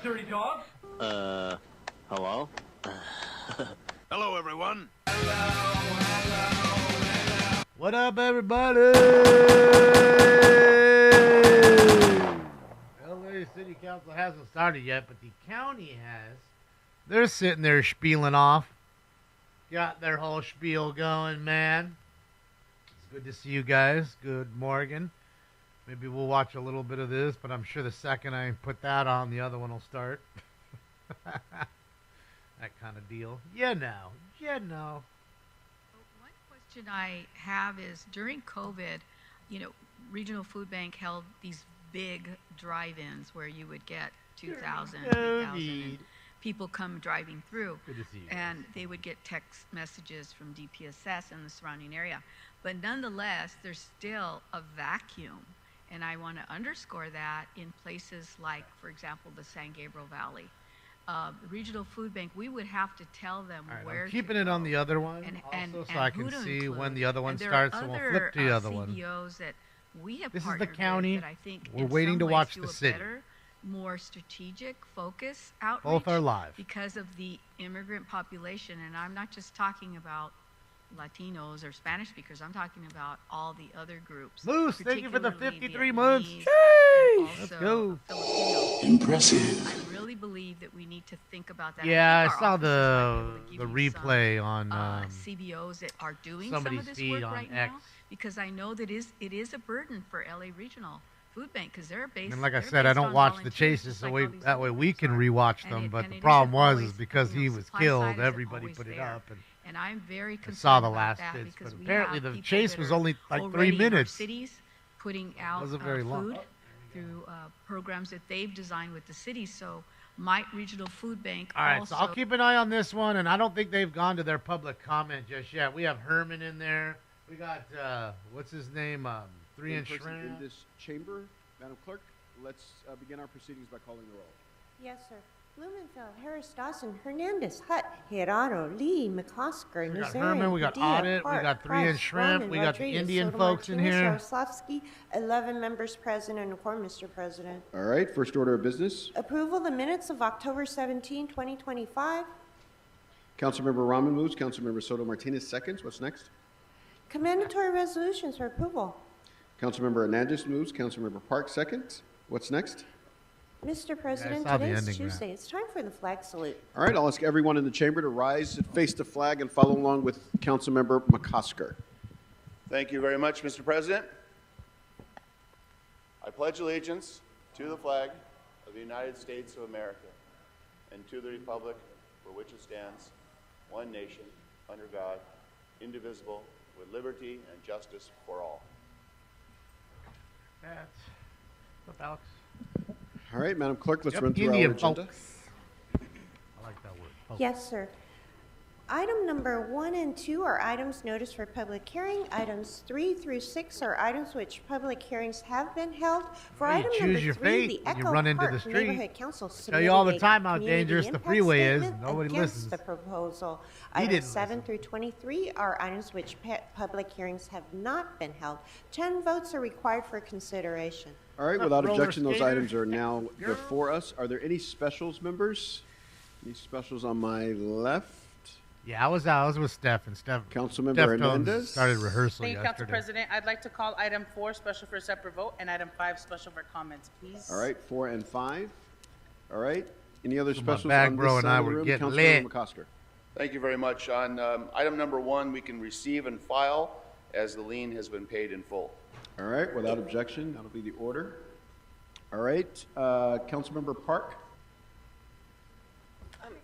dirty dog. Hello? Hello, everyone. What up, everybody? LA City Council hasn't started yet, but the county has. They're sitting there spieling off. Got their whole spiel going, man. It's good to see you guys. Good morning. Maybe we'll watch a little bit of this, but I'm sure the second I put that on, the other one will start. That kind of deal. You know. One question I have is, during COVID, Regional Food Bank held these big drive-ins where you would get 2,000, 3,000 people come driving through. Good to see you. And they would get text messages from DPSS and the surrounding area. But nonetheless, there's still a vacuum. And I want to underscore that in places like, for example, the San Gabriel Valley. The Regional Food Bank, we would have to tell them where I'm keeping it on the other one so I can see when the other one starts, and we'll flip to the other one. CBOs that we have This is the partnered county. with that I think We're waiting to watch the city. Better, more strategic focus outreach. Both are live. Because of the immigrant population, and I'm not just talking about Latinos or Spanish speakers, I'm talking about all the other groups. Moose, thank you for the particularly 53 Vietnamese months. and Let's also go. Filipinos. Impressive. I really believe that we need to think about that. Yeah, think I saw our offices might be the able to give you replay some, on CBOs that are doing somebody's some of this feed work on right X. now, because I know that it is a burden for LA Regional Food Bank, because they're based. And like I they're said, I based don't on watch the volunteers, chases, just so like we, all these that way other we groups can are. rewatch And them. it- But and the it problem isn't was always, because he was supply killed, side isn't everybody always put it there. up. And I'm very I concerned saw the about last that, bits, because but we apparently have the people chase that was are only like 3 already in our minutes. cities putting out wasn't very long. food through programs that they've designed with the city. So my Regional Food Bank All right, also. so I'll keep an eye on this one, and I don't think they've gone to their public comment just yet. We have Herman in there. We got, what's his name, 3-inch person in shrimp. this chamber. Madam Clerk, let's begin our proceedings by calling the roll. Yes, sir. Blumenfeld, Harris, Dawson, Hernandez, Hutt, Gerardo, Lee, McCosker, We got Nazarian, Herman, we got Padilla, Audit, we Park, got 3-inch Price, shrimp, Roman, we got the Rodriguez, Indian Soto folks in Martinez, here. Yaroslavsky, 11 members present and a quorum, Mr. President. All right, first order of business. Approval the minutes of October 17, 2025. Councilmember Rahman moves. Councilmember Soto Martinez seconds. What's next? Commendatory resolutions for approval. Councilmember Hernandez moves. Councilmember Park seconds. What's next? Mr. President, saw the today is ending, Tuesday. It's time for the flag salute. All right, I'll ask everyone in the chamber to rise and face the flag and follow along with Councilmember McCosker. Thank you very much, Mr. President. I pledge allegiance to the flag of the United States of America and to the republic for which it stands, one nation, under God, indivisible, with liberty and justice for all. What's up, Alex? All right, Madam Clerk, let's Yep, run through our Indian agenda. folks. I like that word. Folks. Yes, sir. Item number 1 and 2 are items noticed for public hearing. Items 3 through 6 are items which public hearings have been held. For Hey, item choose number your 3, fate the when you Echo run into the Park street. Neighborhood Council Tell you all the submitted a time how community dangerous the impact freeway is. statement Nobody against listens. the proposal. He Items didn't 7 listen. through 23 are items which public hearings have not been held. 10 votes are required for consideration. All right, What's up, without roller objection, those skater? items are now before us. Are there any specials, members? Any specials on my left? Yeah, I was with Steph, and Steph Councilmember Deftones Hernandez. started rehearsal Thank you, Council yesterday. President. I'd like to call item 4 special for a separate vote and item 5 special for comments, please. All right, 4 and 5. All right. Any other So my specials bag on bro this and side I of the were room? getting Councilmember lit. McCosker. Thank you very much. On item number 1, we can receive and file as the lien has been paid in full. All right, without objection, that'll be the order. All right, Councilmember Park.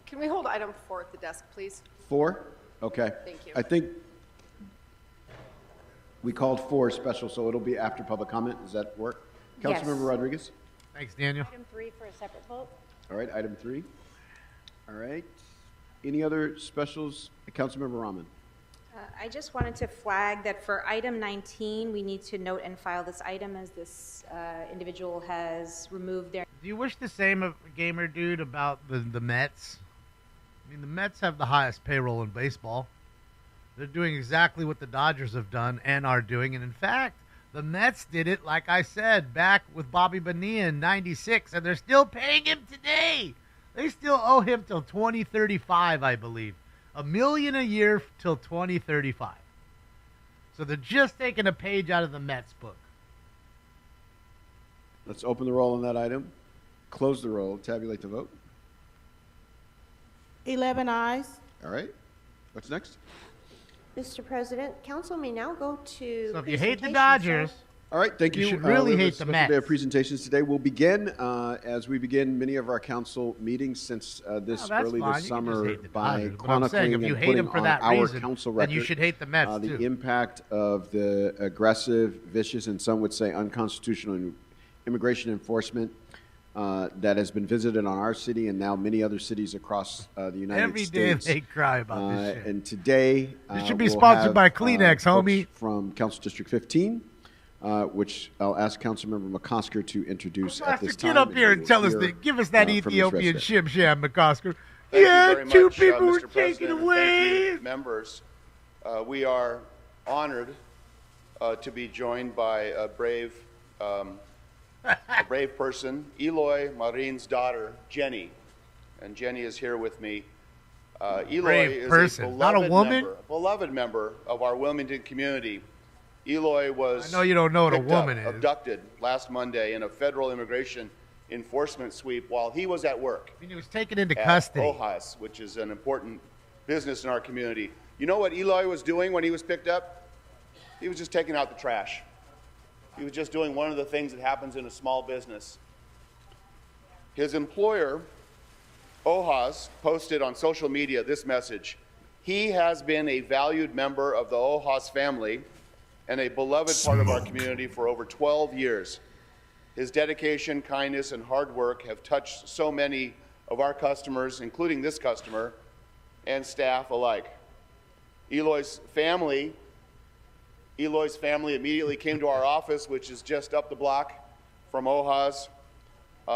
Can we hold item 4 at the desk, please? 4. Okay. Thank you. I think we called 4 special, so it'll be after public comment. Does that work? Yes. Councilmember Rodriguez. Thanks, Daniel. Item 3 for a separate vote. All right, item 3. All right. Any other specials? Councilmember Rahman. I just wanted to flag that for item 19, we need to note and file this item as this individual has removed their. Do you wish the same of Gamer Dude about the Mets? I mean, the Mets have the highest payroll in baseball. They're doing exactly what the Dodgers have done and are doing. And in fact, The Mets did it, like I said, back with Bobby Bonilla in '96, and they're still paying him today. They still owe him till 2035, I believe. $1 million a year till 2035. So they're just taking a page out of the Mets book. Let's open the roll on that item, close the roll, tabulate the vote. 11 ayes. All right. What's next? Mr. President, council may now go to. So if you hate the presentations, Dodgers, sir. All right, thank you. You should really we have hate a the special Mets. day of presentations today. We'll begin, as we begin many of our council meetings since this Oh, that's early fine. this You can just summer hate the by Dodgers. But I'm saying chronicling if you and hate putting them for on that our reason, council then record you should hate the Mets, the too. impact of the aggressive, vicious, and some would say unconstitutional immigration enforcement that has been visited on our city and now many other cities across the United every day States. they cry about this shit. And today, This should be we'll sponsored have, by Kleenex, folks homie. from Council District 15, which I'll ask Councilmember McCosker to introduce at this time. Get up here and tell us hear, that. Give us that from his Ethiopian resident. shim sham, McCosker. Thank Yeah, you very two much, people were Mr. taken President, and away. thank you, members. We are honored to be joined by a brave person, Eloy Marin's daughter, Jenny. And Jenny is here with me. Eloy Brave is person, a not a woman? beloved member of our Wilmington community. Eloy was I know you don't know what a picked up, woman is. abducted last Monday in a federal immigration enforcement sweep while he was at work I mean, he was taken into at custody. Ojais, which is an important business in our community. You know what Eloy was doing when he was picked up? He was just taking out the trash. He was just doing one of the things that happens in a small business. His employer, Ojais, posted on social media this message: he has been a valued member of the Ojais family and a beloved part of our community for over 12 years. His dedication, kindness, and hard work have touched so many of our customers, including this customer, and staff alike. Eloy's family immediately came to our office, which is just up the block from Ojais.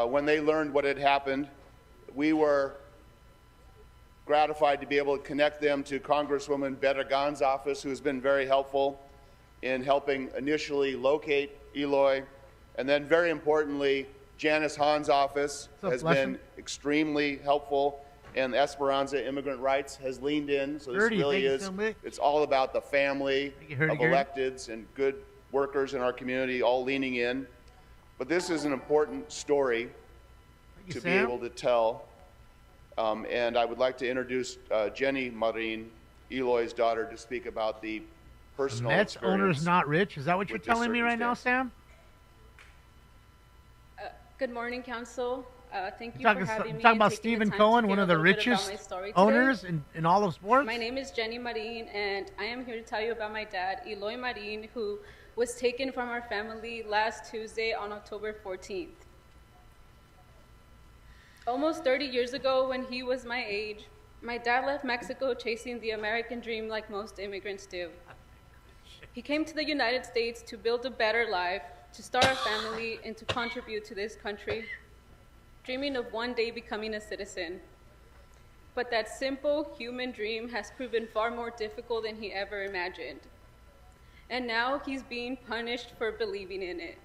When they learned what had happened, we were gratified to be able to connect them to Congresswoman Barragan's office, who has been very helpful in helping initially locate Eloy. And then, very importantly, Janice Hahn's office has been extremely helpful, and Esperanza Immigrant Rights has leaned in. So this really is, it's all about the family of electeds and good workers in our community all leaning in. But this is an important story to be able to tell. And I would like to introduce Jenny Marin, Eloy's daughter, to speak about the personal Mets experience. owner's not rich. Is that what you're with this telling me right now, circumstance. Sam? Good morning, council. Thank you You're for having me. talking and about taking the Stephen time Cohen, to one hear of a the little bit about richest my story today. owners in all of sports? My name is Jenny Marin, and I am here to tell you about my dad, Eloy Marin, who was taken from our family last Tuesday on October 14th. Almost 30 years ago, when he was my age, my dad left Mexico chasing the American dream like most immigrants do. He came to the United States to build a better life, to start a family, and to contribute to this country, dreaming of one day becoming a citizen. But that simple human dream has proven far more difficult than he ever imagined. And now he's being punished for believing in it.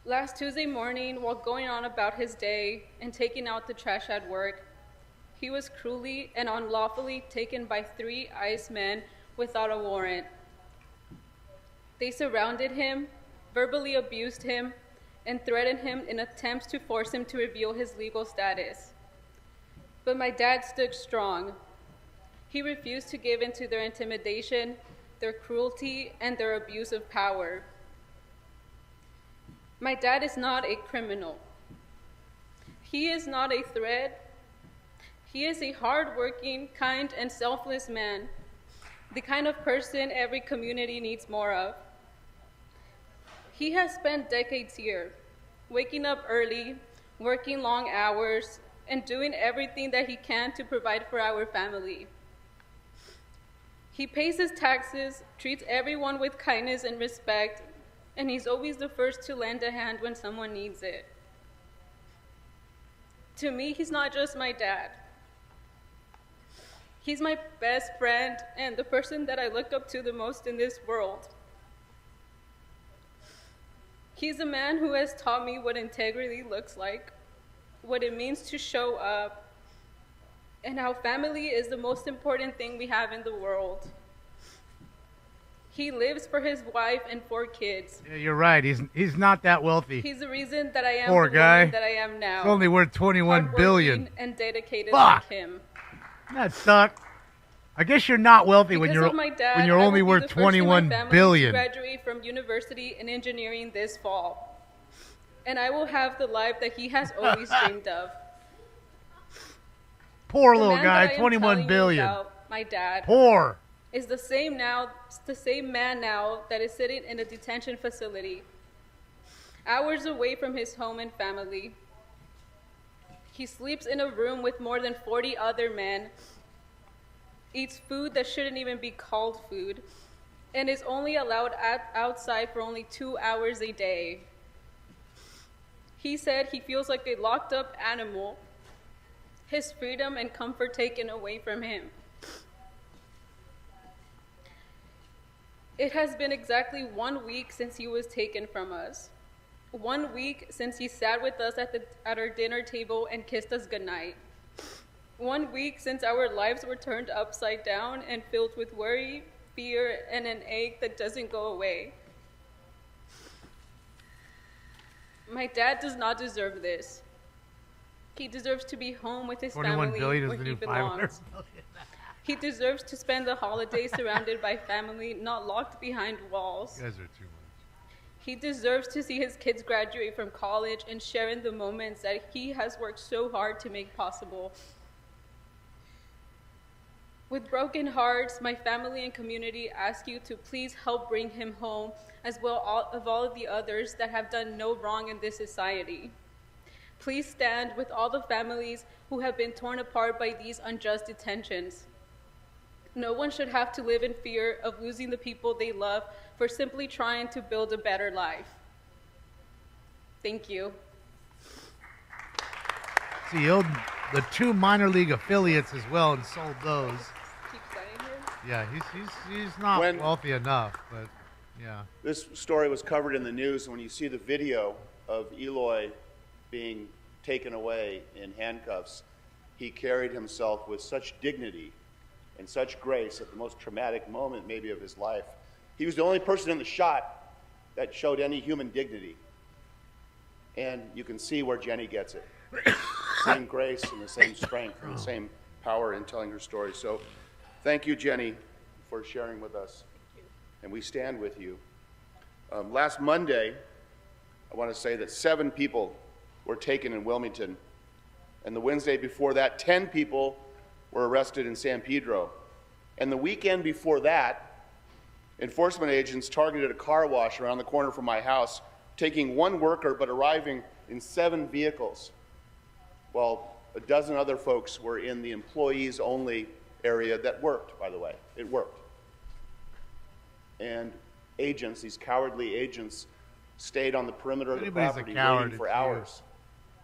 Last Tuesday morning, while going on about his day and taking out the trash at work, he was cruelly and unlawfully taken by 3 ICE men without a warrant. They surrounded him, verbally abused him, and threatened him in attempts to force him to reveal his legal status. But my dad stood strong. He refused to give in to their intimidation, their cruelty, and their abuse of power. My dad is not a criminal. He is not a threat. He is a hardworking, kind, and selfless man, the kind of person every community needs more of. He has spent decades here, waking up early, working long hours, and doing everything that he can to provide for our family. He pays his taxes, treats everyone with kindness and respect, and he's always the first to lend a hand when someone needs it. To me, he's not just my dad. He's my best friend and the person that I look up to the most in this world. He's a man who has taught me what integrity looks like, what it means to show up, and how family is the most important thing we have in the world. He lives for his wife and 4 kids. Yeah, you're right. He's not that wealthy. He's the reason that I am Poor the guy. woman that I am now. It's only worth 21 billion. Hardworking and dedicated Fuck. like him. That sucks. I guess you're not wealthy when Because you're of my dad, when you're I only will be worth the first in my 21 family billion. to graduate from university in engineering this fall. And I will have the life that he has always dreamed of. Poor The little man that I guy, am 21 telling you billion. about, my dad, Poor. is the same man now that is sitting in a detention facility, hours away from his home and family. He sleeps in a room with more than 40 other men, eats food that shouldn't even be called food, and is only allowed outside for only 2 hours a day. He said he feels like a locked up animal, his freedom and comfort taken away from him. It has been exactly 1 week since he was taken from us. 1 week since he sat with us at our dinner table and kissed us goodnight. 1 week since our lives were turned upside down and filled with worry, fear, and an ache that doesn't go away. My dad does not deserve this. He deserves to be home with his 21 family billion is where the he new 500 belongs. million. He deserves to spend the holidays surrounded by family, not locked behind walls. You guys are too much. He deserves to see his kids graduate from college and share in the moments that he has worked so hard to make possible. With broken hearts, my family and community ask you to please help bring him home, as well as all of the others that have done no wrong in this society. Please stand with all the families who have been torn apart by these unjust detentions. No one should have to live in fear of losing the people they love for simply trying to build a better life. Thank you. So he owed the 2 minor league affiliates as well and sold those. Keep signing here. Yeah, he's not When- wealthy enough, but yeah. This story was covered in the news, and when you see the video of Eloy being taken away in handcuffs, he carried himself with such dignity and such grace at the most traumatic moment maybe of his life. He was the only person in the shot that showed any human dignity. And you can see where Jenny gets it. Same grace and the same strength and the same power in telling her story. So thank you, Jenny, for sharing with us. And we stand with you. Last Monday, I want to say that 7 people were taken in Wilmington. And the Wednesday before that, 10 people were arrested in San Pedro. And the weekend before that, enforcement agents targeted a car wash around the corner from my house, taking 1 worker but arriving in 7 vehicles, while a dozen other folks were in the employees only area that worked, by the way. It worked. And agents, these cowardly agents, stayed on the perimeter of the Anybody's a property coward, waiting for it's you. hours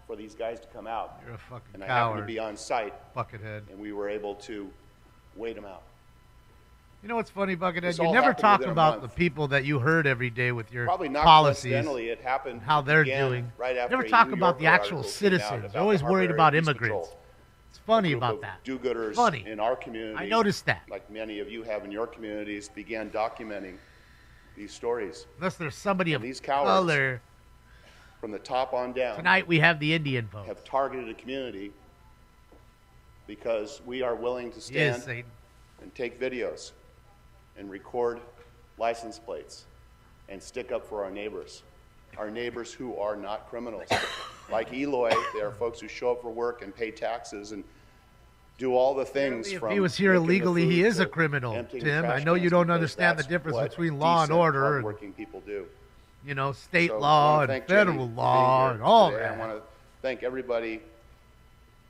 for these guys to come out. You're a fucking And I coward. happened to be on site, Buckethead. and we were able to wait them out. You know what's funny, Buckethead? This You all never happened talk within a about the month. people that you heard every day with your Probably not policies, coincidentally, it happened. how they're began doing. Right after Never a talk New about the Yorker actual article came out citizens. about They're always the worried Harbor about Area Peace immigrants. Patrol, It's funny a group about of that. do-gooders Funny. in our community. I noticed that. Like many of you have in your communities, began documenting these stories. Unless there's somebody of These cowards, color. from the top on down, Tonight we have the Indian vote. have targeted a community because we are willing to Yes, stand Satan. and take videos and record license plates and stick up for our neighbors who are not criminals. Like Eloy, they are folks who show up for work and pay taxes and do all the things If from he was here making the illegally, he food is a to criminal, emptying the Tim. I trash know you cans, don't because understand the that's difference what between law and decent, order and, hardworking people do. you know, state So, I law wanna and thank Jenny federal for being law here and all today. that. I want to thank everybody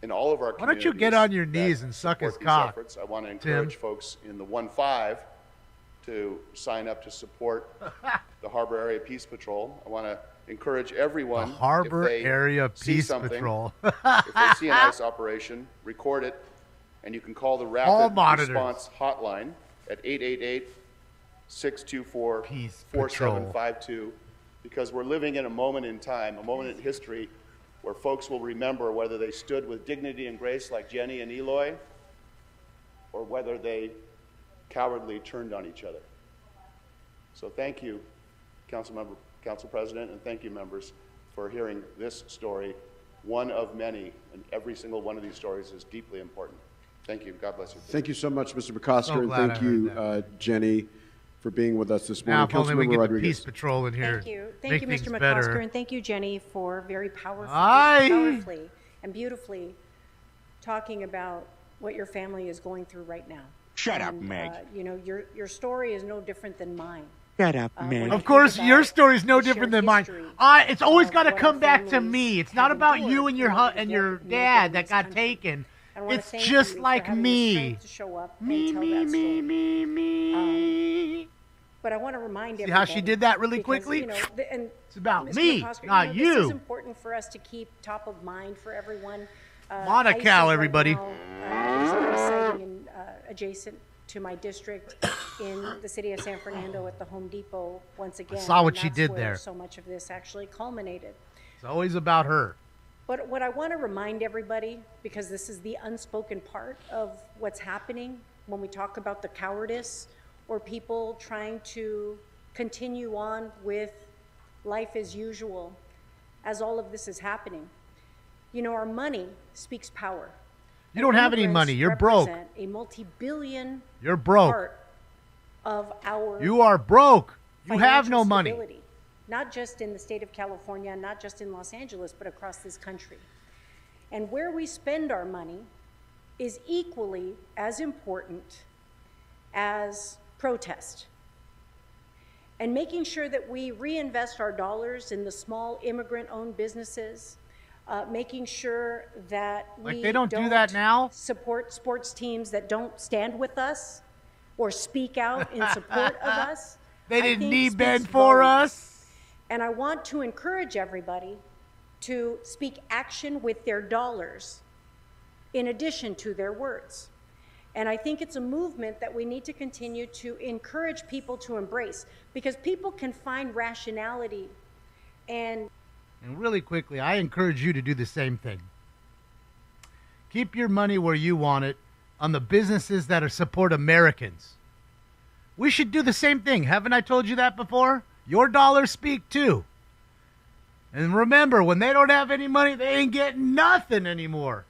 in all of our Why don't you communities get on your that knees and suck his support these cock, efforts. I want to Tim? encourage folks in the 1-5 to sign up to support the Harbor Area Peace Patrol. I want to encourage everyone, The Harbor if they Area see Peace something, Patrol. if they see an ICE operation, record it, and you can call the All Rapid monitors. Response Hotline at 888-624-4752. because we're living in a moment in time, a moment in history where folks will remember whether they stood with dignity and grace like Jenny and Eloy, or whether they cowardly turned on each other. So thank you, Council President, and thank you, members, for hearing this story, one of many, and every single one of these stories is deeply important. Thank you. God bless you. Thank you so much, Mr. McCosker, So and glad thank I you, heard Jenny, for being with us this Now, morning. if only we Councilmember get the Rodriguez. Peace Patrol in here. Thank you. Make Thank you, Mr. things McCosker, better. and thank you, Jenny, for very Aye. powerfully and beautifully talking about what your family is going through right now. Shut up, And, Meg. You know, your story is no different than mine. Shut up, when Meg. I Of course, think your about story is no the different shared than mine. history It's always of got to what come our back to families me. It's have not about you endured and your in order to and get your make it dad in that this got country. taken. I wanna It's thank just you for like having the me. strength to show up Me, and tell me, that story. me. But I want to remind See everybody. how she did that really because, quickly? You know, and It's about Mr. me, McCosker, not you. Know, This is you. important for us to keep top of mind for everyone. Monacal, ICE right everybody. now, is already siting in, adjacent to my district in the city of San Fernando at the Home Depot once again. saw what and she that's did where there. So much of this actually culminated. It's always about her. But what I want to remind everybody, because this is the unspoken part of what's happening when we talk about the cowardice or people trying to continue on with life as usual as all of this is happening. You know, our money speaks power. You don't have any Immigrants money. You're broke. represent a multi-billion You're broke. part of our You are broke. You have no financial money. stability, not just in the state of California, not just in Los Angeles, but across this country. And where we spend our money is equally as important as protest. And making sure that we reinvest our dollars in the small immigrant-owned businesses, making sure that Like we they don't do that now? support sports teams that don't stand with us or speak out in support of us. They I didn't think knee speaks bend for volumes. us. And I want to encourage everybody to speak action with their dollars in addition to their words. And I think it's a movement that we need to continue to encourage people to embrace, because people can find rationality and And really quickly, I encourage you to do the same thing. Keep your money where you want it on the businesses that are support Americans. We should do the same thing. Haven't I told you that before? Your dollars speak too. And remember, when they don't have any money, they ain't getting nothing anymore.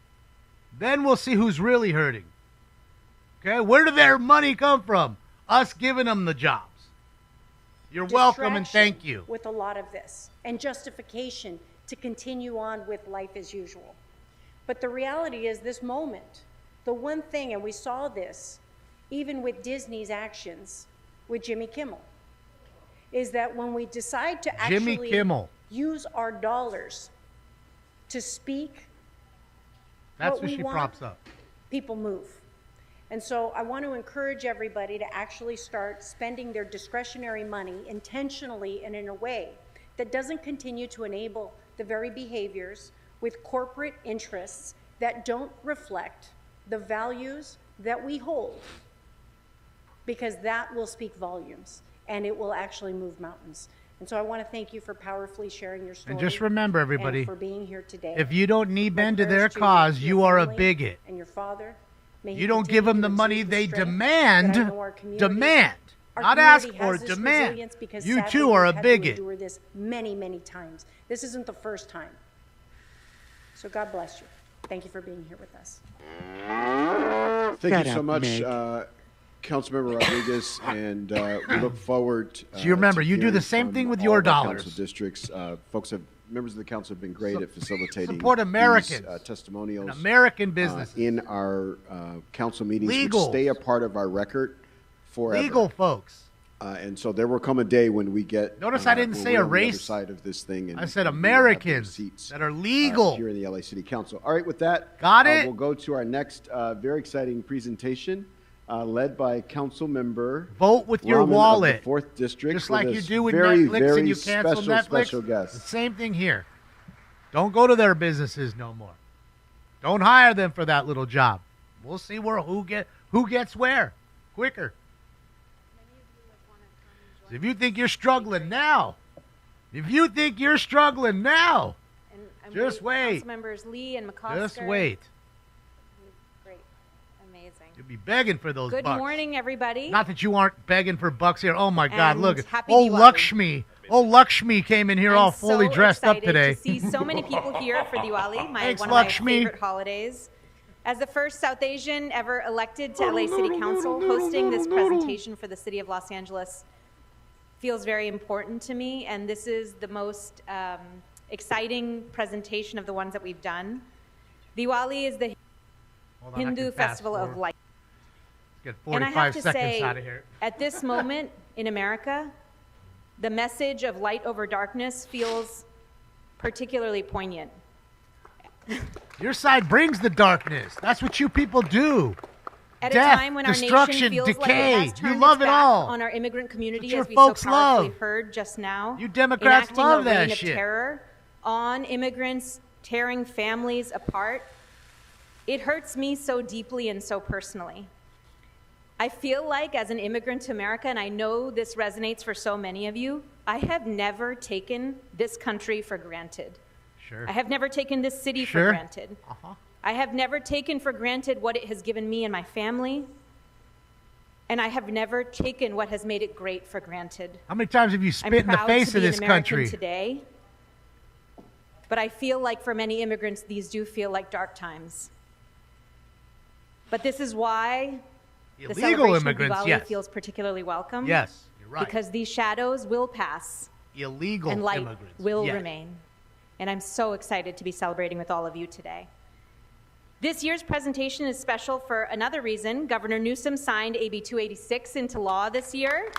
Then we'll see who's really hurting. Okay? Where did their money come from? Us giving them the jobs. You're welcome and distraction thank you. with a lot of this, and justification to continue on with life as usual. But the reality is, this moment, the one thing, and we saw this even with Disney's actions with Jimmy Kimmel, is that when we decide to Jimmy actually Kimmel. use our dollars to speak That's what what we she want, props up. people move. And so I want to encourage everybody to actually start spending their discretionary money intentionally and in a way that doesn't continue to enable the very behaviors with corporate interests that don't reflect the values that we hold, because that will speak volumes and it will actually move mountains. And so I want to thank you for powerfully sharing your story. And just remember, everybody, and for being here today. if you don't knee My bend to prayers their to cause, your you are a family bigot. And your father. May he You don't continue give them to the money exude they strength demand. that I know our community- Demand. our Not ask community for has it, this demand. resilience because You sadly too are we've a had bigot. to endure this many, many times. This isn't the first time. So God bless you. Thank you for being here with us. Thank you so much, Councilmember Rodriguez, and we look forward. So you remember, to you do hearing the same from thing with all your of our dollars. Council districts, members of the council have been great at facilitating support Americans these, testimonials and American businesses. in our council meetings, Legals. which stay a part of our record forever. Legal folks. And so there will come a day when we get. Notice I didn't when say we're a on the other race. side of this thing, and I said and we will have those Americans seats, that are legal. here in the LA City Council. All right, with that, Got it? We'll go to our next very exciting presentation, led by Council Member. Vote with your Rahman wallet. of the 4th District, Just like with you a do with very, Netflix very and you cancel special, Netflix. Special The guest. same thing here. Don't go to their businesses no more. Don't hire them for that little job. We'll see who gets where quicker. If you think you're struggling now, If you think you're struggling now, And I'm just wait. Council members Lee and McCosker. Just wait. Great. Amazing. You'll be begging for those Good bucks. morning, everybody. Not that you aren't begging for bucks here. Oh, my God, And look. happy Oh, Diwali. Lakshmi. Oh, Lakshmi came in here all I'm fully so dressed up excited today. to see so many people here for Diwali, Thanks, one Lakshmi. of my favorite holidays. As the first South Asian ever elected to LA City Council, hosting this presentation for the city of Los Angeles feels very important to me, and this is the most exciting presentation of the ones that we've done. Diwali is the Hold on, I Hindu can fast festival of forward. light. Get And I 45 have to seconds say, out of here. at this moment in America, the message of light over darkness feels particularly poignant. Your side brings the darkness. That's what you people do. At Death, a time when our destruction, nation feels decay. like it has turned You love its it back all. on our immigrant community, That's what as we your folks so powerfully love. heard just now. You Democrats enacting love a that reign shit. of terror on immigrants, tearing families apart. It hurts me so deeply and so personally. I feel like, as an immigrant to America, and I know this resonates for so many of you, I have never taken this country for granted. Sure. I have never taken this city Sure. for granted. I have never taken for granted what it has given me and my family. And I have never taken what has made it great for granted. How many times have you I'm spit in the proud face to of be this an American country? today, but I feel like for many immigrants, these do feel like dark times. But this is why the Illegal celebration immigrants, of Diwali yes. feels particularly welcome. Yes, you're right. Because these shadows will pass Illegal and light immigrants. will yes. remain. And I'm so excited to be celebrating with all of you today. This year's presentation is special for another reason. Governor Newsom signed AB 286 into law this year.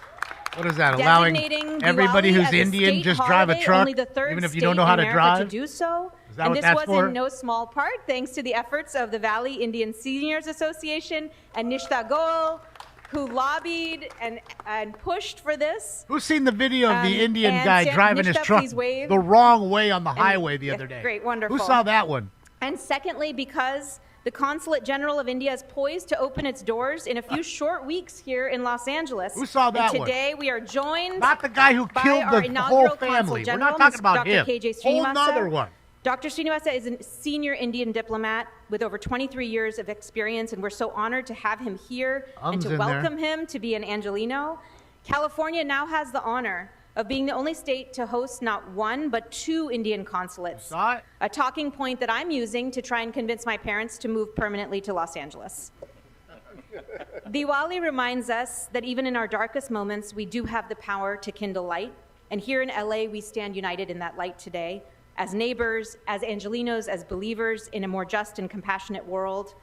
What is that, allowing Designating everybody Diwali who's as a Indian state just drive a holiday, truck, only the third even if you state don't know how in to America drive? to do so. Is that And what this that's was for? in no small part thanks to the efforts of the Valley Indian Seniors Association and Nishta Goel, who lobbied and pushed for this. Who's seen the video of the Indian and guy Sam driving his Nishta, truck please wave. the wrong way on the And- highway the yeah, other day? great, wonderful. Who saw that one? And secondly, because the Consulate General of India is poised to open its doors in a few short weeks here in Los Angeles. Who saw that and one? today we are joined Not the guy who by killed our the inaugural whole Consul family. We're General, not talking about Dr. him. KJ Whole Srinivasa. nother one. Dr. Srinivasa is a senior Indian diplomat with over 23 years of experience, and we're so honored to have him here and Ums to in there. welcome him to be an Angelino. California now has the honor of being the only state to host not one, but two Indian consulates. Saw it? A talking point that I'm using to try and convince my parents to move permanently to Los Angeles. Diwali reminds us that even in our darkest moments, we do have the power to kindle light. And here in LA, we stand united in that light today, as neighbors, as Angelinos, as believers in a more just and compassionate world.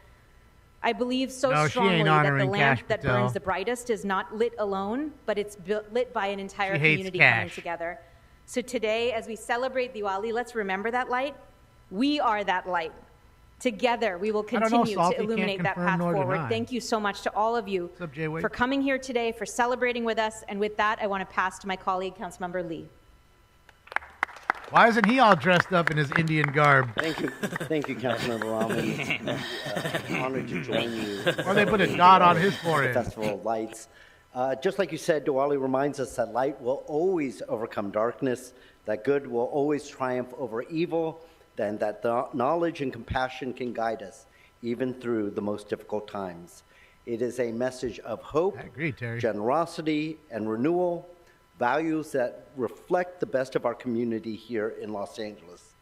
I believe so No, she strongly ain't that the honoring lamp Cash that Patel. burns the brightest is not lit alone, but it's lit by an entire She hates community coming Cash. together. So today, as we celebrate Diwali, let's remember that light. We are that light. Together, we will I don't know, continue Salt, to you can't illuminate that confirm path nor forward. deny. Thank you so much to all of you What's up, Jay Wade? for coming here today, for celebrating with us. And with that, I want to pass to my colleague, Councilmember Lee. Why isn't he all dressed up in his Indian garb? Thank you, Councilmember Rahman. It's an honor to join you. Or they put a dot on his forehead. Festival of Lights. Just like you said, Diwali reminds us that light will always overcome darkness, that good will always triumph over evil, and that the knowledge and compassion can guide us, even through the most difficult times. It is a message of hope, I agree, Terry. generosity, and renewal, values that reflect the best of our community here in Los Angeles.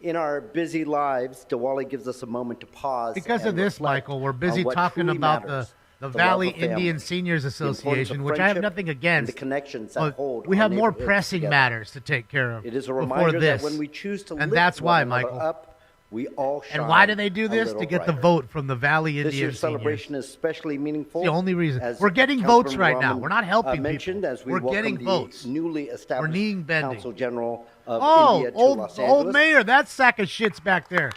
In our busy lives, Diwali gives us a moment to pause. Because of and this, reflect Michael, we're on busy what talking truly about matters, the love Valley of family, Indian Seniors the importance of Association, which I have friendship, nothing and against. the connections that But hold we our have more neighborhoods pressing together. matters to take care of It is a before reminder this. that when we choose to And lift that's why, one another Michael. up, we all shine And why do they do a this? little To get the brighter. vote from the Valley This Indian year's Seniors. celebration is especially meaningful. It's the only reason. as We're getting votes Councilmember right now. Rahman, We're not helping mentioned people. as we We're welcome getting the votes. newly established knee bending. Council General of Oh, India to Los old Angeles. mayor, that sack of shit's back there.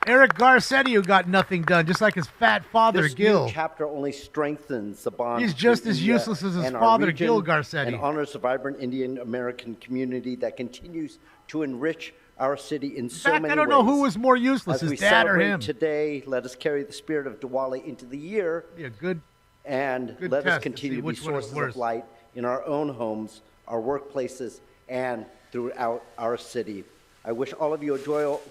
Eric Garcetti, who got nothing done, just like his fat father, This Gil. new chapter only strengthens the bond. He's just between as India useless as his and our father, region, Gil Garcetti. and honors the vibrant Indian American community that continues to enrich our city in so fact, many I don't know ways. who was more useless, As his we dad or celebrate him. today, let us carry the spirit of Diwali into the year, Be a good and Good let test us to continue see to be which one is sources worse. of light in our own homes, our workplaces, and throughout our city. I wish all of you a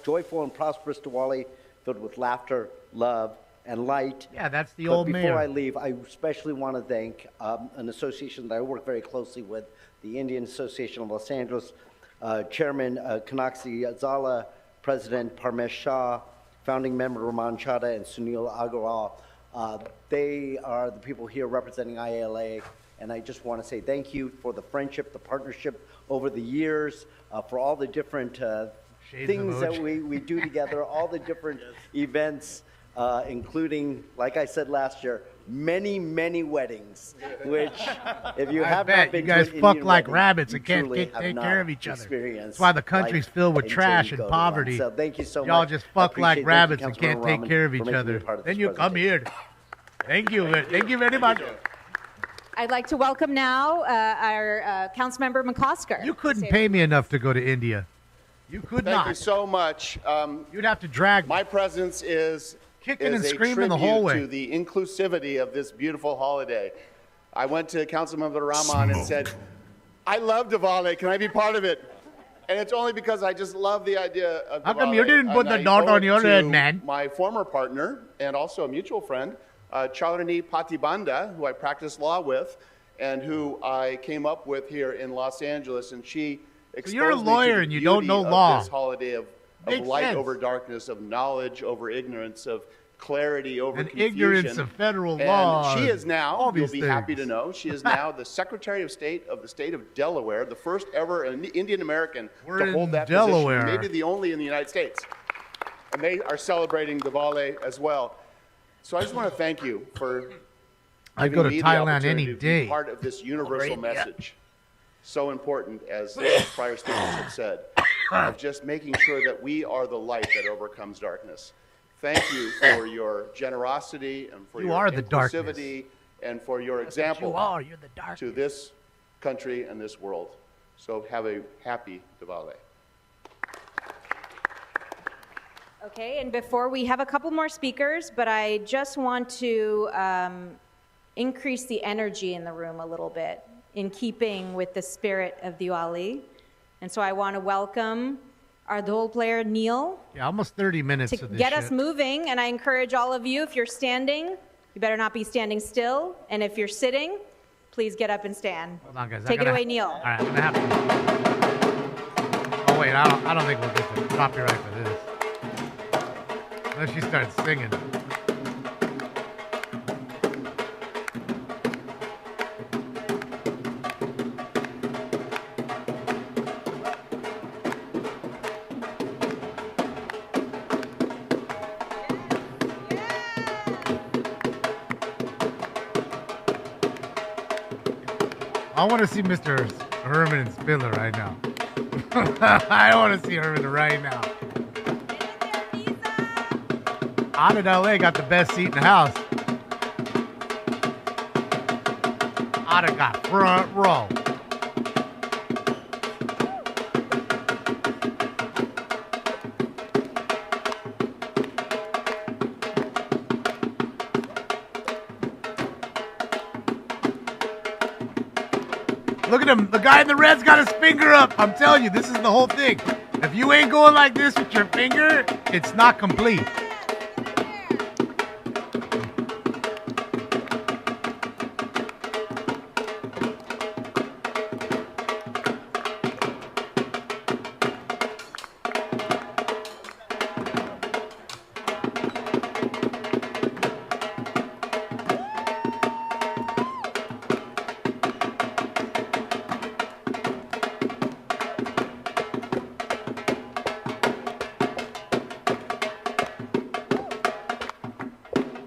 joyful and prosperous Diwali filled with laughter, love, and light. Yeah, that's the But old before mayor. I leave, I especially want to thank an association that I work very closely with, the Indian Association of Los Angeles, Chairman Kanaksi Zala, President Parmesh Shah, founding member Raman Chadha, and Sunil Agarwal. They are the people here representing IALA, and I just want to say thank you for the friendship, the partnership over the years, for all the different things that we do together, all the different events, including, like I said last year, many weddings, which if you have not been you guys to an fuck Indian like wedding, rabbits you and can't truly take have care of not each other. experienced That's why the country's life filled with until trash you and go to one. poverty. So thank you so much. Y'all just fuck like Appreciate it. Thank you, rabbits and Councilmember can't take Rahman, care of for each making me other. a part of Then this you come here. Thank you. Thank you very much. I'd like to welcome now our Councilmember McCosker. You couldn't pay me enough to go to India. You could Thank not. you so much. You'd have to drag me. My presence is Kicking and a screaming the tribute whole way. to the inclusivity of this beautiful holiday. I went to Councilmember Rahman and said, I love Diwali. Can I be part of it? And it's only because I just love the idea of How come Diwali. you didn't put And the I dot owe on it your to head, man? My former partner and also a mutual friend, Chaurani Patibanda, who I practiced law with and who I came up with here in Los Angeles. And she exposed you're a me lawyer to the and you don't beauty know of law. this holiday of Makes light sense. over darkness, of knowledge over ignorance, of clarity over And confusion. ignorance of federal And law. she is now, all you'll these be happy to things. know, she is now the Secretary of State of the state of Delaware, the first ever Indian American We're to in hold that Delaware. position, maybe the only in the United States. And they are celebrating Diwali as well. So I just want to thank you for I'd giving go to me the Thailand opportunity any to day. be part of this universal Alright, yeah. message. So important, as prior speakers have said, of just making sure that we are the light that overcomes darkness. Thank you for your generosity and for You your are the darkness. inclusivity and for your That's what example you are. You're the darkness. to this country and this world. So have a happy Diwali. Okay, and before we have a couple more speakers, but I just want to increase the energy in the room a little bit in keeping with the spirit of Diwali. And so I want to welcome our dhol player, Neil, Yeah, almost 30 minutes to of this get shit. us moving. And I encourage all of you, if you're standing, you better not be standing still. And if you're sitting, please get up and stand. Hold on, guys. Take it away, Neil. All right, I'm gonna have to. Oh wait, I don't think we'll get the copyright for this. Unless she starts singing. I want to see Mr. Herman and Spiller right now. I want to see Herman right now. Out in LA got the best seat in the house. Otta got front row. Look at him. The guy in the red's got his finger up. I'm telling you, this is the whole thing. If you ain't going like this with your finger, it's not complete.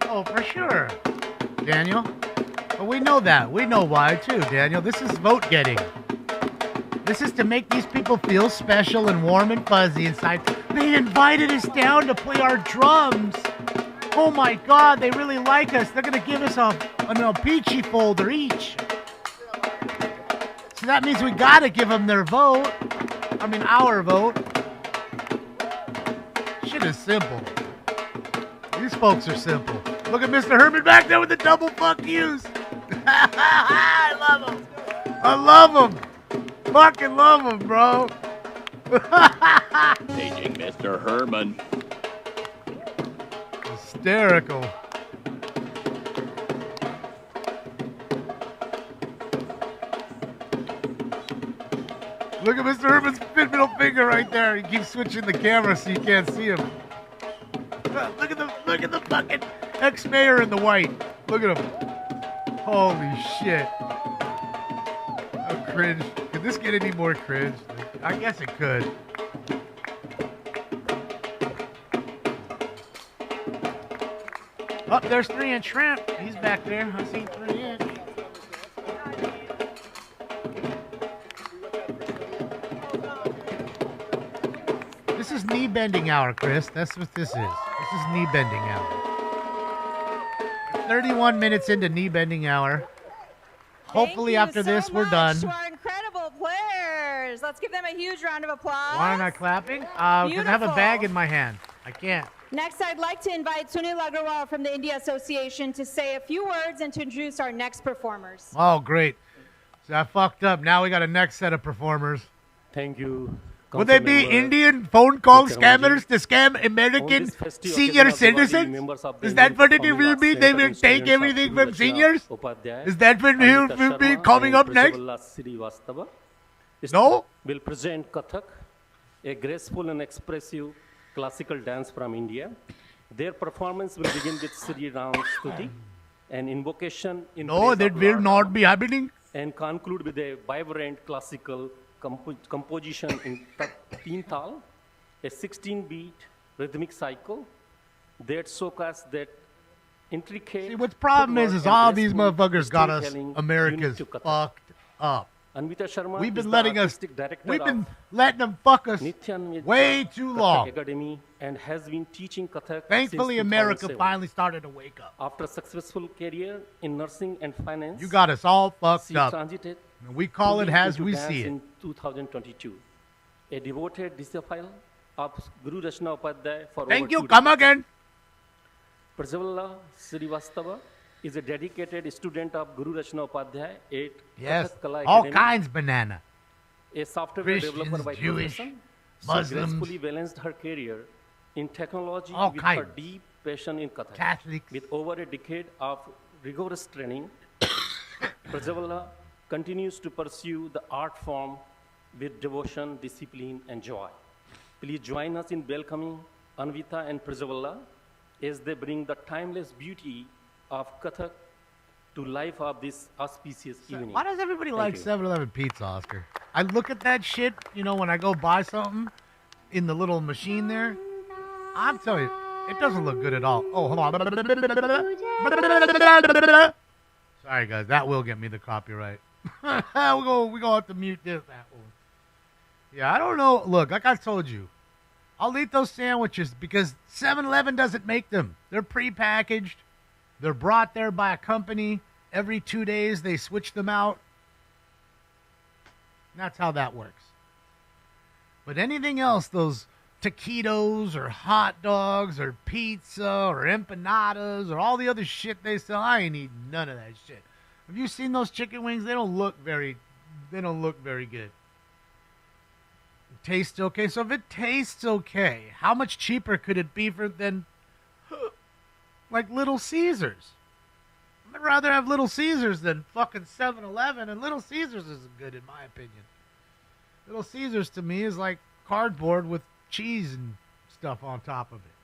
Oh, for sure, Daniel. But we know that. We know why, too, Daniel. This is vote getting. This is to make these people feel special and warm and fuzzy inside. They invited us down to play our drums. Oh, my God. They really like us. They're going to give us an peachy folder each. So that means we got to give them their vote. I mean, our vote. Shit is simple. These folks are simple. Look at Mr. Herman back there with the double fuck yous. I love him. I love him. fucking love him, bro. Paging Mr. Herman. Hysterical. Look at Mr. Herman's middle finger right there. He keeps switching the camera so you can't see him. Look at the fucking ex-mayor in the white. Look at him. Holy shit. Oh, cringe. Could this get any more cringe? I guess it could. Oh, there's 3-inch shrimp. He's back there. I see 3-inch. This is knee bending hour, Chris. That's what this is. This is knee bending hour. 31 minutes into knee bending hour. Hopefully after this we're done. To our incredible players. Let's give them a huge round of applause. Why am I clapping? Because I have a bag in my hand. I can't. Next, I'd like to invite Sunil Agrawal from the India Association to say a few words and to introduce our next performers. Oh, great. So I fucked up. Now we got a next set of performers. Thank you. Would they be Indian phone call scammers to scam American senior citizens? Is that what it will be? They will take everything from seniors? Is that what will be coming up next? No? Will present Kathak, a graceful and expressive classical dance from India. Their performance will begin with Sri Ram Stuti, an invocation in No, that will not be happening. And conclude with a vibrant classical composition in Teen Tal, a 16-beat rhythmic cycle that showcases that intricate. See, what's the problem is all these motherfuckers got us Americans fucked up. Sharma We've been letting them fuck us way too long. Academy and has been teaching Kathak. Thankfully, America finally started to wake up. After a successful career in nursing and finance, you got us all fucked up. Transited we call it as we see it. In 2022, a devoted disciple of Guru Rachna Upadhyay for Thank over you. 2 Come decades. again. Prajwalla Srivastava is a dedicated student of Guru Rachna Upadhyay at Yes, Kathak Kala all Academy, kinds banana. a software Christians, developer by Jewish, profession. Muslims. She gracefully balanced her career in technology All with her kinds. deep passion in Kathak. Catholics. With over a decade of rigorous training, Prajwalla continues to pursue the art form with devotion, discipline, and joy. Please join us in welcoming Anvita and Prajwalla as they bring the timeless beauty of Kathak to life of this auspicious evening. Why does everybody Thank like you. 7-Eleven pizza, Oscar? I look at that shit, when I go buy something in the little machine there. I'm telling you, it doesn't look good at all. Oh, hold on. Sorry, guys. That will get me the copyright. we gonna have to mute that one. Yeah, I don't know. Look, like I told you, I'll eat those sandwiches because 7-Eleven doesn't make them. They're pre-packaged. They're brought there by a company. Every 2 days, they switch them out. That's how that works. But anything else, those taquitos or hot dogs or pizza or empanadas or all the other shit they sell, I ain't eating none of that shit. Have you seen those chicken wings? They don't look very good. It tastes okay. So if it tastes okay, how much cheaper could it be than like Little Caesars? I'd rather have Little Caesars than fucking 7-Eleven, and Little Caesars isn't good in my opinion. Little Caesars to me is like cardboard with cheese and stuff on top of it.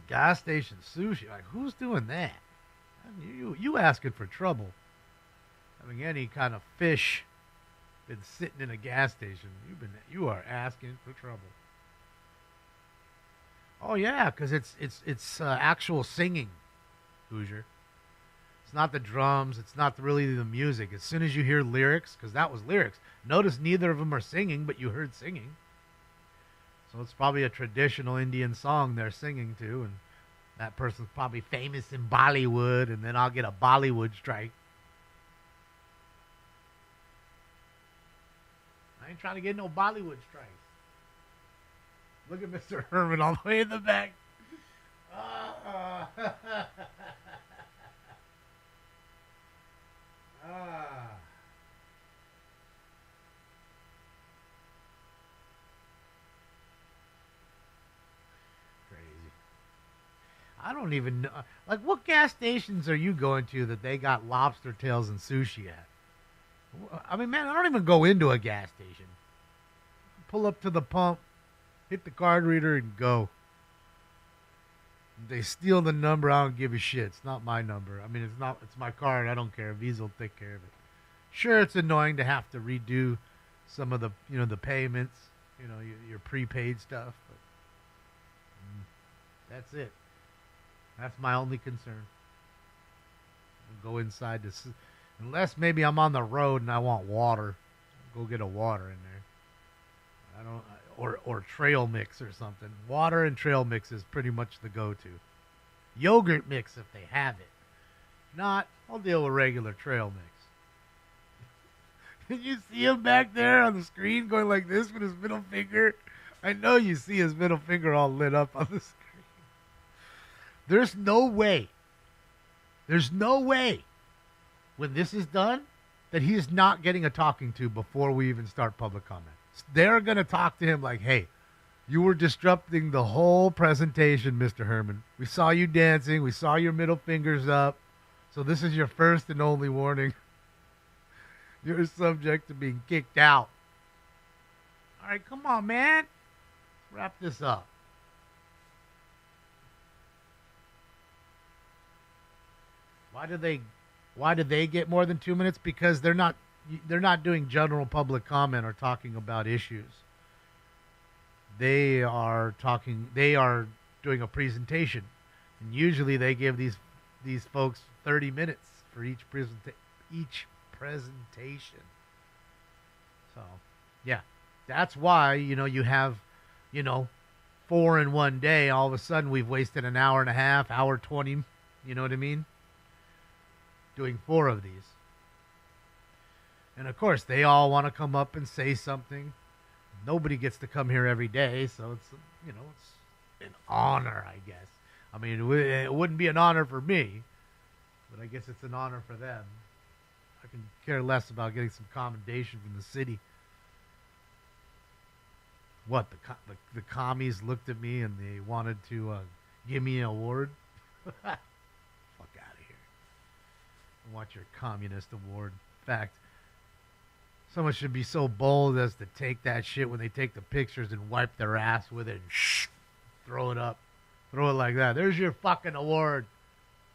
Gas station sushi, like who's doing that? You asking for trouble. Having any kind of fish been sitting in a gas station, you are asking for trouble. Oh yeah, because it's actual singing, Hoosier. It's not the drums. It's not really the music. As soon as you hear lyrics, because that was lyrics. Notice neither of them are singing, but you heard singing. So it's probably a traditional Indian song they're singing to, and that person's probably famous in Bollywood, and then I'll get a Bollywood strike. I ain't trying to get no Bollywood strikes. Look at Mr. Herman all the way in the back. I don't even know. Like, what gas stations are you going to that they got lobster tails and sushi at? I mean, man, I don't even go into a gas station. Pull up to the pump, hit the card reader, and go. If they steal the number, I don't give a shit. It's not my number. I mean, it's my card. I don't care. Visa will take care of it. Sure, it's annoying to have to redo some of the, the payments, your prepaid stuff. But that's it. That's my only concern. I'll go inside unless maybe I'm on the road and I want water. I'll go get a water in there. Or trail mix or something. Water and trail mix is pretty much the go-to. Yogurt mix if they have it. If not, I'll deal with regular trail mix. Did you see him back there on the screen going like this with his middle finger? I know you see his middle finger all lit up on the screen. There's no way when this is done that he is not getting a talking to before we even start public comment. They're going to talk to him like, hey, you were disrupting the whole presentation, Mr. Herman. We saw you dancing. We saw your middle fingers up. So this is your first and only warning. You're subject to being kicked out. All right, come on, man. Let's wrap this up. Why do they get more than 2 minutes? Because they're not doing general public comment or talking about issues. They are doing a presentation. And usually they give these folks 30 minutes for each presentation. So, yeah. That's why, you have, 4 in one day. All of a sudden we've wasted an hour and a half, hour 20, you know what I mean? Doing 4 of these. And of course, they all want to come up and say something. Nobody gets to come here every day, so it's an honor, I guess. I mean, it wouldn't be an honor for me, but I guess it's an honor for them. I can care less about getting some commendation from the city. What, the commies looked at me and they wanted to give me an award? Fuck out of here. I want your communist award. In fact, someone should be so bold as to take that shit when they take the pictures and wipe their ass with it and throw it up. Throw it like that. There's your fucking award.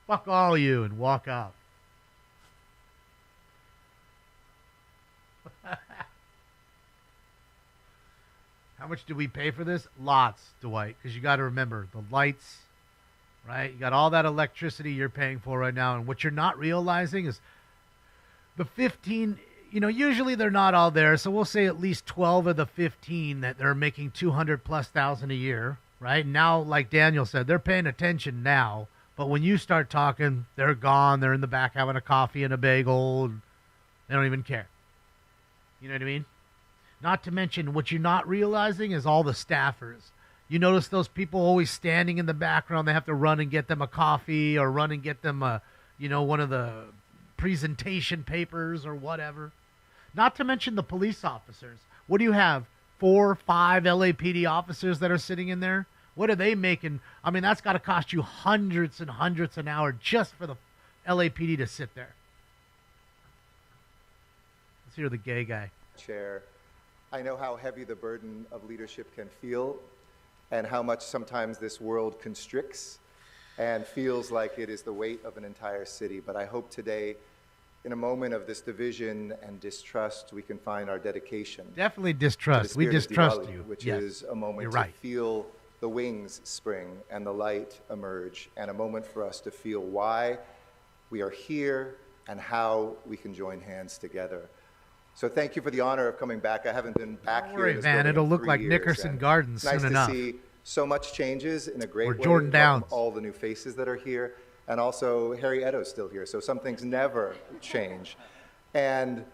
Fuck all of you, and walk out. How much do we pay for this? Lots, Dwight, because you got to remember the lights, right? You got all that electricity you're paying for right now, and what you're not realizing is the 15, usually they're not all there, so we'll say at least 12 of the 15 that they're making $200,000+ a year, right? Now, like Daniel said, they're paying attention now, but when you start talking, they're gone. They're in the back having a coffee and a bagel, and they don't even care. You know what I mean? Not to mention, what you're not realizing is all the staffers. You notice those people always standing in the background. They have to run and get them a coffee or run and get them one of the presentation papers or whatever. Not to mention the police officers. What do you have? 4 or 5 LAPD officers that are sitting in there? What are they making? I mean, that's got to cost you hundreds and hundreds an hour just for the LAPD to sit there. Let's hear the gay guy. Chair, I know how heavy the burden of leadership can feel and how much sometimes this world constricts and feels like it is the weight of an entire city. But I hope today, in a moment of this division and distrust, we can find our dedication. Definitely distrust. We distrust you. Which is a moment to feel the wings spring and the light emerge, and a moment for us to feel why we are here and how we can join hands together. So thank you for the honor of coming back. I haven't been back here in this building It'll look in 3 like years, Nickerson Gardens soon enough. Nice to see so much changes in a great way. Jordan Downs. All the new faces that are here, and also Harry Edo's still here. So some things never change. And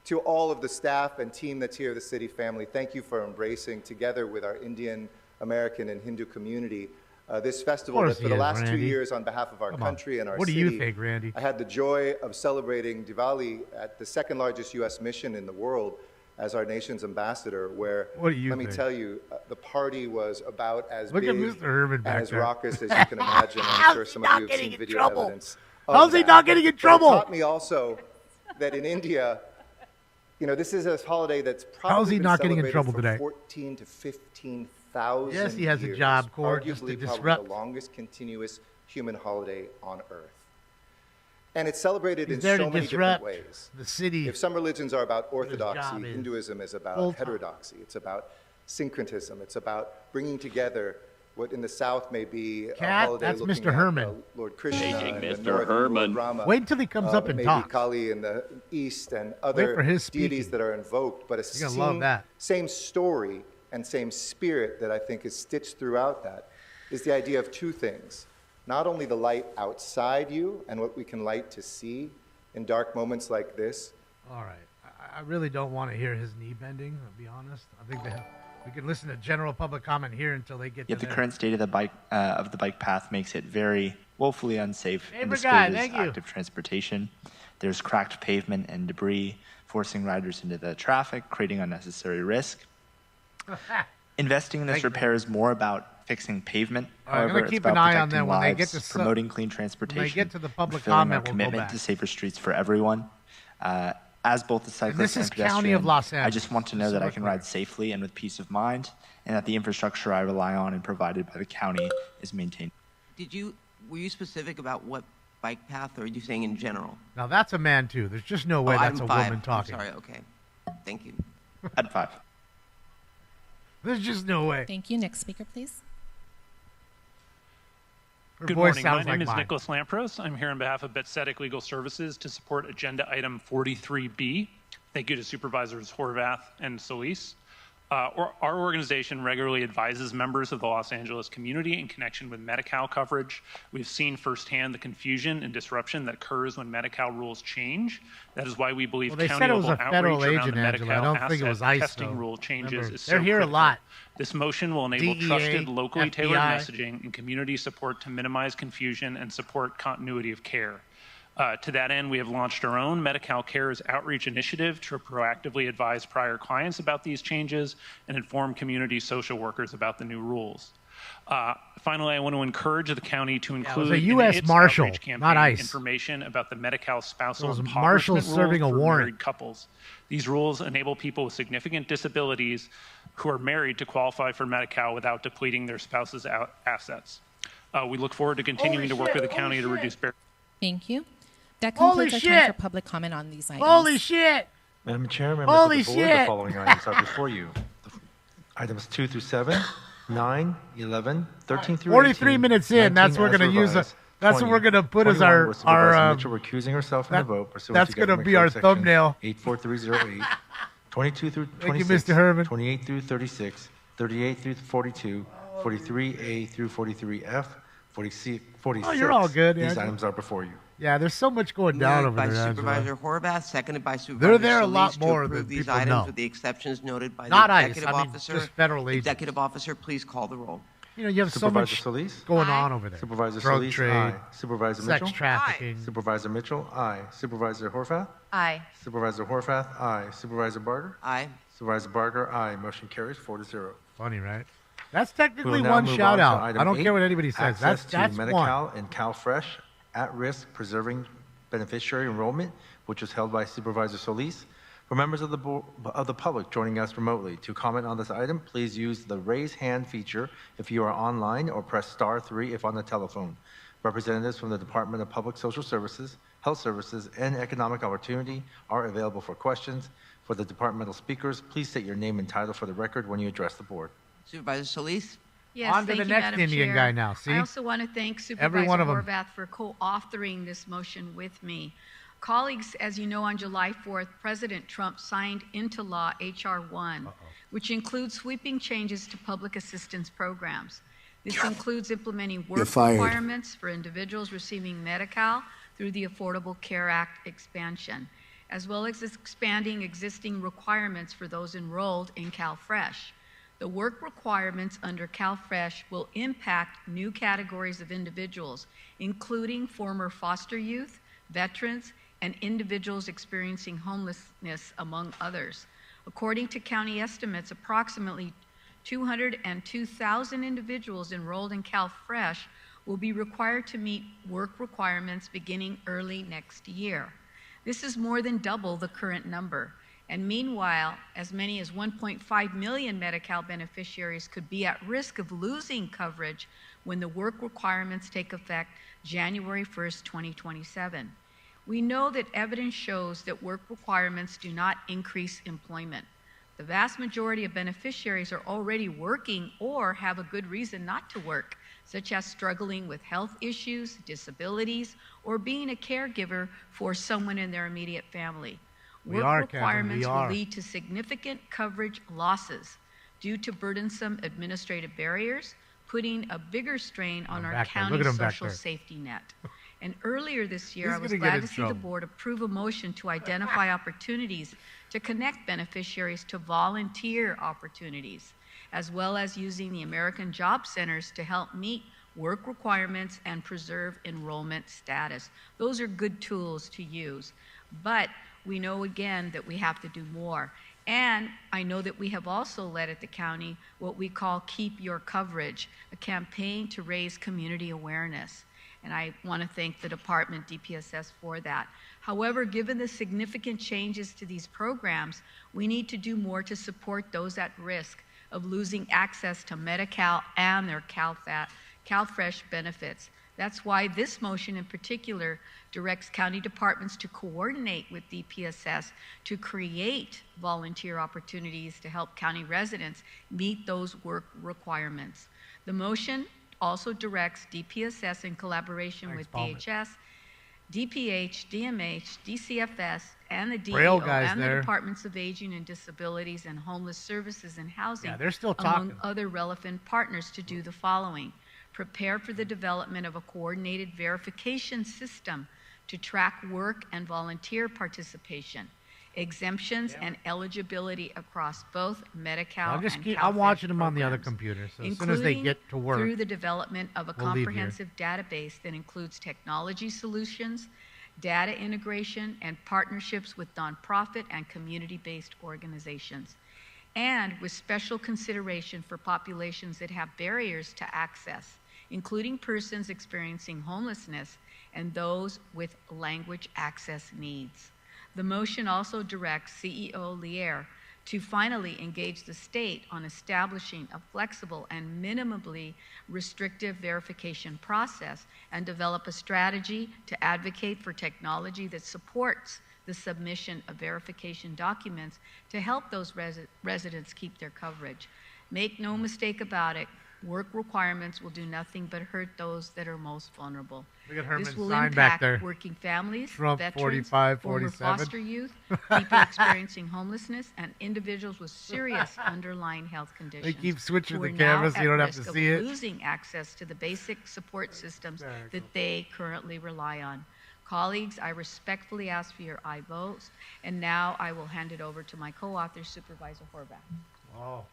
to all of the staff and team that's here, the city family, thank you for embracing, together with our Indian, American, and Hindu community, this festival that for the last 2 years, on behalf of our country and our city. What do you think, Randy? I had the joy of celebrating Diwali at the second largest U.S. mission in the world as our nation's ambassador, where, What do you let me think? tell you, the party was about as Look at big Mr. Herman and back as there. raucous as you can imagine. I'm sure some of you have seen video evidence of How's he that. not getting in But trouble? it taught me also that in India, you know, this is a holiday that's probably How's he been not getting in celebrated trouble for today? 14 to 15,000 Yes, he has a years, job, Cord, just arguably to probably disrupt. the longest continuous human holiday on Earth. And it's celebrated He's in there to so many different disrupt ways. the city. If some religions are about job orthodoxy, is. Hinduism is about Full time. heterodoxy. It's about syncretism. It's about bringing together what in the South may be a Cat, holiday that's looking Mr. at Herman. Lord Krishna, Paging and the Mr. North, Herman. Lord Rama. Wait until he comes up and maybe talks. Kali in the East and Wait other for his deities speaking. that are invoked, but a You're gonna love that. same story and same spirit that I think is stitched throughout that is the idea of two things. Not only the light outside you and what we can light to see in dark moments like this. All right. I really don't want to hear his knee bending, I'll be honest. I think we could listen to general public comment here until they get Yet to the current state of the bike path makes it very woefully unsafe and Neighbor guy, discourages thank you. active transportation. There's cracked pavement and debris, forcing riders into the traffic, creating unnecessary risk. Investing in this Thank you. repair is more about fixing pavement. All right, I'm However, gonna it's keep about an eye on protecting them when they lives, get to promoting clean transportation, get to the public fulfilling comment, our we'll go commitment back. to safer streets for everyone. As both a cyclist this and is pedestrian, County of Los I Angeles, just want to know just so that I we're can clear. ride safely and with peace of mind, and that the infrastructure I rely on and provided by the county is maintained. Were you specific about what bike path, or are you saying in general? Now that's a man too. There's just no way that's item a 5. woman talking. I'm sorry, okay. Thank you. Item 5. There's just no way. Thank you. Next speaker, please. Her Good voice morning. My sounds name like is mine. Nicholas Lampros. I'm here on behalf of Betsetic Legal Services to support Agenda Item 43B. Thank you to Supervisors Horvath and Solis. Our organization regularly advises members of the Los Angeles community in connection with Medi-Cal coverage. We've seen firsthand the confusion and disruption that occurs when Medi-Cal rules change. That is why we believe Well, they county said it was level a federal outreach around agent, the Angela. I Medi-Cal don't think it was asset ICE, testing though. rule changes Remember, is so they're here a critical. lot. This motion will enable DEA, trusted, locally tailored FBI. messaging and community support to minimize confusion and support continuity of care. To that end, we have launched our own Medi-Cal Cares outreach initiative to proactively advise prior clients about these changes and inform community social workers about the new rules. Finally, I want to encourage the county to include a in U.S. its Marshal, outreach campaign not ICE. information about the Medi-Cal spousal It was impoverishment marshals serving rules a for warrant. married couples. These rules enable people with significant disabilities who are married to qualify for Medi-Cal without depleting their spouse's assets. We look forward to continuing to work with the county to reduce barriers. Thank you. That Holy concludes our time shit! for public comment on these items. Holy shit! Madam Chair, members Holy of the board, shit! the following items are before you. Items 2 through 7, 9, 11, 13 through 43 18, minutes in, that's 19 what we're as gonna use revised, that's what 20, we're gonna put as 21 our- with Supervisor our, Mitchell recusing herself from that- the vote pursuant that's to gonna Government be Code our Section thumbnail. 84308, 22 through Thank you, 26, Mr. Herman. 28 through 36, 38 through 42, 43A through 43F, 46. Oh, you're all good, These Andrew. items are before you. Yeah, there's so much going down over Moved by there, Angela. Supervisor Horvath, seconded by They're Supervisor there a Solis lot to more approve than these people items know. with the exceptions noted by Not the ICE, executive I mean, officer. just federal agents. Executive officer, please call the roll. You know, you have so Supervisor much Solis? going on over there. Supervisor Drug Solis, trade, aye. Supervisor sex Mitchell? trafficking. Supervisor Mitchell, aye. Supervisor Horvath? Aye. Supervisor Horvath, aye. Supervisor Barger? Aye. Supervisor Barger, aye. Motion carries 4-0. Funny, right? That's We technically will now one move shout on to out. item I don't 8, care what anybody says. Access That's to one. Medi-Cal and CalFresh at-risk preserving beneficiary enrollment, which was held by Supervisor Solis. For members of the public joining us remotely to comment on this item, please use the raise hand feature if you are online, or press *3 if on the telephone. Representatives from the Department of Public Social Services, Health Services, and Economic Opportunity are available for questions. For the departmental speakers, please state your name and title for the record when you address the board. Supervisor Solis? Yes, On to thank the you, next Madam Indian Chair. guy now, see? I also want to thank Every Supervisor one of 'em. Horvath for co-authoring this motion with me. Colleagues, as you know, on July 4th, President Trump signed into law H.R. 1, which includes sweeping changes to public assistance programs. This includes implementing work requirements for individuals receiving Medi-Cal through the Affordable Care Act expansion, as well as expanding existing requirements for those enrolled in CalFresh. The work requirements under CalFresh will impact new categories of individuals, including former foster youth, veterans, and individuals experiencing homelessness, among others. According to county estimates, approximately 202,000 individuals enrolled in CalFresh will be required to meet work requirements beginning early next year. This is more than double the current number. And meanwhile, as many as 1.5 million Medi-Cal beneficiaries could be at risk of losing coverage when the work requirements take effect January 1st, 2027. We know that evidence shows that work requirements do not increase employment. The vast majority of beneficiaries are already working or have a good reason not to work, such as struggling with health issues, disabilities, or being a caregiver for someone in their immediate family. Work requirements will lead to significant coverage losses due to burdensome administrative barriers, putting a bigger strain on our county social safety net. And earlier this year, I was glad to see the board approve a motion to identify opportunities to connect beneficiaries to volunteer opportunities, as well as using the American Job Centers to help meet work requirements and preserve enrollment status. Those are good tools to use, but we know again that we have to do more. And I know that we have also led at the county what we call Keep Your Coverage, a campaign to raise community awareness. And I want to thank the department, DPSS, for that. However, given the significant changes to these programs, we need to do more to support those at risk of losing access to Medi-Cal and their CalFresh benefits. That's why this motion in particular directs county departments to coordinate with DPSS to create volunteer opportunities to help county residents meet those work requirements. The motion also directs DPSS in collaboration with DHS, DPH, DMH, DCFS, and the DEO, and the Departments of Aging and Disabilities and Homeless Services and Housing, among other relevant partners, to do the following. Prepare for the development of a coordinated verification system to track work and volunteer participation, exemptions and eligibility across both Medi-Cal and CalFresh I'm watching them on the other computer, so as soon as they get to work, through the development of a comprehensive database that includes technology solutions, data integration, and partnerships with nonprofit and community-based organizations, and with special consideration for populations that have barriers to access, including persons experiencing homelessness and those with language access needs. The motion also directs CEO Lier to finally engage the state on establishing a flexible and minimally restrictive verification process and develop a strategy to advocate for technology that supports the submission of verification documents to help those residents keep their coverage. Make no mistake about it, work requirements will do nothing but hurt those that are most vulnerable. This will impact working families, Trump, veterans, 45, former 47. foster youth, people experiencing homelessness, and individuals with serious underlying health conditions. They keep switching who the are camera now so you don't at have to risk see of it. losing access to the basic support systems that they currently rely on. Colleagues, I respectfully ask for your aye votes, and now I will hand it over to my co-author, Supervisor Horvath. Oh.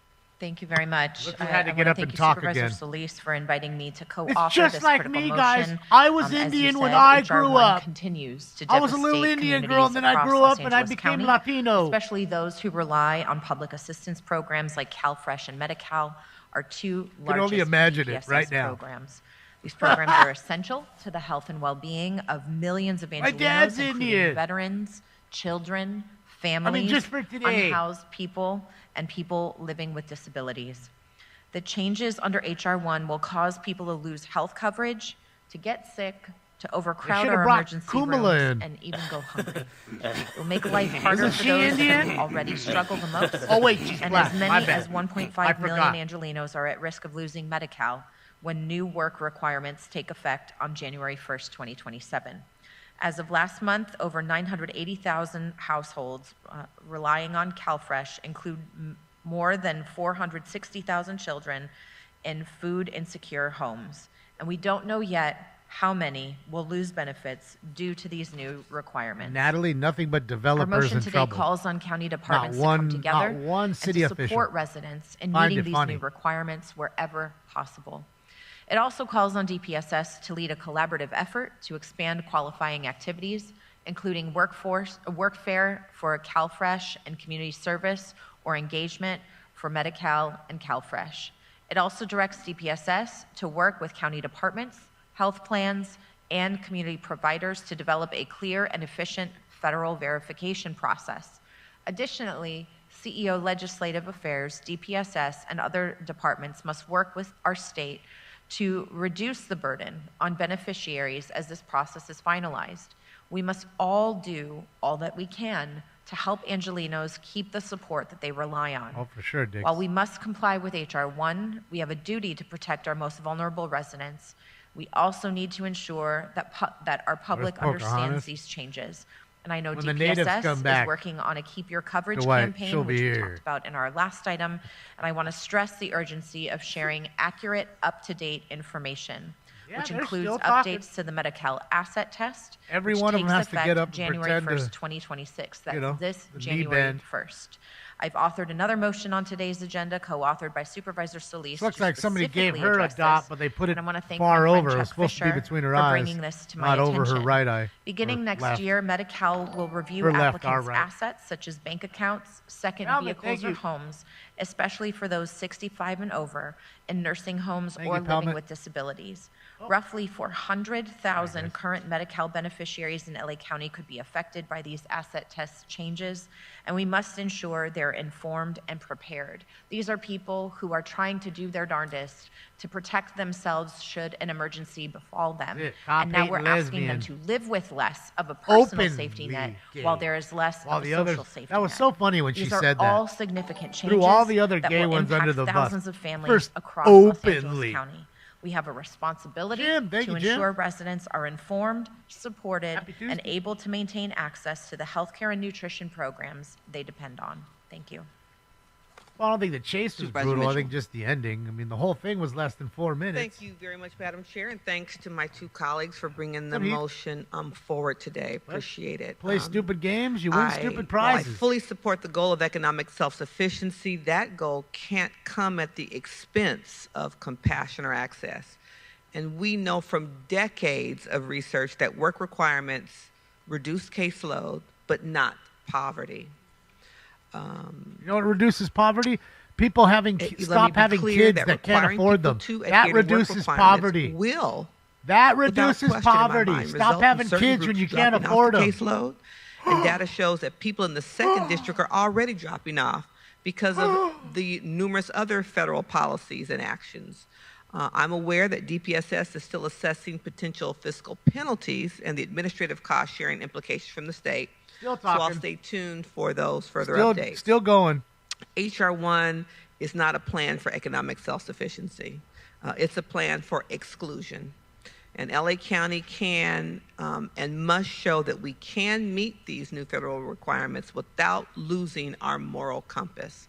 Thank you very much. Look, you had to get up and thank you, talk Supervisor again. Solis, for inviting me to co-author It's just this like critical me, motion. guys. I was As you Indian when said, I HR1 grew up. Continues to I was a little devastate Indian girl, and then I communities grew across up and I Los became Angeles County, Latino. Especially those who rely on public assistance programs like CalFresh and Medi-Cal, our two I can only largest imagine it DPSS right now. programs. These programs are essential to the health and well-being of millions of My dad's Angelenos, including Indian. veterans, children, families, just for today. unhoused people, and people living with disabilities. The changes under HR1 will cause people to lose health coverage, to get sick, to overcrowd should've our brought emergency Kumala rooms, in. and even go hungry. It will make life harder Isn't for she those Indian? who already struggle the most. Oh, wait, she's and black. as My many bad. as 1.5 I million forgot. Angelenos are at risk of losing Medi-Cal when new work requirements take effect on January 1st, 2027. As of last month, over 980,000 households relying on CalFresh include more than 460,000 children in food insecure homes. And we don't know yet how many will lose benefits due to these new requirements. Natalie, nothing but Our developers motion in today trouble. calls on county departments Not one- to come together not one city and to official. support residents in Find meeting it these funny. new requirements wherever possible. It also calls on DPSS to lead a collaborative effort to expand qualifying activities, including workfare for CalFresh and community service or engagement for Medi-Cal and CalFresh. It also directs DPSS to work with county departments, health plans, and community providers to develop a clear and efficient federal verification process. Additionally, CEO Legislative Affairs, DPSS, and other departments must work with our state to reduce the burden on beneficiaries as this process is finalized. We must all do all that we can to help Angelenos keep the support that they rely on. Oh, for sure, Dick. While we must comply with H.R. 1, we have a duty to protect our most vulnerable residents. We also need to ensure that our public understands these changes. And I know When the natives DPSS come is back working on a Keep Your Coverage to White, campaign, she'll which be we here. talked about in our last item. And I want to stress the urgency of sharing accurate, up-to-date information, Yeah, which they're includes still talking. updates to the Medi-Cal asset test, Every which one of takes them has to effect get up and January pretend 1st, to, 2026. That's you know, this the knee January bend. 1st. I've authored another motion on today's agenda, co-authored by Supervisor Solis. Looks to like somebody gave specifically her a address dot, this. but they put it And I want to thank far my friend over. It Chuck was supposed to be Fisher between her for eyes, bringing this to my not over attention. her right eye. Beginning or next left. year, Medi-Cal will review Her left, our applicants' right. assets such as bank accounts, second Alvin, vehicles, thank or you. homes, especially for those 65 and over in nursing homes Thank or you, living Pelmet. with disabilities. Roughly 400,000 current Medi-Cal beneficiaries in LA County could be affected by these asset test changes, and we must ensure they're informed and prepared. These are people who are trying to do their darndest to protect themselves should an emergency befall them. That's it. And now we're Cop-hating asking them lesbian. to live with less of a personal Openly safety net gay. while there is less While of a the social others, safety that was net. so funny when These she are said that. all significant changes Threw all the other that gay will ones impact under the bus. thousands of families First, across Los openly. Angeles County. We have a responsibility Jim, thank to you, Jim. ensure residents are informed, supported, Happy Tuesday. and able to maintain access to the healthcare and nutrition programs they depend on. Thank you. Well, I don't think the chase was Supervisor brutal. I Mitchell. think just the ending. I mean, the whole thing was less than 4 minutes. Thank you very much, Madam Chair, and thanks to my two colleagues for bringing the Some heat. motion forward today. Appreciate it. Play stupid games, you win stupid While I prizes. fully support the goal of economic self-sufficiency. That goal can't come at the expense of compassion or access. And we know from decades of research that work requirements reduce caseload, but not poverty. You know what reduces poverty? People having Let me stop be having clear kids that that can't requiring afford people them. to That adhere to work reduces requirements poverty. will, That without reduces question in my poverty. mind, Stop result in having certain kids when groups you can't dropping off afford the them. caseload, and data shows that people in the second district are already dropping off because of the numerous other federal policies and actions. I'm aware that DPSS is still assessing potential fiscal penalties and the administrative cost sharing implications from the state. Still So I'll talking. stay tuned for those further Still, updates. still going. HR 1 is not a plan for economic self-sufficiency. It's a plan for exclusion. And LA County can and must show that we can meet these new federal requirements without losing our moral compass.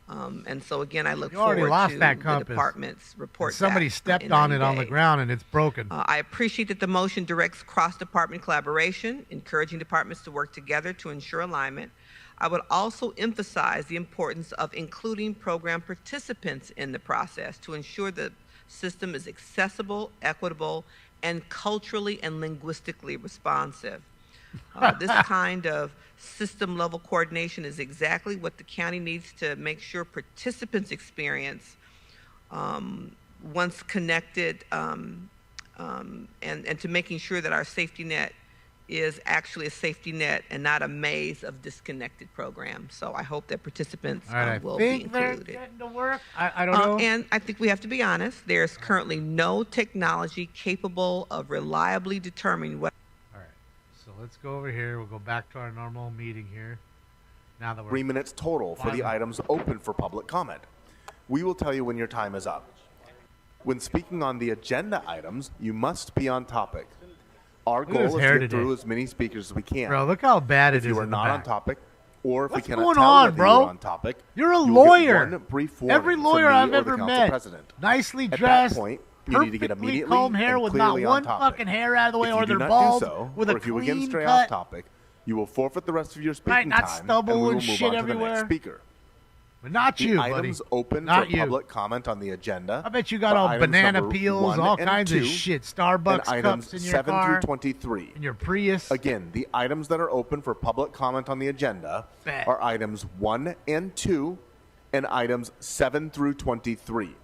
And so again, I look You already forward lost to that the compass. department's report. And somebody back, stepped in on 90 it on the days. ground and it's broken. I appreciate that the motion directs cross-department collaboration, encouraging departments to work together to ensure alignment. I would also emphasize the importance of including program participants in the process to ensure the system is accessible, equitable, and culturally and linguistically responsive. This kind of system-level coordination is exactly what the county needs to make sure participants experience once connected, and to making sure that our safety net is actually a safety net and not a maze of disconnected programs. So I hope that participants All right, I will be think they're included. getting to work. I don't know. And I think we have to be honest, there's currently no technology capable of reliably determining what. All right, so let's go over here. We'll go back to our normal meeting here. Now that we're 3 minutes total for the items open for public comment. We will tell you when your time is up. When speaking on the agenda items, you must be on topic. Our Look at goal his is hair to get today. through as many speakers as we can. Bro, look how bad it if is you are in the not on back. topic, or if What's we cannot going tell on, whether bro? you're on topic, You're a you will get lawyer. one brief warning Every from lawyer me I've or the ever council met, president. nicely At dressed, that point, you need to get perfectly immediately combed hair and with clearly not on one topic. fucking hair out of the way, If or you do they're not bald do so, with or a if you begin clean stray cut. off topic, you will forfeit the rest of your Right, speaking not time, stubble and we will and move shit on to the everywhere. next speaker. But not The you, buddy. items open Not for you. public comment on the agenda. I bet you got are all items banana number peels, 1 all and kinds of 2, shit. and Starbucks items cups in your 7 car. through 23. In your Prius. Again, the items that are open for public comment on the agenda Bet. are items 1 and 2 and items 7 through 23.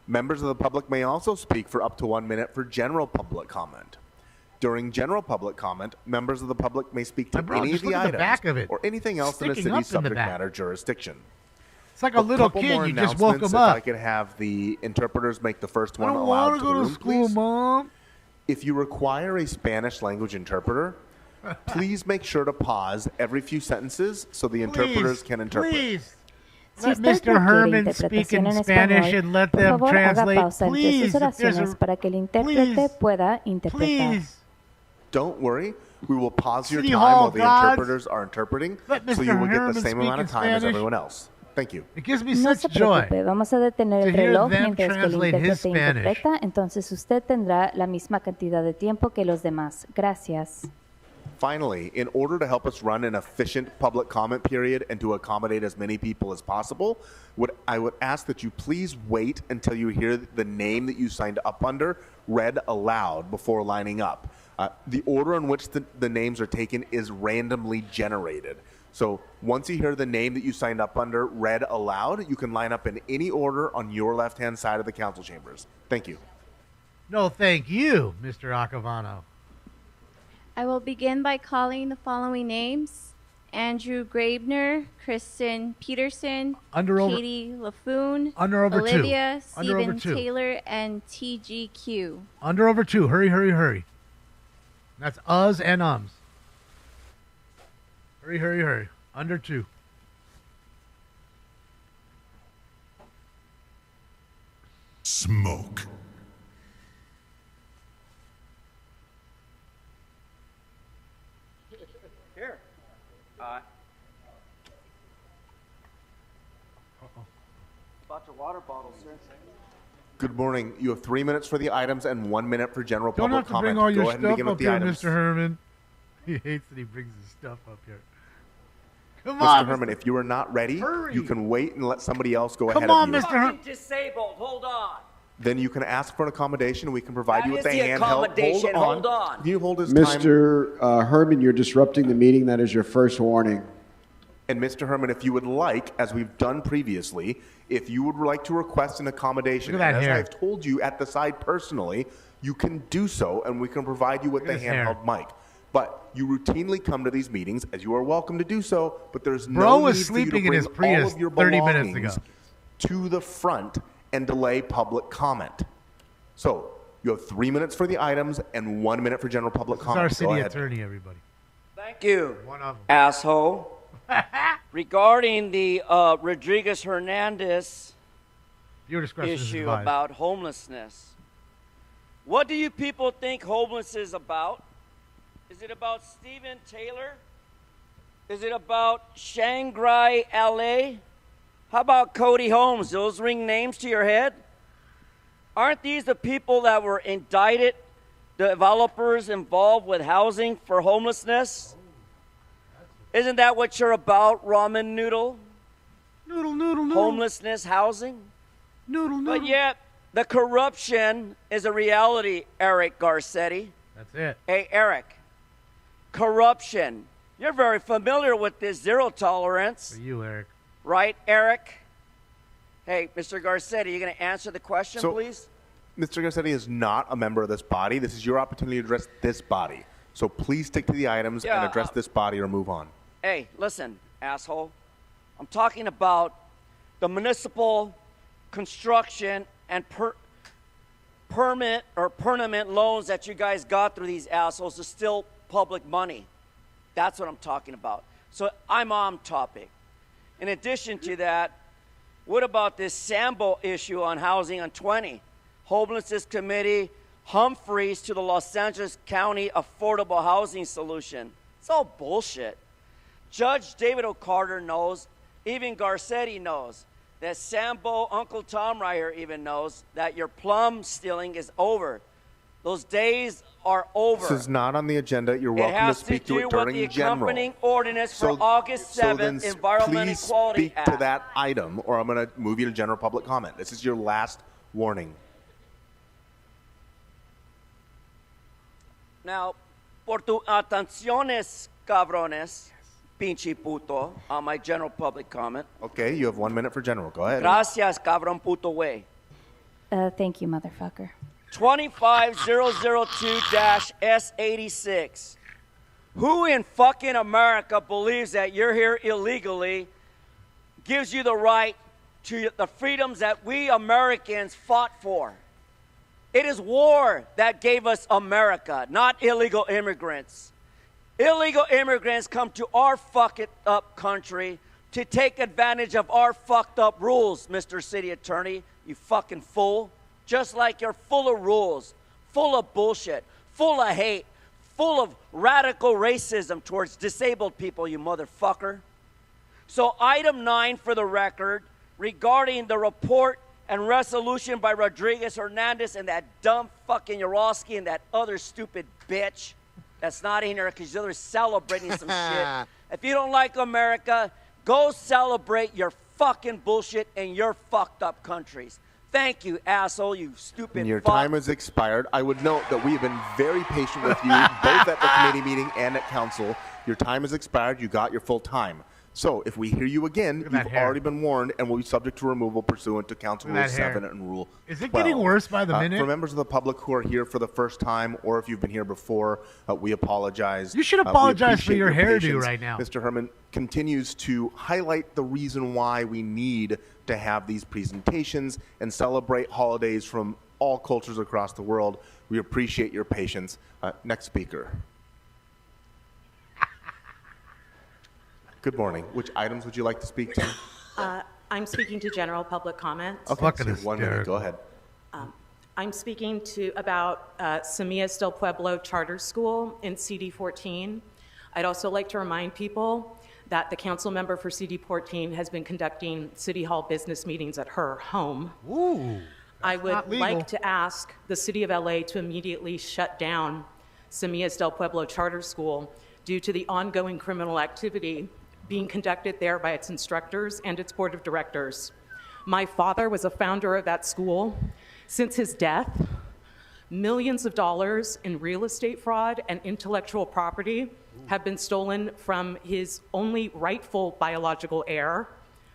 Members of the public may also speak for up to 1 minute for general public comment. During general public comment, members of the public may speak to bro, any of just the look at the items back of it. or anything else in a Sticking up city's in the subject back. matter jurisdiction. It's like a little couple kid. more You just woke him announcements, up. If I could have the interpreters make the first one I don't allowed want to to the go to room, school, please. Mom. If you require a Spanish language interpreter, please make sure to pause every few sentences so the interpreters can interpret. Please. Si Let usted Mr. Herman requiere speak in interpretación en Spanish español, and let por them favor, translate. haga pausa entre Please. sus If there's oraciones a- para que el intérprete pueda interpretar. Please. Don't worry, we will pause your City time Hall while the gods. interpreters are interpreting, Let so Mr. you will get Herman the same speak amount in of time as Spanish. everyone else. Thank you. It gives me No such se joy. preocupe, vamos a detener to el hear reloj them mientras que el translate his intérprete Spanish. interpreta, entonces usted tendrá la misma cantidad de tiempo que los demás. Gracias. Finally, in order to help us run an efficient public comment period and to accommodate as many people as possible, I would ask that you please wait until you hear the name that you signed up under read aloud before lining up. The order in which the names are taken is randomly generated. So once you hear the name that you signed up under read aloud, you can line up in any order on your left-hand side of the council chambers. Thank you. No, thank you, Mr. Acavano. I will begin by calling the following names: Andrew Grabner, Kristen Peterson, Katie LaFoon, Olivia, Stephen Taylor, and TGQ. Under over 2. Hurry, hurry, hurry. That's us and ums. Hurry, hurry, hurry. Under 2. Smoke. Here. About your water bottle, sir. Good morning. You have 3 minutes for the items and 1 minute for general Don't public have to comment. bring all your Go ahead and stuff begin up with the here, items. Mr. Herman. He hates that he brings his stuff up here. Come Mr. on, Herman, if you are not ready, Hurry. you can wait and let somebody else go Come ahead on, of you. Mr. Herman. Fucking disabled. Hold on. Then you can ask for an accommodation, and we can provide That you with is a the handheld. accommodation. Hold on. Can you hold his time? Mr. Herman, you're disrupting the meeting. That is your first warning. And Mr. Herman, if you would like, as we've done previously, if you would like to request an accommodation, Look at that and as hair. I've told you at the side personally, you can do so, and we can provide you with Look the at his hair. handheld mic. But you routinely come to these meetings, as you are welcome to do so, but there's Bro no was need for you to sleeping in bring his Prius all of your 30 minutes belongings ago. to the front and delay public comment. So you have 3 minutes for the items and 1 minute for general public This is our comment. Go city ahead. attorney, everybody. Thank you, One of them. asshole. Regarding the Rodriguez Hernandez Your discretion is issue advised. about homelessness, what do you people think homeless is about? Is it about Stephen Taylor? Is it about Shanghai, LA? How about Cody Holmes? Those ring names to your head? Aren't these the people that were indicted, the developers involved with housing for homelessness? Isn't that what you're about, ramen noodle? Noodle, noodle, noodle. Homelessness, housing? Noodle, noodle. But yet, the corruption is a reality, Eric Garcetti. That's it. Hey, Eric, corruption. You're very familiar with this zero tolerance, For you, Eric. right, Eric? Hey, Mr. Garcetti, you going to answer the question, So- please? Mr. Garcetti is not a member of this body. This is your opportunity to address this body. So please stick to the items and Yeah, address this body or move on. Hey, listen, asshole. I'm talking about the municipal construction and permanent loans that you guys got through these assholes to steal public money. That's what I'm talking about. So I'm on topic. In addition to that, what about this Sambo issue on housing on 20? Homelessness Committee, Humphreys to the Los Angeles County Affordable Housing Solution. It's all bullshit. Judge David O'Carter knows, even Garcetti knows, that Sambo, Uncle Tom right here even knows that your plum stealing is over. Those days are over. This is not on the agenda. You're It welcome to has speak to to do it with during the general. accompanying ordinance for August 7th Environment please Equality speak Act. to that item, or I'm going to move you to general public comment. This is your last warning. Now, por tu atenciones, cabrones, pinche puto, on my general public comment. Okay, you have 1 minute for general. Go ahead. Gracias, cabrón puto way. Thank you, motherfucker. 25002-S86. Who in fucking America believes that you're here illegally gives you the right to the freedoms that we Americans fought for? It is war that gave us America, not illegal immigrants. Illegal immigrants come to our fucked up country to take advantage of our fucked up rules, Mr. City Attorney, you fucking fool. Just like you're full of rules, full of bullshit, full of hate, full of radical racism towards disabled people, you motherfucker. So item 9 for the record, regarding the report and resolution by Rodriguez Hernandez and that dumb fucking Urowski and that other stupid bitch that's not in here because they're celebrating some shit. If you don't like America, go celebrate your fucking bullshit in your fucked up countries. Thank you, asshole, you stupid Your fuck. time has expired. I would note that we have been very patient with you, both at the committee meeting and at council. Your time has expired. You got your full time. So if we hear you again, you've already been warned and will be subject to removal pursuant to Council Rule 7 and Rule 12. Is it getting worse by the minute? For members of the public who are here for the first time, or if you've been here before, we apologize. You should We apologize for appreciate your hairdo patience. right now. Mr. Herman continues to highlight the reason why we need to have these presentations and celebrate holidays from all cultures across the world. We appreciate your patience. Next speaker. Good morning. Which items would you like to speak to? I'm speaking to general public comment. Okay, so 1 minute. Go ahead. I'm speaking about Semillas del Pueblo Charter School in CD 14. I'd also like to remind people that the council member for CD 14 has been conducting City Hall business meetings at her home. Ooh, I would like to ask the City of LA to immediately shut down Semillas del Pueblo Charter School due to the ongoing criminal activity being conducted there by its instructors and its board of directors. My father was a founder of that school. Since his death, millions of dollars in real estate fraud and intellectual property have been stolen from his only rightful biological heir,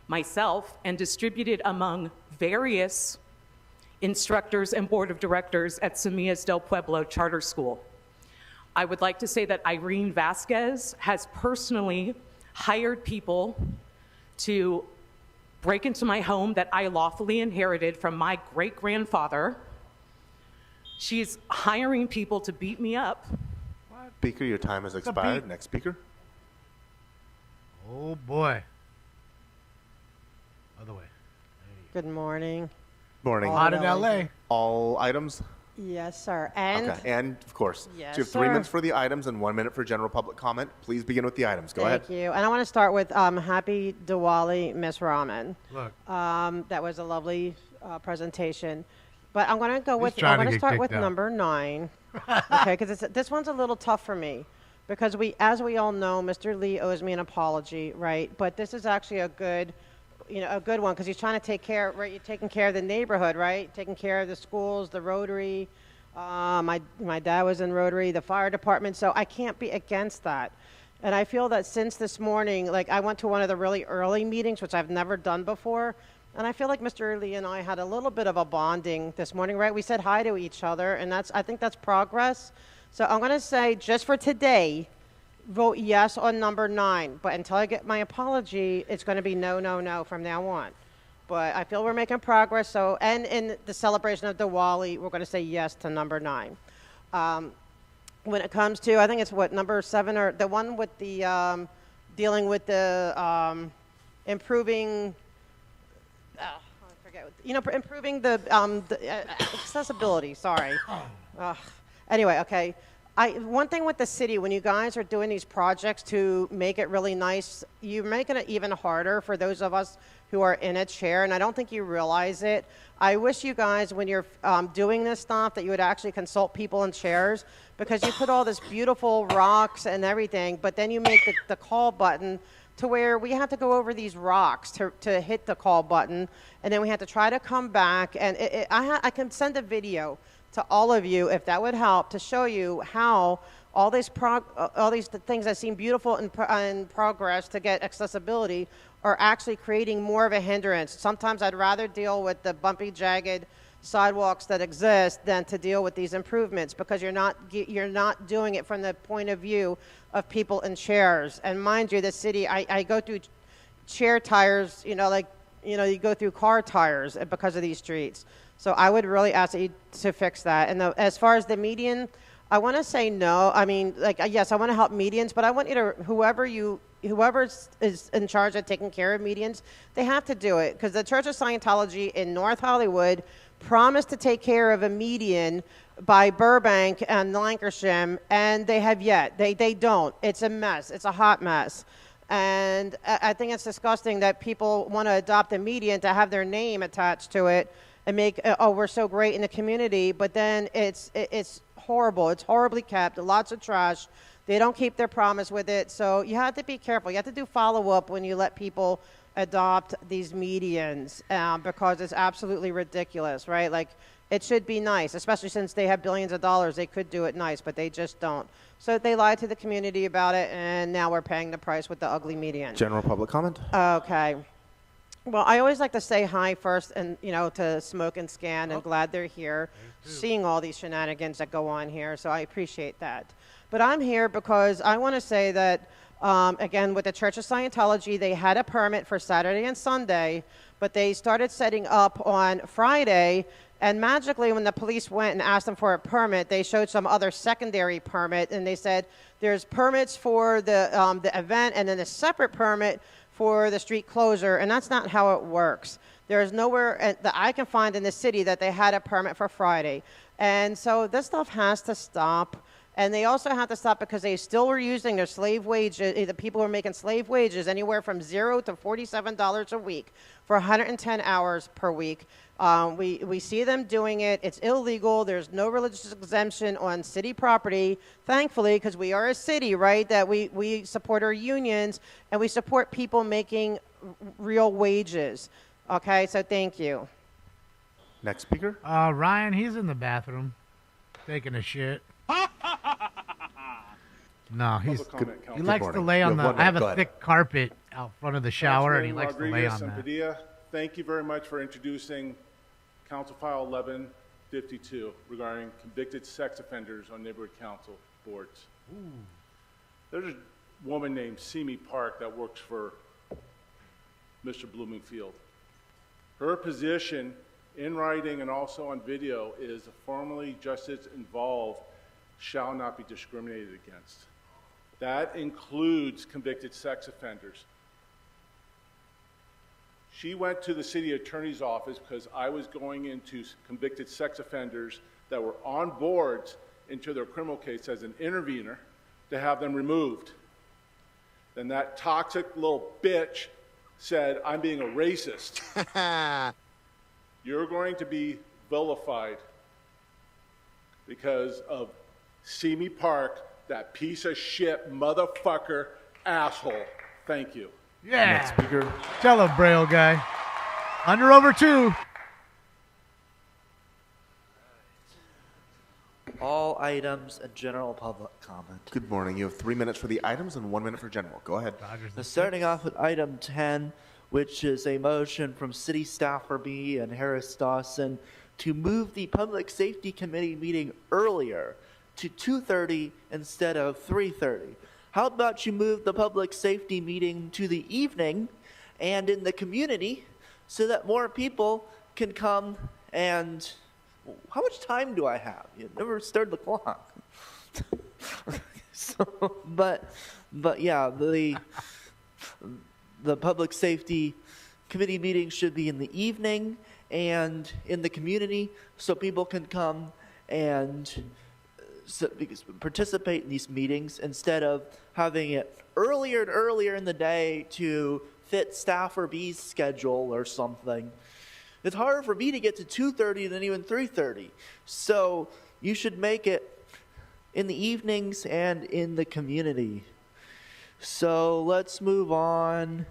myself, and distributed among various instructors and board of directors at Semillas del Pueblo Charter School. I would like to say that Irene Vasquez has personally hired people to break into my home that I lawfully inherited from my great-grandfather. She's hiring people to beat me up. Speaker, your time has expired. Next speaker. Oh, boy. Other way. Good morning. Morning. Hot in LA. All items? Yes, sir. And okay. And of course, yes, so you have 3 minutes for the items and 1 minute for general public comment. Please begin with the items. Go ahead. Thank you. And I want to start with Happy Diwali, Miss Raman. Look. That was a lovely presentation. But I'm going to go with, I'm going to start with number 9. Okay, because this one's a little tough for me. Because as we all know, Mr. Lee owes me an apology, right? But this is actually a good one, because he's trying to take care, right? You're taking care of the neighborhood, right? Taking care of the schools, the Rotary. My dad was in Rotary, the fire department, so I can't be against that. And I feel that since this morning, like I went to one of the really early meetings, which I've never done before, and I feel like Mr. Lee and I had a little bit of a bonding this morning, right? We said hi to each other, and I think that's progress. So I'm going to say, just for today, vote yes on number 9. But until I get my apology, it's going to be no, no, no from now on. But I feel we're making progress. So, and in the celebration of Diwali, we're going to say yes to number 9. When it comes to, I think it's number 7, or the one with the dealing with the improving. I forget. Improving the accessibility. Sorry. Anyway, okay. One thing with the city, when you guys are doing these projects to make it really nice, you're making it even harder for those of us who are in a chair, and I don't think you realize it. I wish you guys, when you're doing this stuff, that you would actually consult people in chairs, because you put all this beautiful rocks and everything, but then you make the call button to where we have to go over these rocks to hit the call button, and then we have to try to come back. And I can send a video to all of you, if that would help, to show you how all these things that seem beautiful in progress to get accessibility are actually creating more of a hindrance. Sometimes I'd rather deal with the bumpy, jagged sidewalks that exist than to deal with these improvements, because you're not doing it from the point of view of people in chairs. And mind you, the city, I go through chair tires, you go through car tires because of these streets. So I would really ask you to fix that. And as far as the median, I want to say no. I mean, yes, I want to help medians, but I want you to, whoever is in charge of taking care of medians, they have to do it, because the Church of Scientology in North Hollywood promised to take care of a median by Burbank and Lancashire, and they have yet. They don't. It's a mess. It's a hot mess. And I think it's disgusting that people want to adopt a median to have their name attached to it and make, oh, we're so great in the community, but then it's horrible. It's horribly kept, lots of trash. They don't keep their promise with it. So you have to be careful. You have to do follow-up when you let people adopt these medians, because it's absolutely ridiculous, right? Like, it should be nice, especially since they have billions of dollars. They could do it nice, but they just don't. So they lied to the community about it, and now we're paying the price with the ugly median. General public comment? Okay. Well, I always like to say hi first, and to Smoke and Scan, and glad they're here, seeing all these shenanigans that go on here. So I appreciate that. But I'm here because I want to say that, again, with the Church of Scientology, they had a permit for Saturday and Sunday, but they started setting up on Friday. And magically, when the police went and asked them for a permit, they showed some other secondary permit, and they said there's permits for the event and then a separate permit for the street closure, and that's not how it works. There is nowhere that I can find in the city that they had a permit for Friday. And so this stuff has to stop. And they also have to stop because they still were using their slave wages. The people who are making slave wages anywhere from $0 to $47 a week for 110 hours per week. We see them doing it. It's illegal. There's no religious exemption on city property, thankfully, because we are a city, right, that we support our unions and we support people making real wages. Okay, so thank you. Next speaker. Ryan, he's in the bathroom taking a shit. No, he likes to lay on I have a thick carpet out front of the shower, and he likes to lay on that. Padilla, thank you very much for introducing Council File 1152 regarding convicted sex offenders on neighborhood council boards. Ooh. There's a woman named Simi Park that works for Mr. Bloomingfield. Her position in writing and also on video is the formerly justice involved shall not be discriminated against. That includes convicted sex offenders. She went to the city attorney's office because I was going into convicted sex offenders that were on boards into their criminal case as an intervener to have them removed. Then that toxic little bitch said, I'm being a racist. You're going to be vilified because of Simi Park, that piece of shit motherfucker asshole. Thank you. Yeah. Next speaker. Tell him, Braille guy. Under over 2. All items and general public comment. Good morning. You have 3 minutes for the items and 1 minute for general. Go ahead. Starting off with item 10, which is a motion from City Staffer B and Harris Dawson to move the Public Safety Committee meeting earlier to 2:30 instead of 3:30. How about you move the public safety meeting to the evening and in the community so that more people can come and... How much time do I have? You never started the clock. But yeah, the public safety committee meeting should be in the evening and in the community so people can come and participate in these meetings instead of having it earlier and earlier in the day to fit Staffer B's schedule or something. It's harder for me to get to 2:30 than even 3:30. So you should make it in the evenings and in the community. So let's move on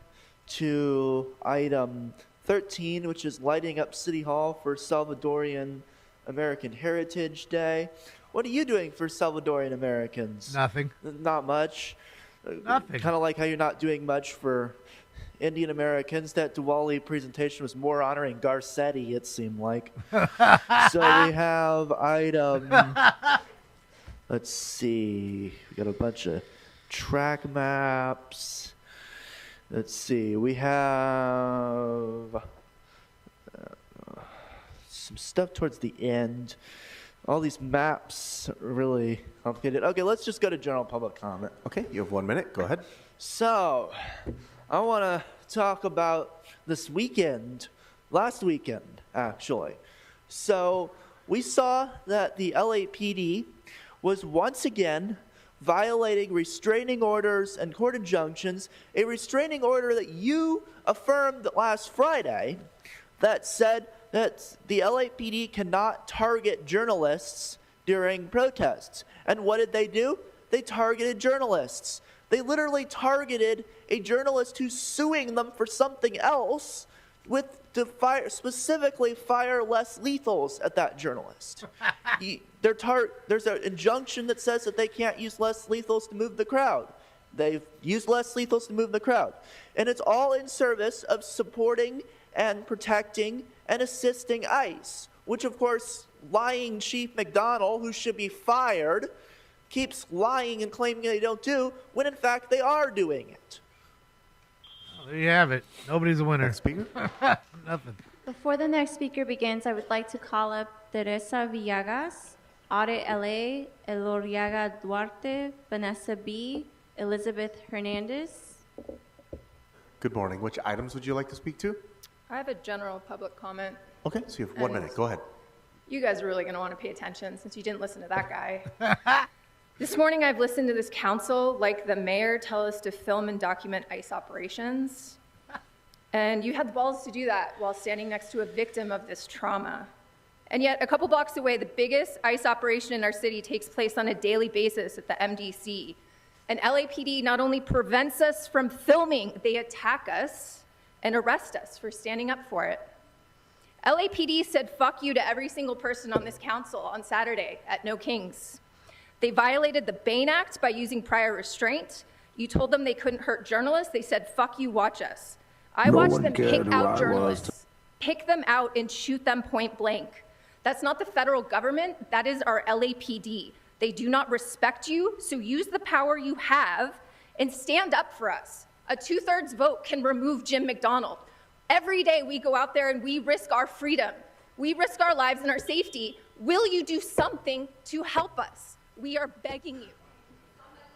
to item 13, which is lighting up City Hall for Salvadorian American Heritage Day. What are you doing for Salvadorian Americans? Nothing. Not much. Nothing. Kind of like how you're not doing much for Indian Americans. That Diwali presentation was more honoring Garcetti, it seemed like. So we have item, let's see, we got a bunch of track maps. Let's see, we have some stuff towards the end. All these maps are really complicated. Okay, let's just go to general public comment. Okay, you have 1 minute. Go ahead. So, I want to talk about this weekend, last weekend, actually. So, we saw that the LAPD was once again violating restraining orders and court injunctions, a restraining order that you affirmed last Friday that said that the LAPD cannot target journalists during protests. And what did they do? They targeted journalists. They literally targeted a journalist who's suing them for something else specifically fire less lethals at that journalist. There's an injunction that says that they can't use less lethals to move the crowd. They've used less lethals to move the crowd. And it's all in service of supporting and protecting and assisting ICE, which of course lying Chief McDonnell, who should be fired, keeps lying and claiming they don't do, when in fact they are doing it. Well, there you have it. Nobody's a winner. Speaker? Nothing. Before the next speaker begins, I would like to call up Teresa Villegas, Audit LA, Eloriaga Duarte, Vanessa B., Elizabeth Hernandez. Good morning. Which items would you like to speak to? I have a general public comment. Okay, so you have 1 minute. Go ahead. You guys are really going to want to pay attention since you didn't listen to that guy. This morning I've listened to this council, like the mayor, tell us to film and document ICE operations. And you had the balls to do that while standing next to a victim of this trauma. And yet, a couple blocks away, the biggest ICE operation in our city takes place on a daily basis at the MDC. And LAPD not only prevents us from filming, they attack us and arrest us for standing up for it. LAPD said fuck you to every single person on this council on Saturday at No Kings. They violated the Bain Act by using prior restraint. You told them they couldn't hurt journalists. They said, fuck you, watch us. I watched them pick out journalists, pick them out and shoot them point blank. That's not the federal government, that is our LAPD. They do not respect you, so use the power you have and stand up for us. A 2/3 vote can remove Jim McDonald. Every day we go out there and we risk our freedom. We risk our lives and our safety. Will you do something to help us? We are begging you.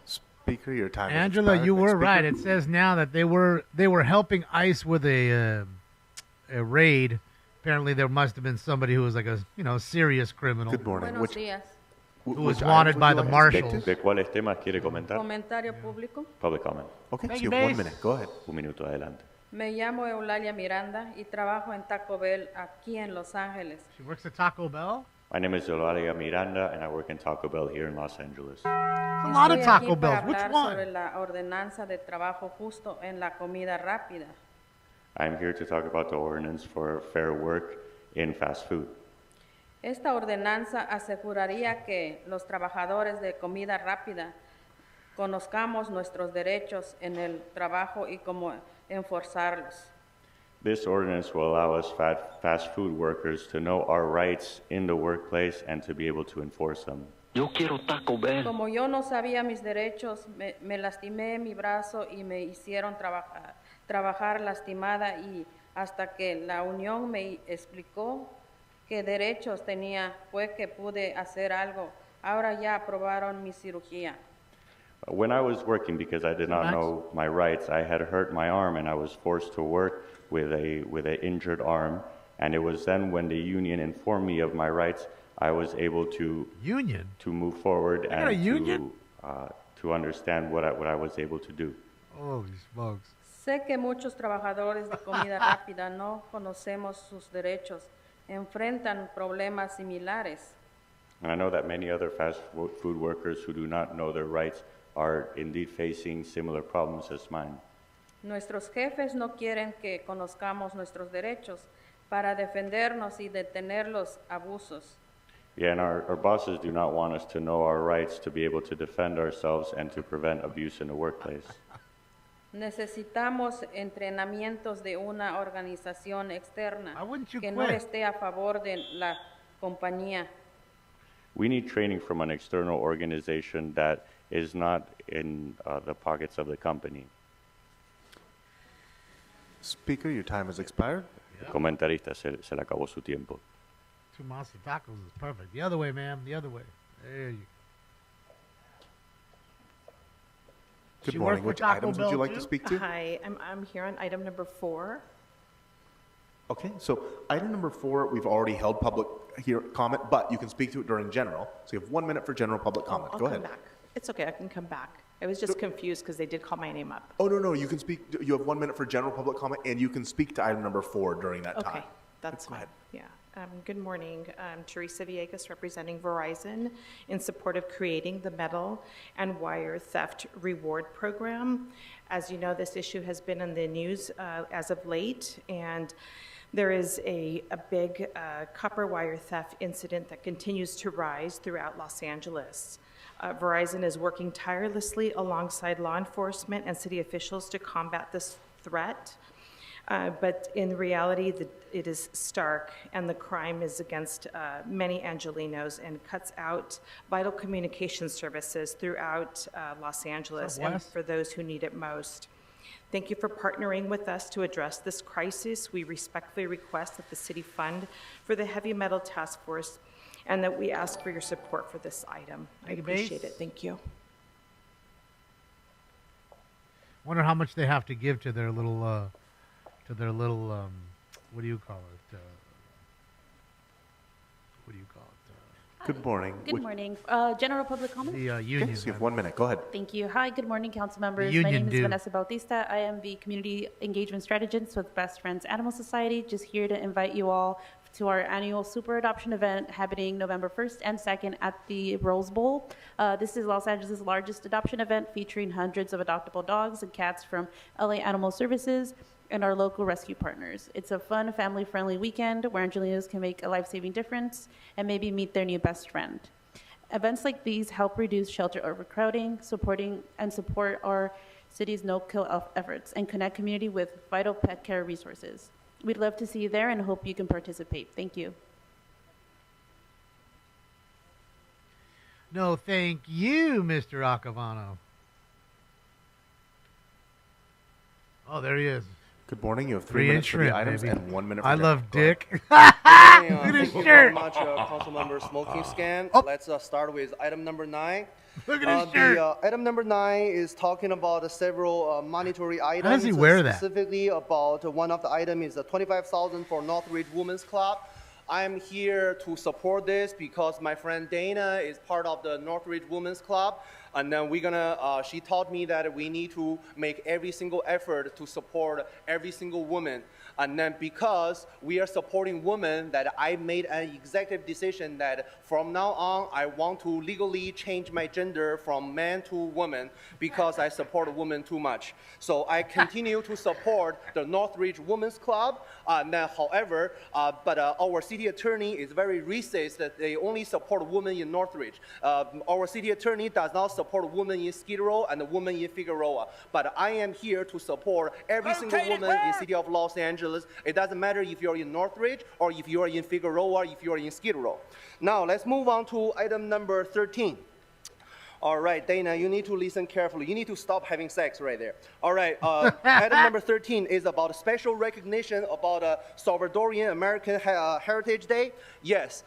Speaker, your time. Angela, you were right. It says now that they were helping ICE with a raid. Apparently, there must have been somebody who was like a serious criminal. Good morning. Buenos días. Who was wanted by the marshals. ¿De cuáles temas quiere comentar? Comentario público. Public comment. Okay, so you have 1 minute. Go ahead. Un minuto, adelante. Me llamo Eulalia Miranda y trabajo en Taco Bell aquí en Los Ángeles. She works at Taco Bell? My name is Eulalia Miranda, and I work in Taco Bell here in Los Angeles. A lot of Taco Bells. Which one? Sobre la ordenanza de trabajo justo en la comida rápida. I'm here to talk about the ordinance for fair work in fast food. Esta ordenanza aseguraría que los trabajadores de comida rápida conozcamos nuestros derechos en el trabajo y cómo enforzarlos. This ordinance will allow us fast food workers to know our rights in the workplace and to be able to enforce them. Yo quiero Taco Bell. Como yo no sabía mis derechos, me lastimé mi brazo y me hicieron trabajar lastimada y hasta que la unión me explicó qué derechos tenía, fue que pude hacer algo. Ahora ya aprobaron mi cirugía. When I was working, because I did not know my rights, I had hurt my arm and I was forced to work with an injured arm. And it was then when the union informed me of my rights I was able to move forward and to understand what I was able to do. Holy smokes. Sé que muchos trabajadores de comida rápida no conocemos sus derechos, enfrentan problemas similares. And I know that many other fast food workers who do not know their rights are indeed facing similar problems as mine. Nuestros jefes no quieren que conozcamos nuestros derechos para defendernos y detener los abusos. Yeah, and our bosses do not want us to know our rights to be able to defend ourselves and to prevent abuse in the workplace. Necesitamos entrenamientos de una organización externa que no quit? esté a favor de la compañía. We need training from an external organization that is not in the pockets of the company. Speaker, your time has expired. Comentarista, se le acabó su tiempo. 2 monster tacos is perfect. The other way, ma'am. The other way. There you go. Good morning. Which items would you like to speak to? Hi, I'm here on item number 4. Okay, so item number 4, we've already held public comment, but you can speak to it during general. So you have 1 minute for general public comment. I'll Go come ahead. back. It's okay, I can come back. I was just confused because they did call my name up. Oh, no, you can speak. You have 1 minute for general public comment, and you can speak to item number 4 during that time. Okay, that's Go fine. ahead. Yeah. Good morning. I'm Teresa Villegas, representing Verizon in support of creating the metal and wire theft reward program. As you know, this issue has been in the news as of late, and there is a big copper wire theft incident that continues to rise throughout Los Angeles. Verizon is working tirelessly alongside law enforcement and city officials to combat this threat. But in reality, it is stark, and the crime is against many Angelenos and cuts out vital communication services throughout Los Angeles and for those who need it most. Thank you for partnering with us to address this crisis. We respectfully request that the city fund for the Heavy Metal Task Force and that we ask for your support for this item. I appreciate it. Thank you. Wonder how much they have to give to their little, what do you call it? What do you call it? Good morning. Good morning. General public comment? The union. Okay, so you have 1 minute. Go ahead. Thank you. Hi, good morning, council members. The My name union is Vanessa Bautista. I am the community engagement strategist with Best Friends Animal Society. Just here to invite you all to our annual super adoption event happening November 1st and 2nd at the Rose Bowl. This is Los Angeles' largest adoption event featuring hundreds of adoptable dogs and cats from LA Animal Services and our local rescue partners. It's a fun, family-friendly weekend where Angelenos can make a life-saving difference and maybe meet their new best friend. Events like these help reduce shelter overcrowding, support our city's no-kill efforts, and connect community with vital pet care resources. We'd love to see you there and hope you can participate. Thank you. No, thank you, Mr. Acavano. Oh, there he is. Good morning. You have 3 minutes for the items and 1 minute for I general. love Dick. Look Thank at his you very shirt. much, Councilmember Smoking Scan. Let's start with item number 9. Look at his shirt. Item number 9 is talking about several monetary items. How does he wear that? Specifically about one of the items is the $25,000 for Northridge Women's Club. I'm here to support this because my friend Dana is part of the Northridge Women's Club. And then she taught me that we need to make every single effort to support every single woman. And then because we are supporting women, that I made an executive decision that from now on, I want to legally change my gender from man to woman because I support women too much. So I continue to support the Northridge Women's Club. However, our city attorney is very racist that they only support women in Northridge. Our city attorney does not support women in Skid Row and women in Figueroa. But I am here to support every single woman in the city of Los Angeles. It doesn't matter if you're in Northridge or if you're in Figueroa or if you're in Skid Row. Now, let's move on to item number 13. All right, Dana, you need to listen carefully. You need to stop having sex right there. All right, item number 13 is about a special recognition about Salvadorian American Heritage Day. Yes.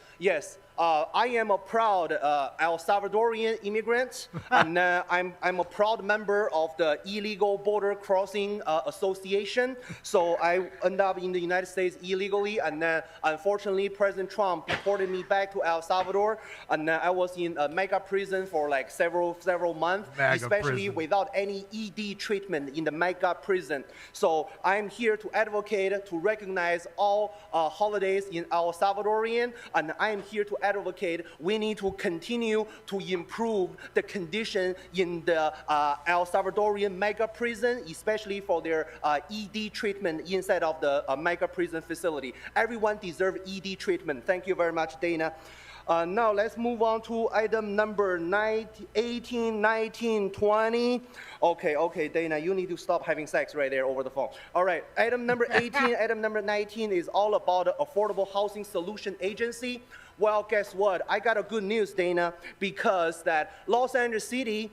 I am a proud El Salvadorian immigrant, and I'm a proud member of the Illegal Border Crossing Association. So I ended up in the United States illegally, and unfortunately, President Trump deported me back to El Salvador, and I was in a mega prison for like several months, especially without any ED treatment in the mega prison. So I'm here to advocate to recognize all holidays in El Salvadorian, and I am here to advocate we need to continue to improve the condition in the El Salvadorian mega prison, especially for their ED treatment inside of the mega prison facility. Everyone deserves ED treatment. Thank you very much, Dana. Now let's move on to item number 18, 19, 20. Okay, Dana, you need to stop having sex right there over the phone. All right, item number 18, item number 19 is all about the Affordable Housing Solution Agency. Well, guess what? I got a good news, Dana, because that Los Angeles City,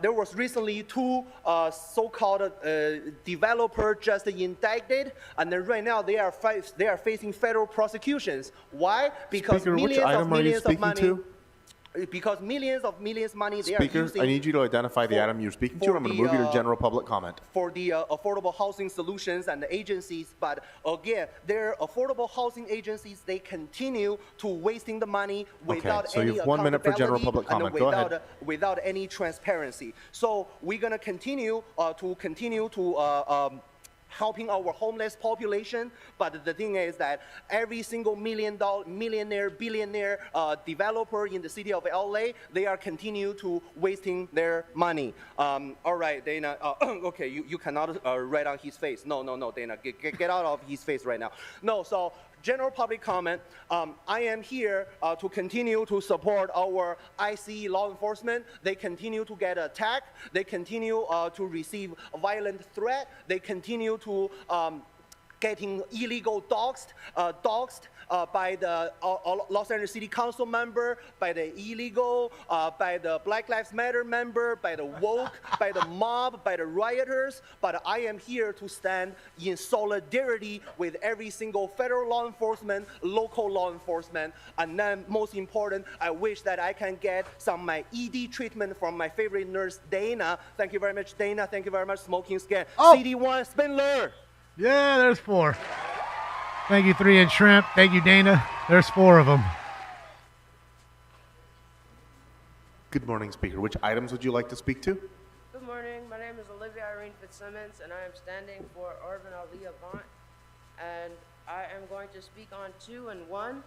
there was recently two so-called developer just indicted, and then right now they are facing federal prosecutions. Why? Because Speaker, which item are you speaking to? Because millions of money they Speaker, are using. I need you to identify the item you're speaking to. I'm going to move you to general public comment. For the affordable housing solutions and the agencies, but again, their affordable housing agencies, they continue to wasting the money without so any you have 1 minute for general public comment. Go ahead. Without any transparency. So we're going to continue to helping our homeless population, but the thing is that every single millionaire, billionaire developer in the city of LA, they are continue to wasting their money. All right, Dana. Okay, you cannot write on his face. No, Dana, get out of his face right now. No, so general public comment. I am here to continue to support our ICE law enforcement. They continue to get attacked. They continue to receive violent threat. They continue to getting illegal doxed by the Los Angeles City Council member, by the illegal, by the Black Lives Matter member, by the woke, by the mob, by the rioters. But I am here to stand in solidarity with every single federal law enforcement, local law enforcement, and then most important, I wish that I can get some of my ED treatment from my favorite nurse, Dana. Thank you very much, Dana. Thank you very much, Smoking Scan. CD1 Spindler. Yeah, there's 4. Thank you, 3 and Shrimp. Thank you, Dana. There's 4 of them. Good morning, Speaker. Which items would you like to speak to? Good morning. My name is Olivia Irene Fitzsimmons, and I am standing for Arvin Ali Avant. And I am going to speak on 2 and 1.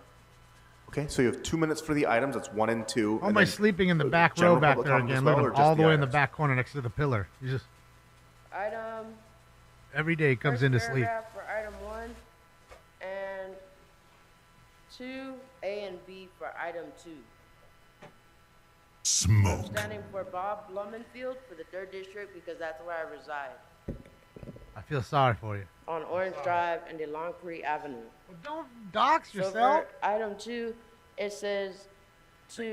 Okay, so you have 2 minutes for the items. That's 1 and 2. Why am I sleeping in the back row back there again? Look, I'm all the way in the back corner next to the pillar. You just every day he comes in to sleep. For item 1 and 2, A and B for item 2. Smoke. I'm standing for Bob Blumenfield for the 3rd District because that's where I reside. I feel sorry for you. On Orange Drive and DeLong Creek Avenue. Well, don't dox yourself. So for item 2, it says to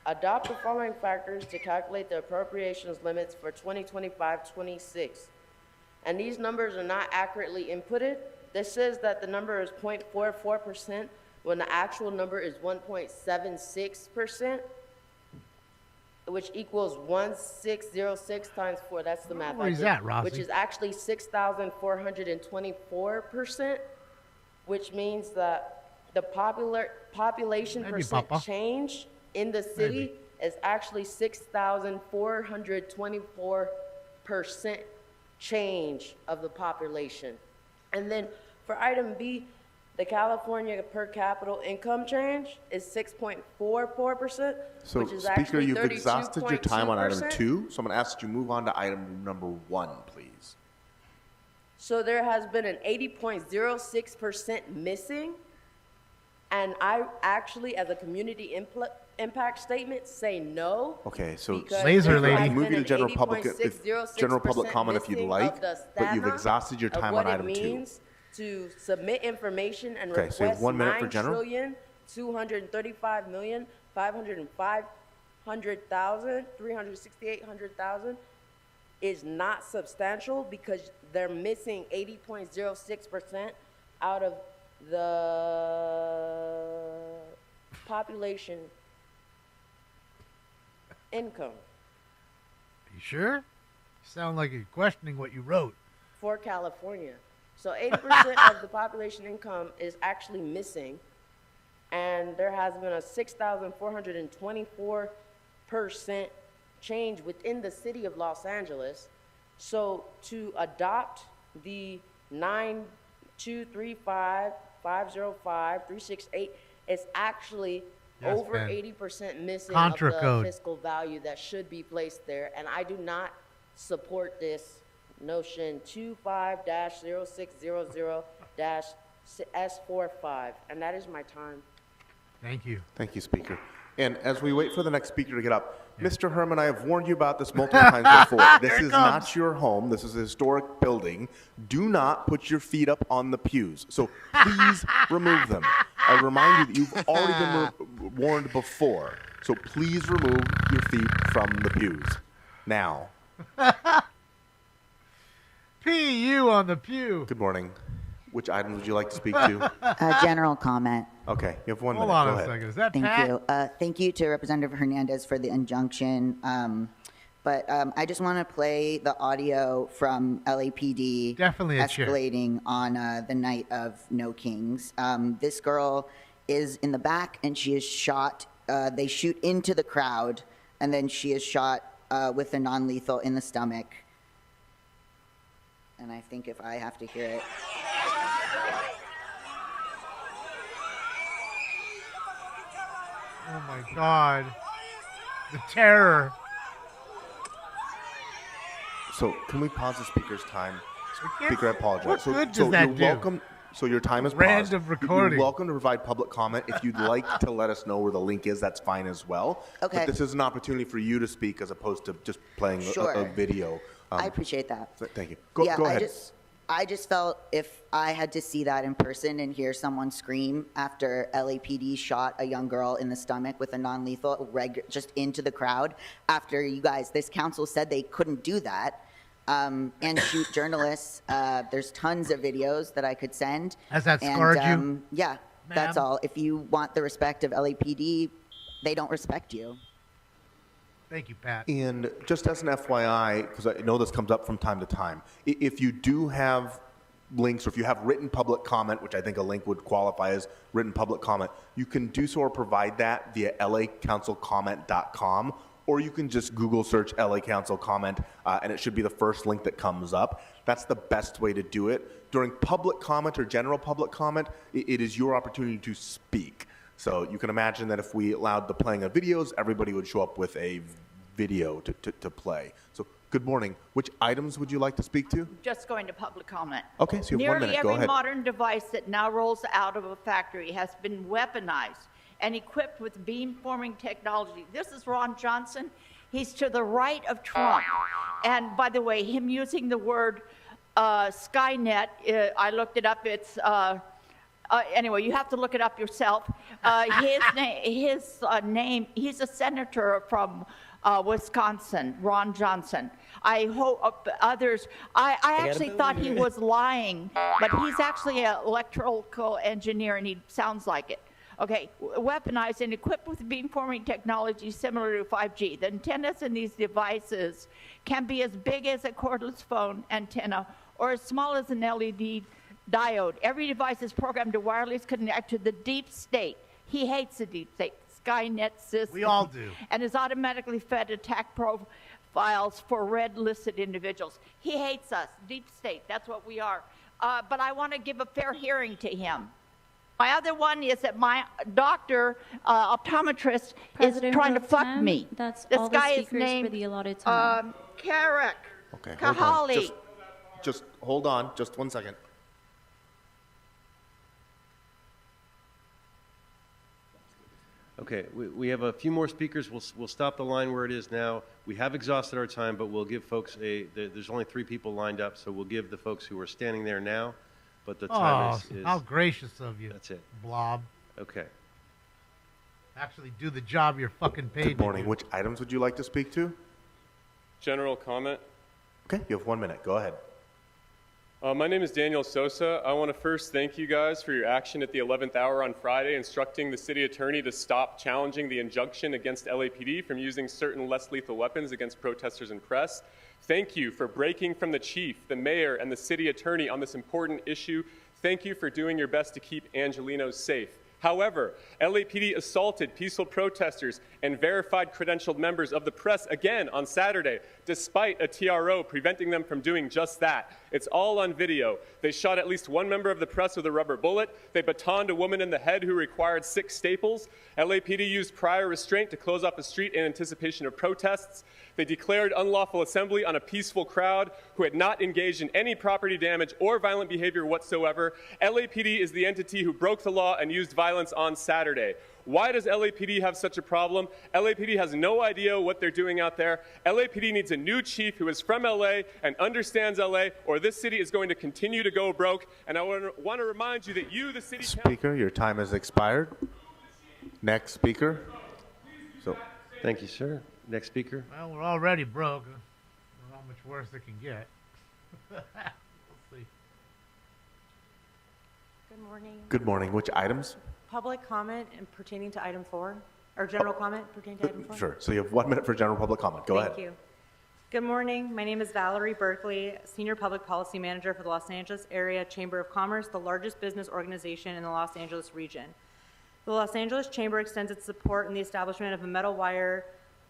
adopt the following factors to calculate the appropriations limits for 2025-26. And these numbers are not accurately inputted. This says that the number is 0.44% when the actual number is 1.76%, which equals 1606 times 4. That's the math. Where is that, Rossi? Which is actually 6,424%, which means that the population percent change in the city is actually 6,424% change of the population. And then for item B, the California per capita income change is 6.44%, So, which is Speaker, actually you've exhausted your time on item 32.2%. 2, so I'm going to ask you to move on to item number 1, please. So there has been an 80.06% missing, and I actually, as a community impact statement, say no. Okay, so Laser lady. Move you to general public comment if you'd like, but you've exhausted your time on item 2. To submit information and Okay, so you have request 1 minute for general. $9,235,500,368 is not substantial because they're missing 80.06% out of the population income You sure? You sound like you're questioning what you wrote. for California. So 80% of the population income is actually missing, and there has been a 6,424% change within the city of Los Angeles. So to adopt the 9235505 is actually Yes, over Ben. 80% missing Contra of the code. fiscal value that should be placed there, and I do not support this notion 25-0600-S45, and that is my time. Thank you. Thank you, Speaker. And as we wait for the next speaker to get up, Mr. Herman, I have warned you about this multiple times before. This is not your home. This is a historic building. Do not put your feet up on the pews. So please remove them. I remind you that you've already been warned before. So please remove your feet from the pews. Now. P.U. on the pew. Good morning. Which items would you like to speak to? General comment. Okay, you have 1 minute. Hold on Go a ahead. second. Is that Thank Pat? you. Thank you to Representative Hernandez for the injunction. But I just want to play the audio from LAPD Definitely a cheer. escalating on the night of No Kings. This girl is in the back and she is shot. They shoot into the crowd and then she is shot with a non-lethal in the stomach. And I think if I have to hear it. Oh my God. The terror. So can we pause the speaker's time? can't- Speaker, I apologize. what so good does so that you're do? welcome. So your time is Random paused. recording. You're welcome to provide public comment. If you'd like to let us know where the link is, that's fine as well. Okay. But this is an opportunity for you to speak as opposed to just playing Sure. a video. I appreciate that. Thank you. Go ahead. I just felt if I had to see that in person and hear someone scream after LAPD shot a young girl in the stomach with a non-lethal just into the crowd after you guys, this council said they couldn't do that and shoot journalists. There's tons of videos that I could send. Has that And, scarred you? Yeah, that's ma'am? all. If you want the respect of LAPD, they don't respect you. Thank you, Pat. And just as an FYI, because I know this comes up from time to time, if you do have links or if you have written public comment, which I think a link would qualify as written public comment, you can do so or provide that via lacouncilcomment.com, or you can just Google search LA Council comment, and it should be the first link that comes up. That's the best way to do it. During public comment or general public comment, it is your opportunity to speak. So you can imagine that if we allowed the playing of videos, everybody would show up with a video to play. So good morning. Which items would you like to speak to? Just going to public comment. Okay, so you have 1 minute. Go Nearly ahead. every modern device that now rolls out of a factory has been weaponized and equipped with beamforming technology. This is Ron Johnson. He's to the right of Trump. And by the way, him using the word Skynet, I looked it up. It's anyway, you have to look it up yourself. His name, he's a senator from Wisconsin, Ron Johnson. I hope others, I actually thought he was lying, but he's actually an electrical engineer and he sounds like it. Okay, weaponized and equipped with beamforming technology similar to 5G. The antennas in these devices can be as big as a cordless phone antenna or as small as an LED diode. Every device is programmed to wirelessly connect to the deep state. He hates the deep state, Skynet system. We all do. And is automatically fed attack profiles for red listed individuals. He hates us, deep state, that's what we are. But I want to give a fair hearing to him. My other one is that my doctor, optometrist, President is trying to Pro fuck Tem, me. that's This all the guy is speakers named for the allotted time. Carrick. Okay, hold on. Kahali. Just hold on. Just 1 second. Okay, we have a few more speakers. We'll stop the line where it is now. We have exhausted our time, but we'll give folks there's only 3 people lined up, so we'll give the folks who are standing there now, but the time is how gracious of you. That's it. Blob. Okay. Actually do the job you're fucking paid Good morning. Which items would you like to speak to? General comment. Okay, you have 1 minute. Go ahead. My name is Daniel Sosa. I want to first thank you guys for your action at the 11th hour on Friday, instructing the city attorney to stop challenging the injunction against LAPD from using certain less lethal weapons against protesters and press. Thank you for breaking from the chief, the mayor, and the city attorney on this important issue. Thank you for doing your best to keep Angelenos safe. However, LAPD assaulted peaceful protesters and verified credentialed members of the press again on Saturday, despite a TRO preventing them from doing just that. It's all on video. They shot at least one member of the press with a rubber bullet. They batoned a woman in the head who required 6 staples. LAPD used prior restraint to close off a street in anticipation of protests. They declared unlawful assembly on a peaceful crowd who had not engaged in any property damage or violent behavior whatsoever. LAPD is the entity who broke the law and used violence on Saturday. Why does LAPD have such a problem? LAPD has no idea what they're doing out there. LAPD needs a new chief who is from LA and understands LA, or this city is going to continue to go broke. And I want to remind you that you, the city Speaker, your time has expired. Next speaker. So, thank you, sir. Next speaker. Well, we're already broke. I don't know how much worse it can get. We'll see. Good morning. Good morning. Which items? Public comment and pertaining to item 4, or general comment pertaining to item 4? Sure. So you have 1 minute for general public comment. Go ahead. Thank you. Good morning. My name is Valerie Berkeley, Senior Public Policy Manager for the Los Angeles Area Chamber of Commerce, the largest business organization in the Los Angeles region. The Los Angeles Chamber extends its support in the establishment of a metal wire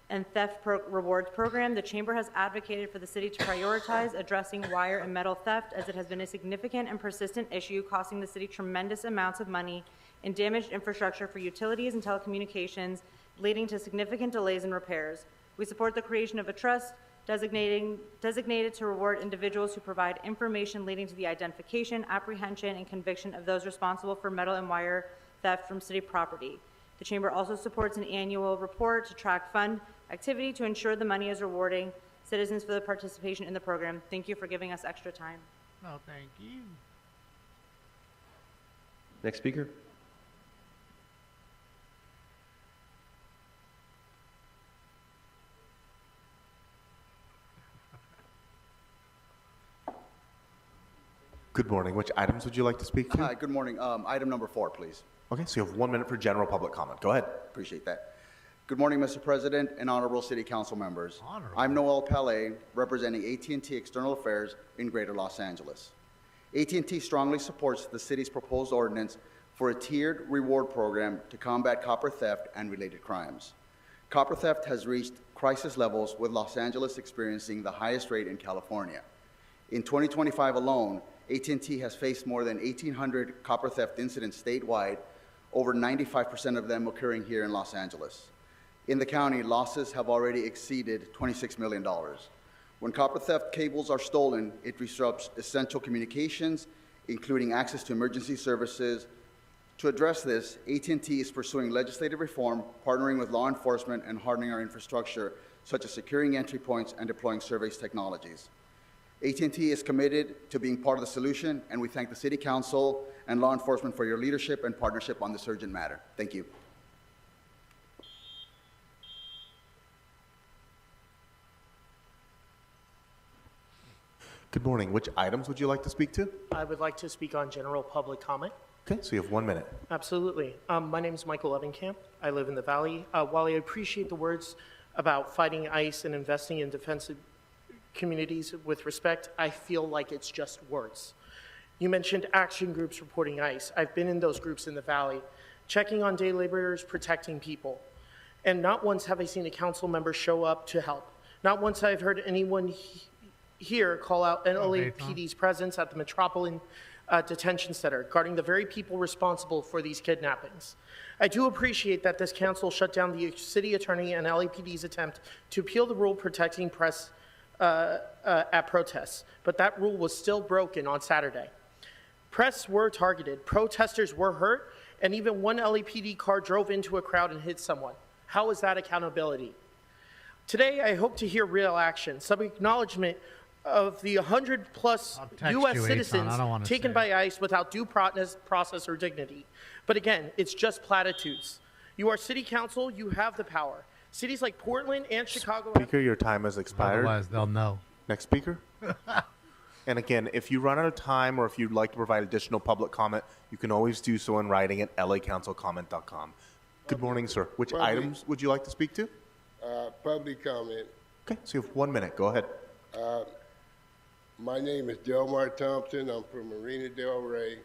and theft rewards program. The Chamber has advocated for the city to prioritize addressing wire and metal theft, as it has been a significant and persistent issue costing the city tremendous amounts of money in damaged infrastructure for utilities and telecommunications, leading to significant delays in repairs. We support the creation of a trust designated to reward individuals who provide information leading to the identification, apprehension, and conviction of those responsible for metal and wire theft from city property. The Chamber also supports an annual report to track fund activity to ensure the money is rewarding citizens for the participation in the program. Thank you for giving us extra time. No, thank you. Next speaker. Good morning. Which items would you like to speak to? Hi, good morning. Item number 4, please. Okay, so you have 1 minute for general public comment. Go ahead. Appreciate that. Good morning, Mr. President and honorable city council members. I'm Noel Pele, representing AT&T External Affairs in Greater Los Angeles. AT&T strongly supports the city's proposed ordinance for a tiered reward program to combat copper theft and related crimes. Copper theft has reached crisis levels, with Los Angeles experiencing the highest rate in California. In 2025 alone, AT&T has faced more than 1,800 copper theft incidents statewide, over 95% of them occurring here in Los Angeles. In the county, losses have already exceeded $26 million. When copper theft cables are stolen, it disrupts essential communications, including access to emergency services. To address this, AT&T is pursuing legislative reform, partnering with law enforcement, and hardening our infrastructure, such as securing entry points and deploying surveillance technologies. AT&T is committed to being part of the solution, and we thank the City Council and law enforcement for your leadership and partnership on this urgent matter. Thank you. Good morning. Which items would you like to speak to? I would like to speak on general public comment. Okay, so you have 1 minute. Absolutely. My name is Michael Evenkamp. I live in the Valley. While I appreciate the words about fighting ICE and investing in defensive communities with respect, I feel like it's just words. You mentioned action groups reporting ICE. I've been in those groups in the Valley, checking on day laborers, protecting people. And not once have I seen a council member show up to help. Not once I've heard anyone here call out LAPD's presence at the Metropolitan Detention Center, guarding the very people responsible for these kidnappings. I do appreciate that this council shut down the city attorney and LAPD's attempt to appeal the rule protecting press at protests, but that rule was still broken on Saturday. Press were targeted, protesters were hurt, and even one LAPD car drove into a crowd and hit someone. How is that accountability? Today, I hope to hear real action, some acknowledgement of the 100-plus U.S. citizens taken by ICE without due process or dignity. But again, it's just platitudes. You are city council, you have the power. Cities like Portland and Chicago. Speaker, your time has expired. Otherwise, they'll know. Next speaker. And again, if you run out of time or if you'd like to provide additional public comment, you can always do so in writing at lacouncilcomment.com. Good morning, sir. Which items would you like to speak to? Public comment. Okay, so you have 1 minute. Go ahead. My name is Delmar Thompson. I'm from Marina Del Rey.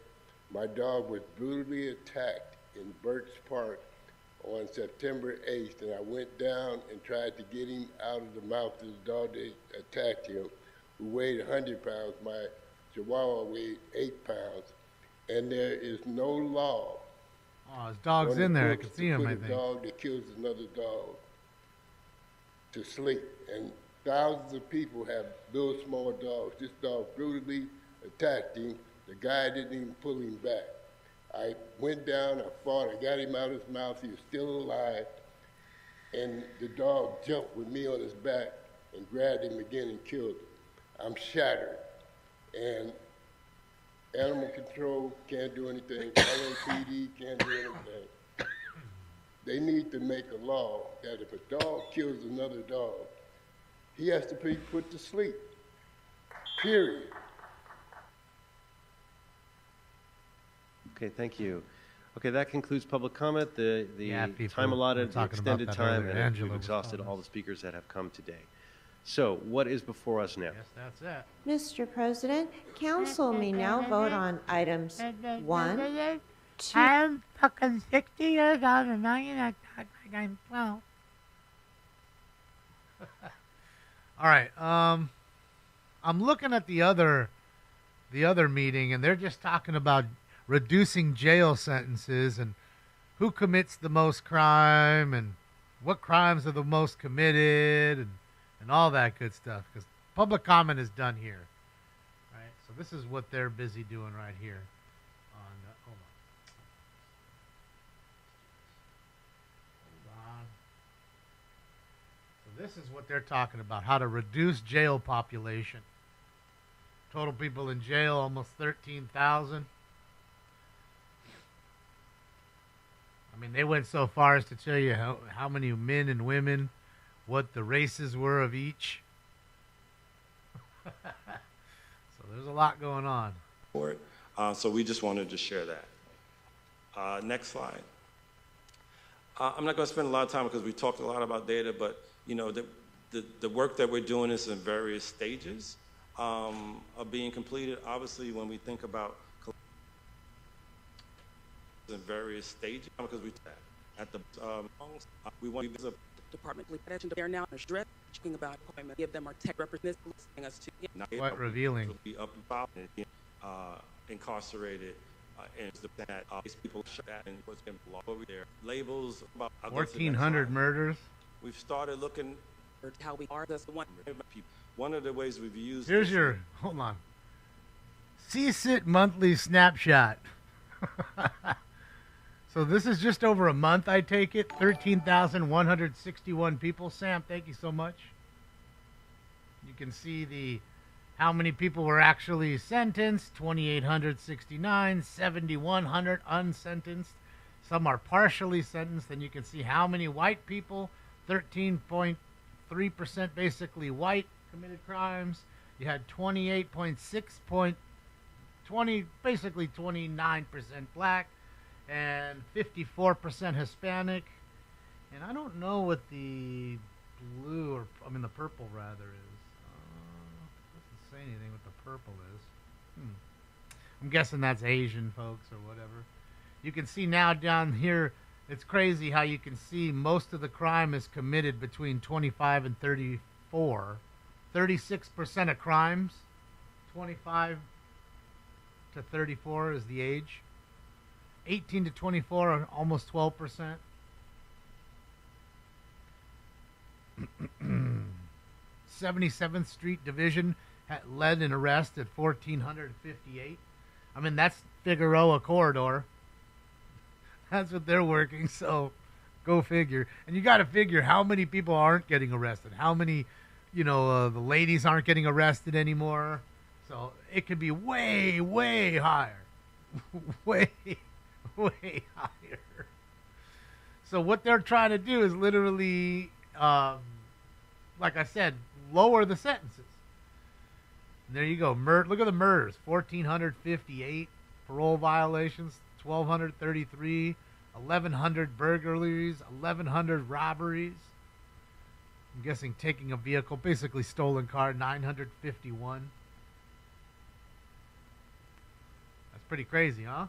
My dog was brutally attacked in Birch Park on September 8th, and I went down and tried to get him out of the mouth of the dog that attacked him, who weighed 100 pounds. My Chihuahua weighed 8 pounds, and there is no law. Oh, his dog's in there. I can see him, I Put a think. dog that kills another dog to sleep, and thousands of people have little small dogs. This dog brutally attacked him. The guy didn't even pull him back. I went down, I fought, I got him out of his mouth, he was still alive, and the dog jumped with me on his back and grabbed him again and killed him. I'm shattered, and animal control can't do anything, LAPD can't do anything. They need to make a law that if a dog kills another dog, he has to be put to sleep, period. Okay, thank you. Okay, that concludes public comment. The Yeah, people time were allotted, the talking about extended that time, earlier. and Angela we've was exhausted telling all the speakers that have come today. So, what is before us now? Yes, that's it. Mr. President, council may now vote on items 1, 2. I'm fucking 60 years old and now you're not talking like I'm 12. All right. I'm looking at the other meeting, and they're just talking about reducing jail sentences and who commits the most crime and what crimes are the most committed and all that good stuff. Because public comment is done here, right? So this is what they're busy doing right here. Hold on. So this is what they're talking about: how to reduce jail population. Total people in jail, almost 13,000. I mean, they went so far as to tell you how many men and women, what the races were of each. So there's a lot going on. For it. So we just wanted to share that. Next slide. I'm not going to spend a lot of time because we talked a lot about data, but you know the work that we're doing is in various stages of being completed. Obviously, when we think about in various stages, because we at the we want to department they're now talking about appointment. Give them our tech representatives us to quite revealing. Be up about incarcerated and that people shut that and what's been over there. Labels about 1,400 murders. We've started looking at how we are. That's the one. One of the ways we've used. Here's your hold on. CSIT monthly snapshot. So this is just over a month, I take it. 13,161 people. Sam, thank you so much. You can see how many people were actually sentenced. 2,869, 7,100 unsentenced. Some are partially sentenced. And you can see how many white people, 13.3% basically white, committed crimes. You had basically 29% black, and 54% Hispanic. And I don't know what the blue, the purple rather is. Doesn't say anything what the purple is. I'm guessing that's Asian folks or whatever. You can see now down here, it's crazy how you can see most of the crime is committed between 25 and 34. 36% of crimes, 25 to 34 is the age. 18 to 24 are almost 12%. 77th Street Division led an arrest at 1,458. I mean, that's Figueroa Corridor. That's what they're working, so go figure. And you got to figure how many people aren't getting arrested. How many, the ladies aren't getting arrested anymore. So it could be way, way higher. way higher. So what they're trying to do is literally, like I said, lower the sentences. And there you go. Look at the murders. 1,458 parole violations, 1,233, 1,100 burglaries, 1,100 robberies. I'm guessing taking a vehicle, basically stolen car, 951. That's pretty crazy, huh?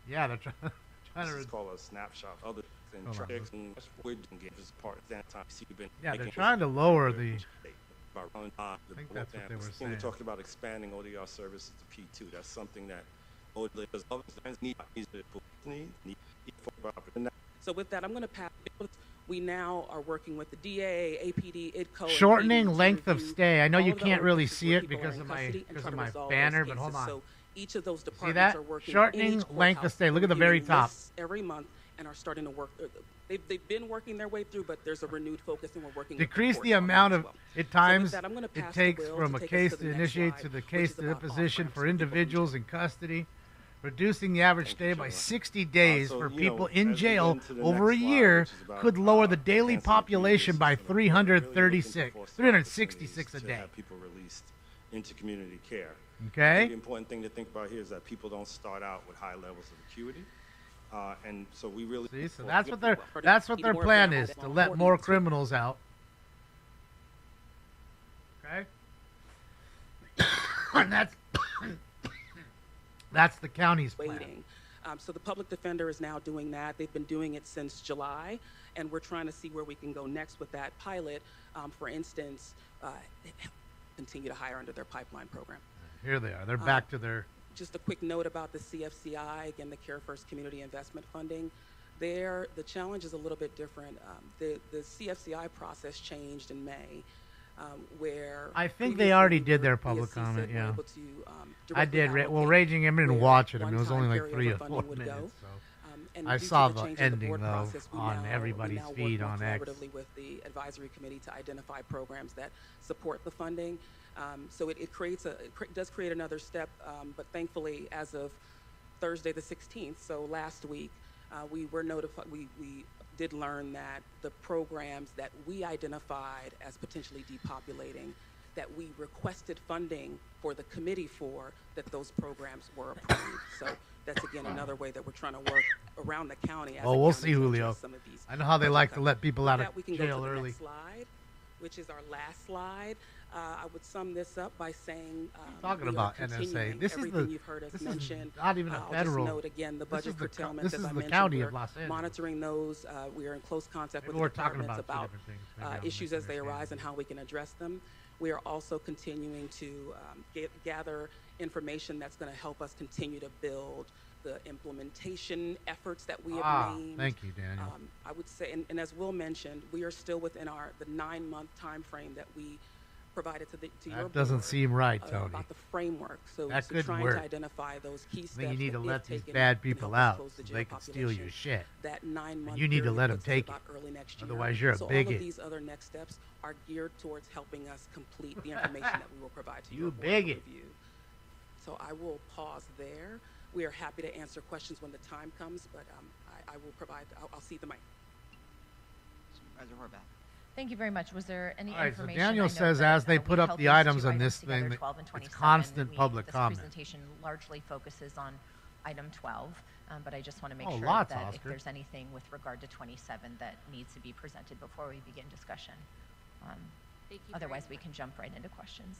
Yeah, they're trying This to. is called a snapshot. Other than Hold on. tricks and we're doing is part of that time. Yeah, they're trying to lower the. I think that's what they were saying. We talked about expanding ODR services to P2. That's something that ODR need. So with that, I'm going to pass. We now are working with the DA, APD, IDCO. Shortening length of stay. I know you can't really see it because of my banner, but hold on. So each of those See departments that? are working Shortening length of stay. Look at the very top. every month and are starting to work. They've been working their way through, but there's a renewed focus, and we're working. Decrease the amount of times it takes from a case to initiate to the case to deposition for individuals in custody, reducing the average stay by 60 days for people in jail over a year could lower the daily population by 366 a day. People released into community care. Okay. The important thing to think about here is that people don't start out with high levels of acuity. And so we really see. So that's what their plan is, to let more criminals out. Okay. And that's the county's plan. So the public defender is now doing that. They've been doing it since July, and we're trying to see where we can go next with that pilot. For instance, continue to hire under their pipeline program. Here they are. They're back to their. Just a quick note about the CFCI, again, the Care First Community Investment Funding. There, the challenge is a little bit different. The CFCI process changed in May, where I think they already did their public comment, yeah. I did. Well, Raging Him didn't watch it. I mean, it was only like 3 or 4 minutes. So. I saw the ending, though, on everybody's feed on X. With the advisory committee to identify programs that support the funding. So it does create another step, but thankfully, as of Thursday the 16th, so last week, we were notified. We did learn that the programs that we identified as potentially depopulating, that we requested funding for the committee for, that those programs were approved. So that's again another way that we're trying to work around the county. Well, we'll see, Julio. I know how they like to let people out of jail early. Next slide, which is our last slide. I would sum this up by saying talking about NSA. This is the. You've heard us this mention. is not even a federal. I'll just note again the budget curtailments. This is as I the mentioned, county we're of Los Angeles. monitoring those. We are in close contact with the departments about issues as they arise and how we can address them. We are also continuing to gather information that's going to help us continue to build the implementation efforts that we have named. Thank you, Daniel. I would say, and as Will mentioned, we are still within the 9-month time frame that we provided to your board. That doesn't seem right, Tony. About the framework. So, that could trying work. to identify those key steps. I think you need to let these taken bad people out close the so they can steal your shit. That 9-month you need to period let them puts us take it. about early next year. Otherwise, you're a so bigot. All of these other next steps are geared towards helping us complete the information that we will provide to you your board bigot. review. So I will pause there. We are happy to answer questions when the time comes, but I will provide. I'll see the mic. Supervisor Horvath. Thank you very much. Was there any All right, information? so Daniel says as they put up the items on this thing, it's constant public comment. This presentation largely focuses on item 12, but I just want to make sure lots, that Oscar. if there's anything with regard to 27 that needs to be presented before we begin discussion. Thank you Otherwise, we very can jump right into questions.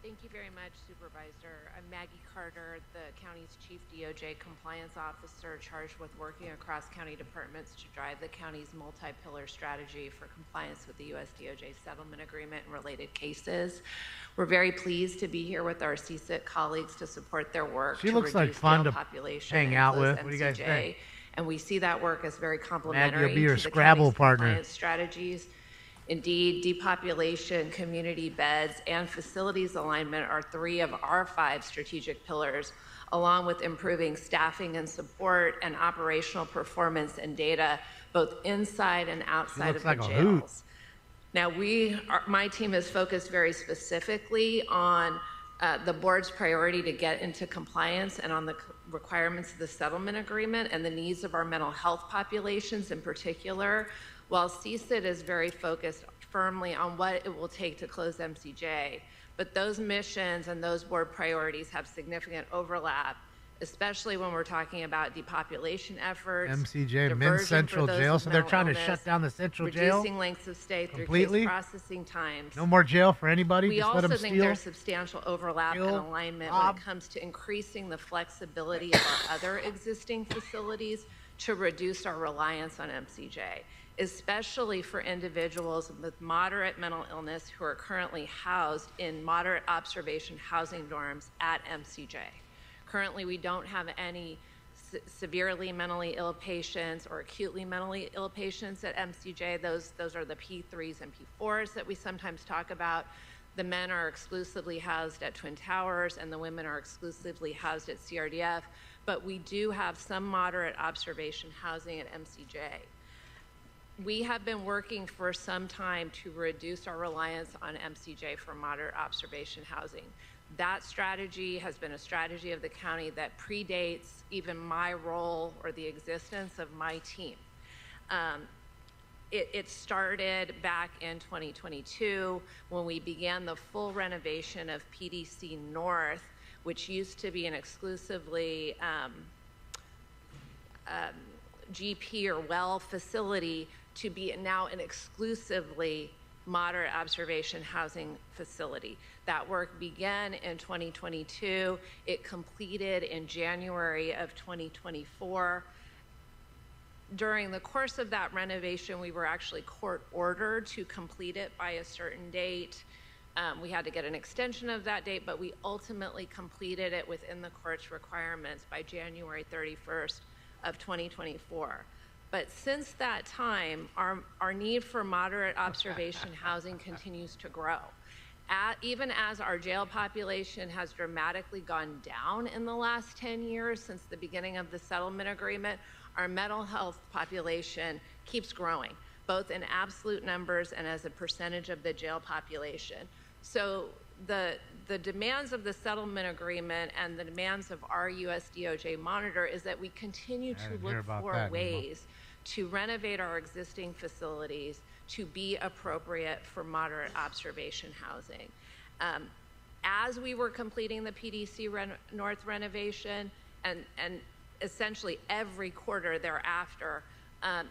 Thank you very much, Supervisor. I'm Maggie Carter, the county's Chief DOJ Compliance Officer charged with working across county departments to drive the county's multi-pillar strategy for compliance with the U.S. DOJ settlement agreement and related cases. We're very pleased to be here with our CSIT colleagues to support their work She to looks like reduce fun jail to population hang and out close with. What do you guys MCJ. think? And we see that work as very complementary Maggie will be your to the Scrabble county's partner. compliance strategies. Indeed, depopulation, community beds, and facilities alignment are 3 of our 5 strategic pillars, along with improving staffing and support and operational performance and data, both inside and outside of the jails. Now, my team is focused very specifically on the board's priority to get into compliance and on the requirements of the settlement agreement and the needs of our mental health populations in particular, while CSIT is very focused firmly on what it will take to close MCJ. But those missions and those board priorities have significant overlap, especially when we're talking about depopulation efforts, MCJ, diversion Men's for Central those Jail, with so they're mental trying to illness, shut down the Central Jail reducing lengths of stay through completely? case processing times. No more jail for anybody? We Just let also them think steal? there's substantial overlap and alignment when it comes to increasing the flexibility of our other existing facilities to reduce our reliance on MCJ, especially for individuals with moderate mental illness who are currently housed in moderate observation housing dorms at MCJ. Currently, we don't have any severely mentally ill patients or acutely mentally ill patients at MCJ. Those are the P3s and P4s that we sometimes talk about. The men are exclusively housed at Twin Towers and the women are exclusively housed at CRDF, but we do have some moderate observation housing at MCJ. We have been working for some time to reduce our reliance on MCJ for moderate observation housing. That strategy has been a strategy of the county that predates even my role or the existence of my team. It started back in 2022 when we began the full renovation of PDC North, which used to be an exclusively GP or well facility to be now an exclusively moderate observation housing facility. That work began in 2022. It completed in January of 2024. During the course of that renovation, we were actually court ordered to complete it by a certain date. We had to get an extension of that date, but we ultimately completed it within the court's requirements by January 31st of 2024. But since that time, our need for moderate observation housing continues to grow. Even as our jail population has dramatically gone down in the last 10 years since the beginning of the settlement agreement, our mental health population keeps growing, both in absolute numbers and as a percentage of the jail population. So the demands of the settlement agreement and the demands of our US DOJ monitor is that we continue to look for ways to renovate our existing facilities to be appropriate for moderate observation housing. As we were completing the PDC North renovation and essentially every quarter thereafter,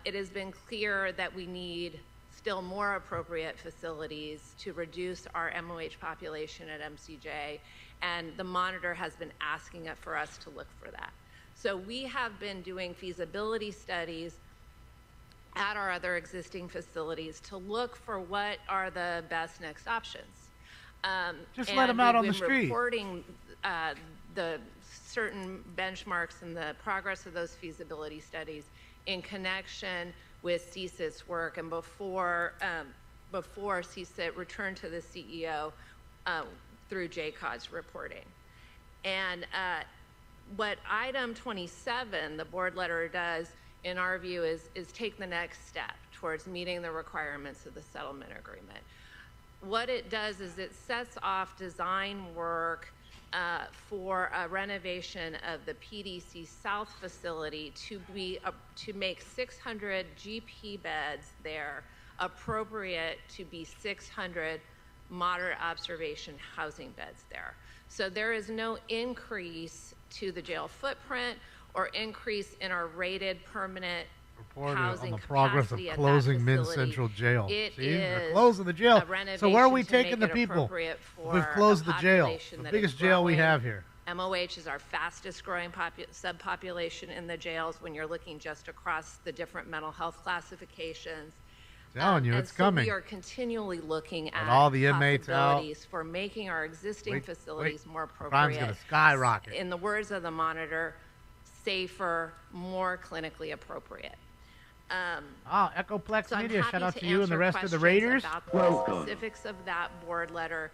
it has been clear that we need still more appropriate facilities to reduce our MOH population at MCJ, and the monitor has been asking it for us to look for that. So we have been doing feasibility studies at our other existing facilities to look for what are the best next options. Just let them out on the street. Reporting the certain benchmarks and the progress of those feasibility studies in connection with CSIT's work and before CSIT returned to the CEO through JCOD's reporting. And what item 27, the board letter does, in our view, is take the next step towards meeting the requirements of the settlement agreement. What it does is it sets off design work for a renovation of the PDC South facility to make 600 GP beds there appropriate to be 600 moderate observation housing beds there. So there is no increase to the jail footprint or increase in our rated permanent housing on the progress of capacity at closing that Men's facility. Central Jail. It See, they're is closing the jail. a So where are we renovation to taking make the it people? appropriate for We've closed a the jail, population the that biggest is jail we growing. have here. MOH is our fastest growing subpopulation in the jails when you're looking just across the different mental health classifications. Telling you, and it's so coming. We are continually looking at all the inmates out. possibilities for making our existing facilities more Crime's appropriate. gonna skyrocket. In the words of the monitor, safer, more clinically appropriate. Echoplex So I'm Media, shout happy out to to you and the answer rest of the questions Raiders. about the specifics of that board letter.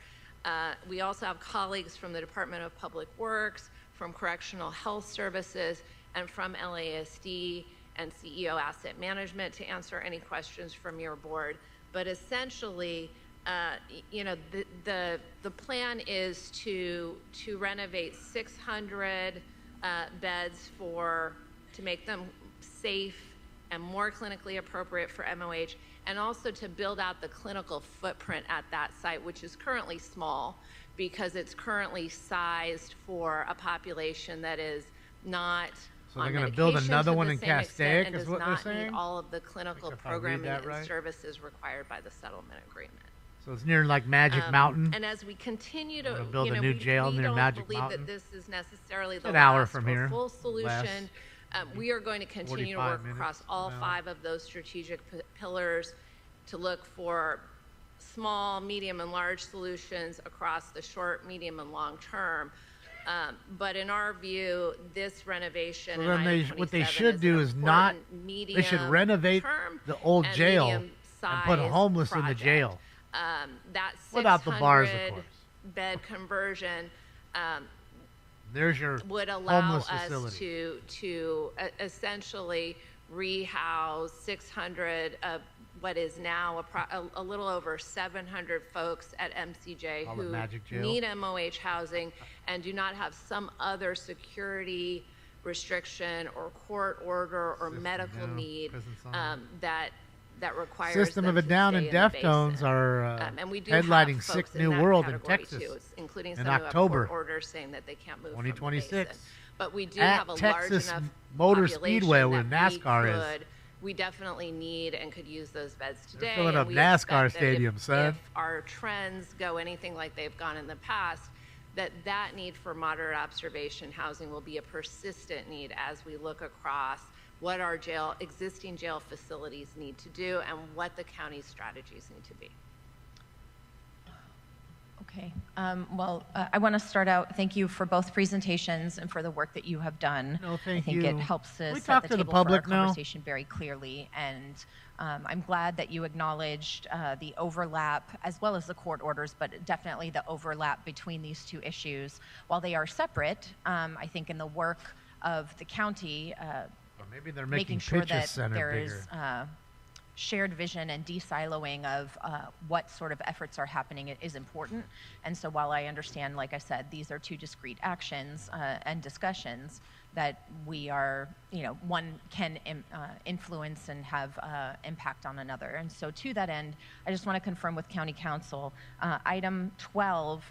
We also have colleagues from the Department of Public Works, from Correctional Health Services, and from LASD and CEO Asset Management to answer any questions from your board. But essentially, you know, the plan is to renovate 600 beds to make them safe and more clinically appropriate for MOH, and also to build out the clinical footprint at that site, which is currently small, because it's currently sized for a population that is not So they're on going to build medication another to one the in same extent Castaic, and is does what they're not saying? meet all of the clinical if I read programming that and right. services required by the settlement agreement. So it's near like Magic Mountain. And as we continue to, Wanna build you a know, new we, jail we near don't Magic believe Mountain. that this is necessarily the an hour last from or here, full less. solution. We are going to continue to 45 work minutes, across all an hour. 5 of those strategic pillars to look for small, medium, and large solutions across the short, medium, and long term. But in our view, this renovation So in then item what they 27 should is do an is not. important They should medium renovate term the old and jail and put medium-sized homeless in the project. jail. That Without the bars, of 600 course. bed conversion There's your would allow homeless us facility. to essentially rehouse 600 of what is now a little over 700 folks at MCJ Call it who Magic Jail. need MOH housing and do not have some other security restriction or court order or medical down, need prison sign. that requires System them of a to Down stay and in the Deftones basin. are And we do have headlining folks Sick in New that World in category, Texas too, including in some who have October. court orders saying that they can't move 2026. from the basin. But we do At have a Texas large enough Motor population Speedway, that where NASCAR is. we definitely need and could use those beds today. filling and up we NASCAR expect that stadium, if, son. If our trends go anything like they've gone in the past, that need for moderate observation housing will be a persistent need as we look across what our existing jail facilities need to do and what the county's strategies need to be. Okay. Well, I want to start out, thank you for both presentations and for the work that you have done. No, thank I think you. it helps to We set talk the to the table public for our now? conversation very clearly. And I'm glad that you acknowledged the overlap as well as the court orders, but definitely the overlap between these two issues. While they are separate, I think in the work of the county, Or maybe they're making making sure Pitcher that Center there bigger. is shared vision and de-siloing of what sort of efforts are happening is important. And so while I understand, like I said, these are two discrete actions and discussions that we are, one can influence and have impact on another. And so to that end, I just want to confirm with County Council, item 12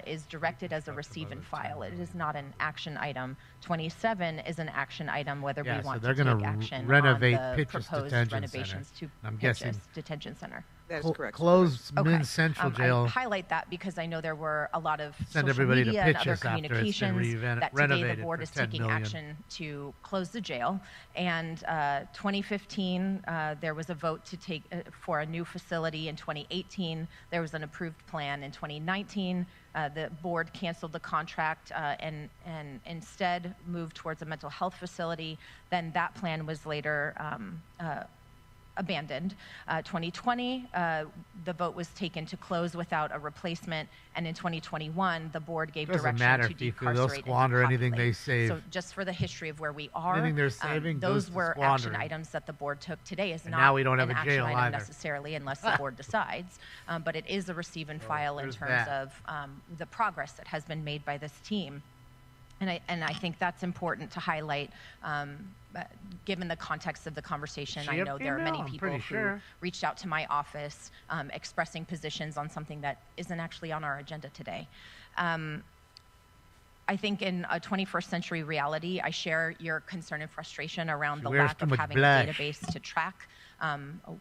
is directed as a receive and file. It is not an action item. 27 is an action item, whether Yeah, we so want they're to gonna take action renovate on the Pitcher's proposed Detention renovations Center. to I'm Pitcher's guessing Detention Center. That is correct. Close Okay. Men's Central Jail. I highlight that because I know there were a lot of Send social everybody to media and other Pitches after it's been communications that today renovated the board for is $10 taking million. action to close the jail. And 2015, there was a vote to take for a new facility. In 2018, there was an approved plan. In 2019, the board canceled the contract and instead moved towards a mental health facility. Then that plan was later abandoned. 2020, the vote was taken to close without a replacement, and in 2021, the board gave Doesn't direction matter to if you feel decarcerate they'll and squander anything they depopulate. save. So just for the history of where we are, Anything they're saving goes those to were action squandering. items that the board took. Today is And not now we don't have an a action jail item either. necessarily unless the board decides, but it is a receive and file in there's terms that. of the progress that has been made by this team. And I think that's important to highlight, given the context of the conversation. She I a know there are many female? I'm people pretty who sure. reached out to my office expressing positions on something that isn't actually on our agenda today. I think in a 21st century reality, I share your concern and frustration around She the wears lack too of much having blush. a database to track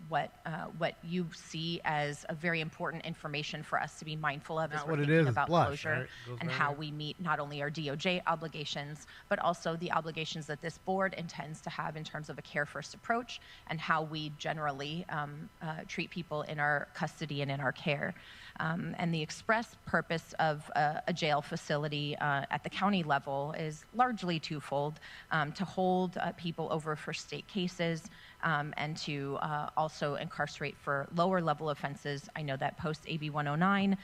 what you see as a very important information for us to be mindful of as Not we're what it thinking is, about blush, closure right? Goes and right how here. we meet not only our DOJ obligations, but also the obligations that this board intends to have in terms of a care-first approach and how we generally treat people in our custody and in our care. And the express purpose of a jail facility at the county level is largely twofold: to hold people over for state cases and to also incarcerate for lower level offenses. I know that post AB 109,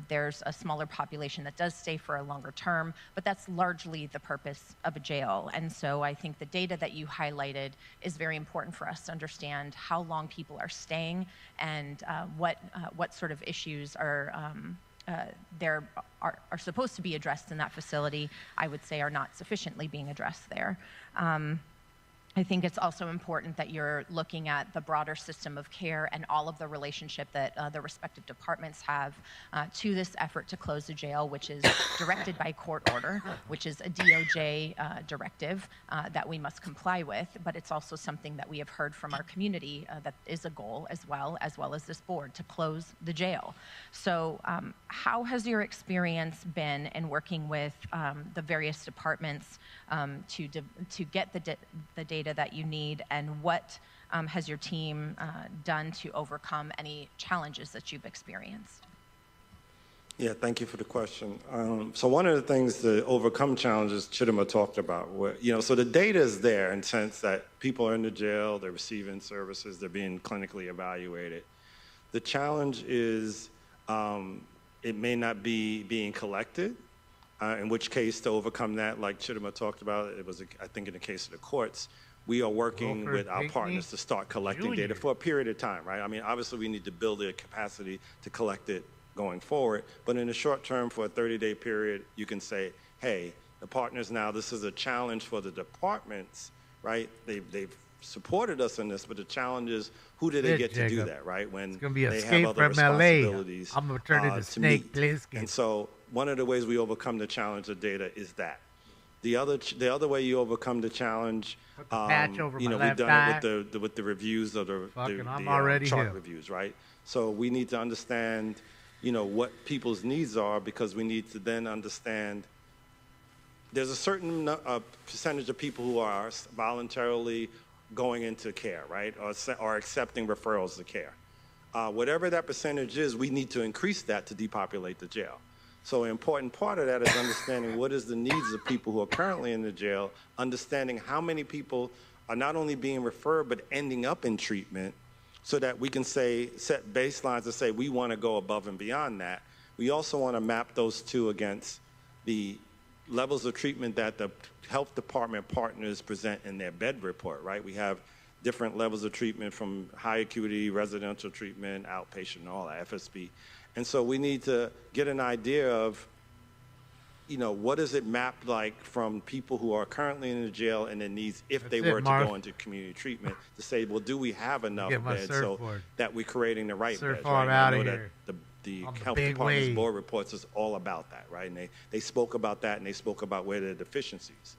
there's a smaller population that does stay for a longer term, but that's largely the purpose of a jail. And so I think the data that you highlighted is very important for us to understand how long people are staying and what sort of issues are supposed to be addressed in that facility, I would say are not sufficiently being addressed there. I think it's also important that you're looking at the broader system of care and all of the relationship that the respective departments have to this effort to close the jail, which is directed by court order, which is a DOJ directive that we must comply with, but it's also something that we have heard from our community that is a goal as well as this board, to close the jail. So how has your experience been in working with the various departments to get the data that you need, and what has your team done to overcome any challenges that you've experienced? Yeah, thank you for the question. So one of the things to overcome challenges Chidima talked about, so the data is there in the sense that people are in the jail, they're receiving services, they're being clinically evaluated. The challenge is it may not be being collected, in which case to overcome that, like Chidima talked about, it was, I think in the case of the courts, we are working with our partners to start collecting data for a period of time, right? I mean, obviously we need to build the capacity to collect it going forward, but in the short term, for a 30-day period, you can say, hey, the partners now, this is a challenge for the departments, right? They've supported us in this, but the challenge is, who do they get to do that, right? When it's gonna be they escape have other from LA. responsibilities I'm gonna turn into Snake Plissken. And so one of the ways we overcome the challenge of data is that. The other way you overcome the challenge, patch over my we've left done eye. it with the reviews of the I'm already chart here. reviews, right? So we need to understand, what people's needs are, because we need to then understand there's a certain percentage of people who are voluntarily going into care, right, or accepting referrals to care. Whatever that percentage is, we need to increase that to depopulate the jail. So an important part of that is understanding what is the needs of people who are currently in the jail, understanding how many people are not only being referred, but ending up in treatment, so that we can set baselines and say we want to go above and beyond that. We also want to map those two against the levels of treatment that the health department partners present in their bed report, right? We have different levels of treatment, from high acuity, residential treatment, outpatient, all that, FSP. And so we need to get an idea of, what does it map like from people who are currently in the jail and their needs if they were to go into community treatment, to say, well, do we have enough beds so that we're creating the right beds, right? I know that the health department's board reports is all about that, right? And they spoke about that, and they spoke about where there are deficiencies.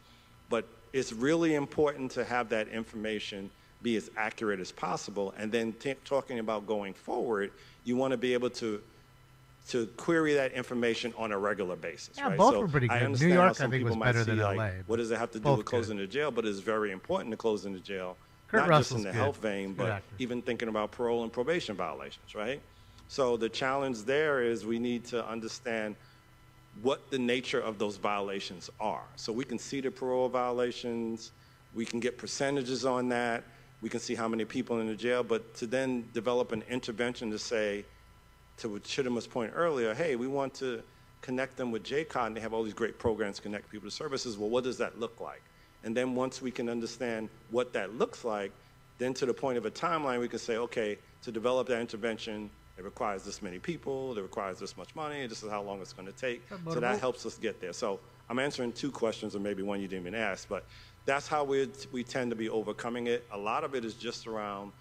But it's really important to have that information be as accurate as possible. And then talking about going forward, you want to be able to query that information on a regular basis, Yeah, right? both So were pretty I good. understand New how York, some I think, people was might better see, than like, LA. what does it have to do Both with closing the jail? But it's very important to closing the jail, Kurt not Russell's just in the good. health vein, Good but actor. even thinking about parole and probation violations, right? So the challenge there is we need to understand what the nature of those violations are. So we can see the parole violations, we can get percentages on that, we can see how many people in the jail, but to then develop an intervention to say, to Chidima's point earlier, hey, we want to connect them with JCOT, and they have all these great programs to connect people to services. Well, what does that look like? And then once we can understand what that looks like, then to the point of a timeline, we can say, okay, to develop that intervention, it requires this many people, it requires this much money, this is how long it's going to take. So that helps us get there. So I'm answering two questions, or maybe one you didn't even ask, but that's how we tend to be overcoming it. A lot of it is just around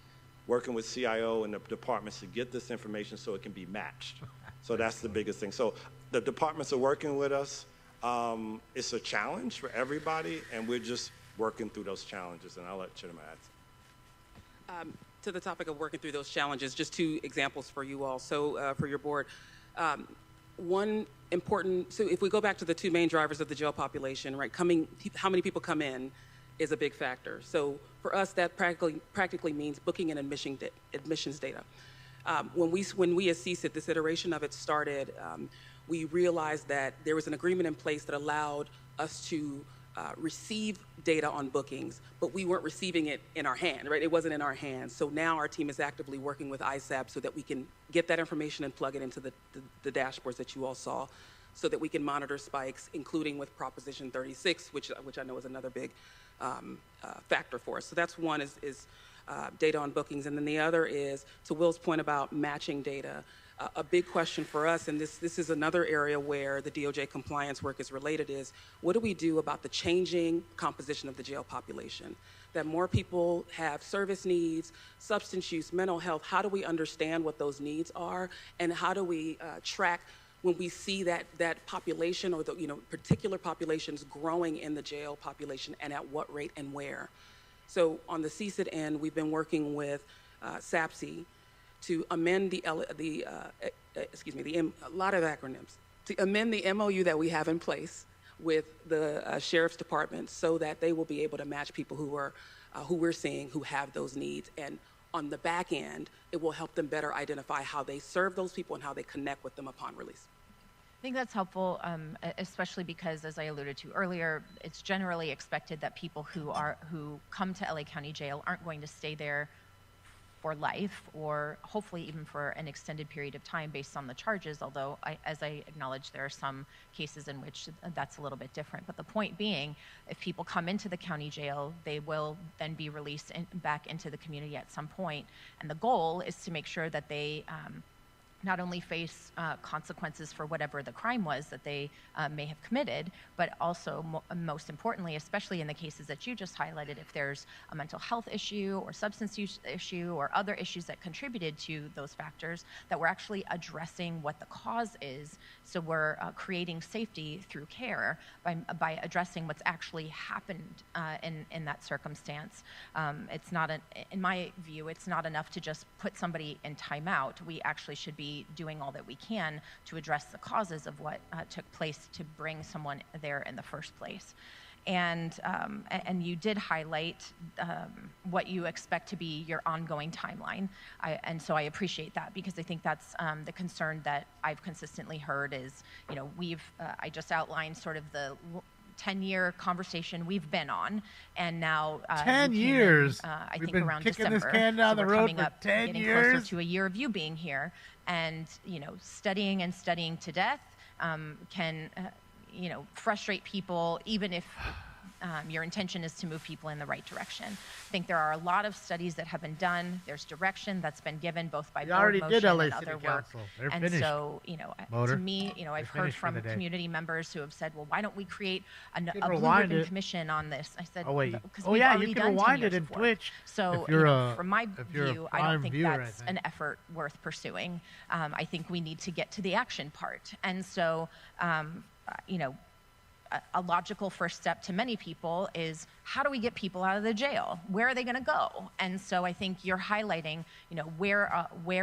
working with CIO and the departments to get this information so it can be matched. So that's the biggest thing. So the departments are working with us. It's a challenge for everybody, and we're just working through those challenges, and I'll let Chidima add. To the topic of working through those challenges, just two examples for you all. So for your board, one important, so if we go back to the two main drivers of the jail population, right, how many people come in is a big factor. So for us, that practically means booking and admissions data. When we as CSIT, this iteration of it started, we realized that there was an agreement in place that allowed us to receive data on bookings, but we weren't receiving it in our hand, right? It wasn't in our hands. So now our team is actively working with ISAP so that we can get that information and plug it into the dashboards that you all saw, so that we can monitor spikes, including with Proposition 36, which I know is another big factor for us. So that's one is data on bookings. And then the other is, to Will's point about matching data, a big question for us, and this is another area where the DOJ compliance work is related, is what do we do about the changing composition of the jail population? That more people have service needs, substance use, mental health. How do we understand what those needs are, and how do we track when we see that population or the particular populations growing in the jail population, and at what rate and where? So on the CSID end, we've been working with SAPSI to amend a lot of acronyms, to amend the MOU that we have in place with the Sheriff's Department so that they will be able to match people who we're seeing who have those needs. And on the back end, it will help them better identify how they serve those people and how they connect with them upon release. I think that's helpful, especially because, as I alluded to earlier, it's generally expected that people who come to LA County Jail aren't going to stay there for life, or hopefully even for an extended period of time based on the charges, although as I acknowledge, there are some cases in which that's a little bit different. But the point being, if people come into the county jail, they will then be released back into the community at some point. And the goal is to make sure that they not only face consequences for whatever the crime was that they may have committed, but also most importantly, especially in the cases that you just highlighted, if there's a mental health issue or substance use issue or other issues that contributed to those factors, that we're actually addressing what the cause is. So we're creating safety through care by addressing what's actually happened in that circumstance. It's not, in my view, it's not enough to just put somebody in timeout. We actually should be doing all that we can to address the causes of what took place to bring someone there in the first place. And you did highlight what you expect to be your ongoing timeline. And so I appreciate that, because I think that's the concern that I've consistently heard is, I just outlined sort of the 10-year conversation we've been on, and now 10 years. I We've think been around kicking December. this can down so the we're road coming for up, 10 getting years. closer to a year of you being here, and studying and studying to death can frustrate people, even if your intention is to move people in the right direction. I think there are a lot of studies that have been done. There's direction that's been given both by board already motion did LA and City other work. Council. They're And finished. so, Motor. to me, I've heard finished for from the day. community members who have said, well, why don't we create a can blue rewind ribbon it. commission on this? I said, Oh, wait. because Oh, we've yeah, already you can done 10 rewind years it in before. Twitch So, if you're from my if you're a view, I Prime don't think viewer, I that's think. an effort worth pursuing. I think we need to get to the action part. And so, a logical first step to many people is, how do we get people out of the jail? Where are they going to go? And so I think you're highlighting, where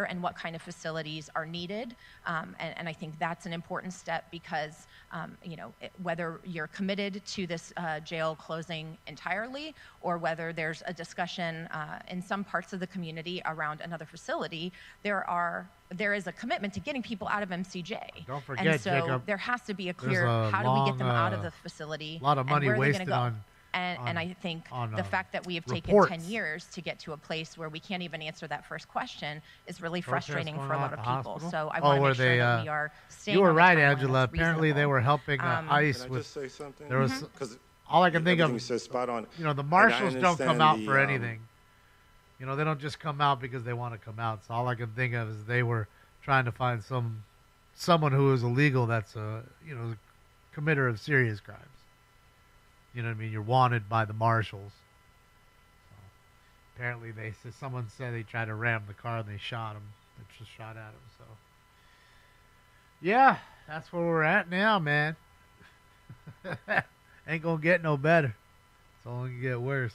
and what kind of facilities are needed. And I think that's an important step because, whether you're committed to this jail closing entirely, or whether there's a discussion in some parts of the community around another facility, there is a commitment to getting people out of MCJ. Don't forget, and so Jacob, there has to be a there's clear, a how do we get them long, out of the facility? lot of money and where are they wasted gonna go? on And I think the fact that we have taken reports. 10 years to get to a place where we can't even answer that first question is really Protests frustrating going for a on lot at of the people. hospital? So I Oh, want to were make sure they, that we are staying You were on the right, timeline Angela. that's Apparently, they were helping ICE Can I with. just say something? There was Because all I can think of. everything you said spot on. The And I marshals don't come understand out the, for anything. They don't just come out because they want to come out. So all I can think of is they were trying to find someone who is illegal that's a committer of serious crimes. You know what I mean? You're wanted by the marshals. So apparently, someone said they tried to ram the car and they shot him. They just shot at him. So yeah, that's where we're at now, man. Ain't gonna get no better. It's only gonna get worse.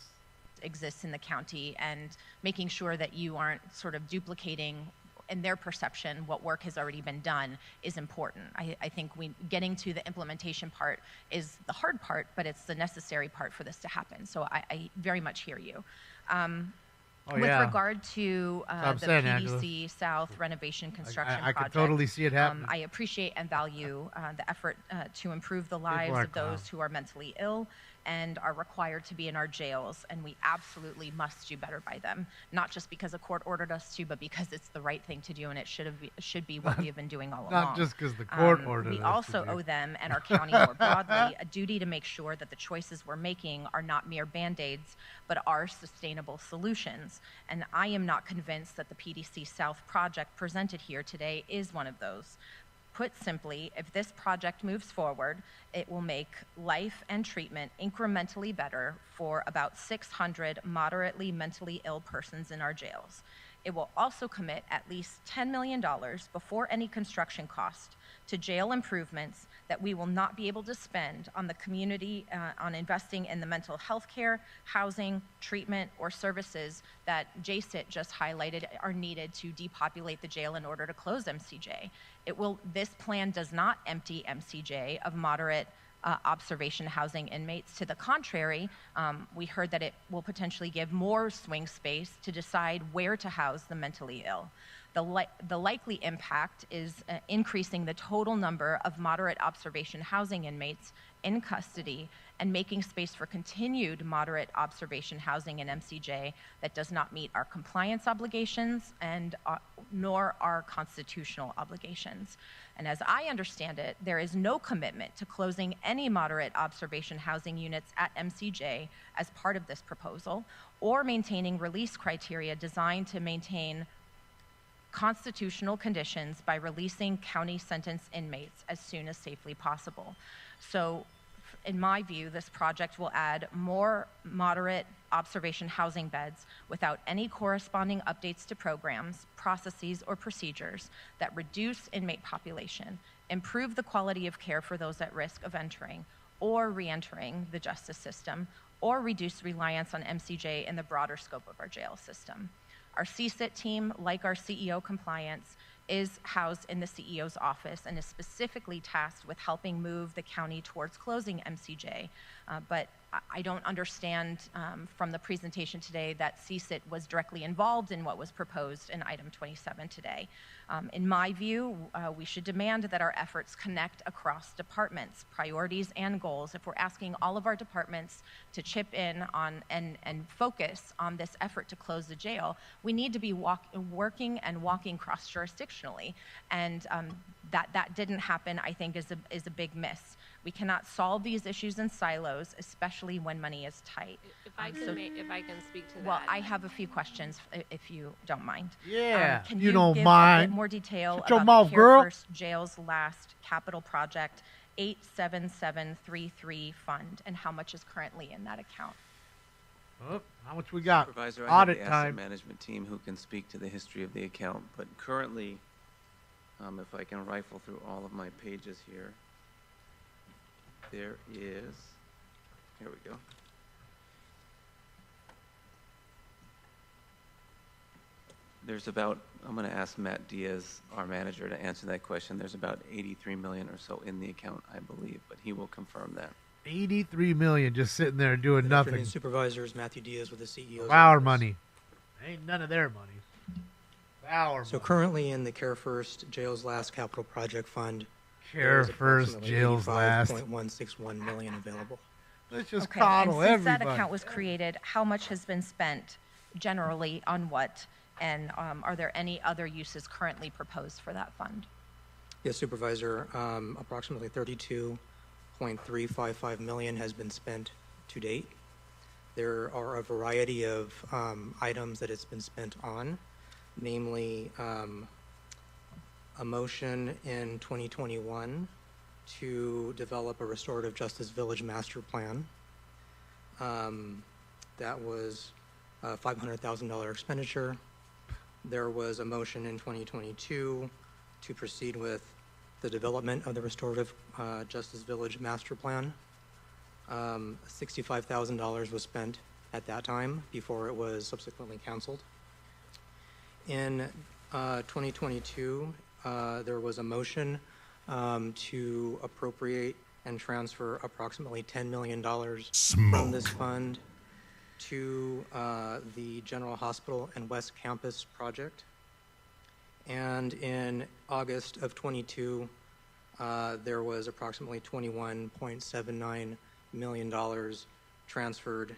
exists in the county, and making sure that you aren't sort of duplicating in their perception what work has already been done is important. I think getting to the implementation part is the hard part, but it's the necessary part for this to happen. So I very much hear you. With regard to the saying, PDC South renovation construction I project, can totally see it happening. I appreciate and value the effort to improve the lives of those who are mentally ill and are required to be in our jails, and we absolutely must do better by them, not just because a court ordered us to, but because it's the right thing to do, and it should be what we have been doing all along. Not just because the court ordered us We to also do. owe them and our county more broadly a duty to make sure that the choices we're making are not mere Band-Aids, but are sustainable solutions. And I am not convinced that the PDC South project presented here today is one of those. Put simply, if this project moves forward, it will make life and treatment incrementally better for about 600 moderately mentally ill persons in our jails. It will also commit at least $10 million before any construction cost to jail improvements that we will not be able to spend on the community, on investing in the mental health care, housing, treatment, or services that JCIT just highlighted are needed to depopulate the jail in order to close MCJ. This plan does not empty MCJ of moderate observation housing inmates. To the contrary, we heard that it will potentially give more swing space to decide where to house the mentally ill. The likely impact is increasing the total number of moderate observation housing inmates in custody and making space for continued moderate observation housing in MCJ that does not meet our compliance obligations and nor our constitutional obligations. And as I understand it, there is no commitment to closing any moderate observation housing units at MCJ as part of this proposal, or maintaining release criteria designed to maintain constitutional conditions by releasing county sentence inmates as soon as safely possible. So, in my view, this project will add more moderate observation housing beds without any corresponding updates to programs, processes, or procedures that reduce inmate population, improve the quality of care for those at risk of entering or re-entering the justice system, or reduce reliance on MCJ in the broader scope of our jail system. Our CSIT team, like our CEO compliance, is housed in the CEO's office and is specifically tasked with helping move the county towards closing MCJ. But I don't understand from the presentation today that CSIT was directly involved in what was proposed in item 27 today. In my view, we should demand that our efforts connect across departments, priorities, and goals. If we're asking all of our departments to chip in on and focus on this effort to close the jail, we need to be working and walking cross-jurisdictionally. And that didn't happen, I think, is a big miss. We cannot solve these issues in silos, especially when money is tight. If I can speak to that. Well, I have a few questions, if you don't mind. Yeah, Can you don't give mind. a bit more detail Shut your about mouth, the girl. CareFirst Jail's last capital project, 87733 fund, and how much is currently in that account? Oh, how much we got? Supervisor, I have Audit the asset time. management team who can speak to the history of the account, but currently, if I can rifle through all of my pages here, there is, here we go. There's about, I'm going to ask Matt Diaz, our manager, to answer that question. There's about 83 million or so in the account, I believe, but he will confirm that. 83 million just sitting there doing Good nothing. afternoon, Supervisors. Matthew Diaz with the CEO. Of our money. Ain't none of their money. Our So money. currently in the CareFirst Jail's Last Capital Project Fund, CareFirst Jail's Last. 5.161 million available. Let's just Okay, coddle and since that everybody. account was created, how much has been spent generally on what? And are there any other uses currently proposed for that fund? Yes, Supervisor. Approximately 32.355 million has been spent to date. There are a variety of items that it's been spent on, namely a motion in 2021 to develop a restorative justice village master plan. That was a $500,000 expenditure. There was a motion in 2022 to proceed with the development of the restorative justice village master plan. $65,000 was spent at that time before it was subsequently canceled. In 2022, there was a motion to appropriate and transfer approximately $10 million from this fund to the General Hospital and West Campus project. And in August of 22, there was approximately $21.79 million transferred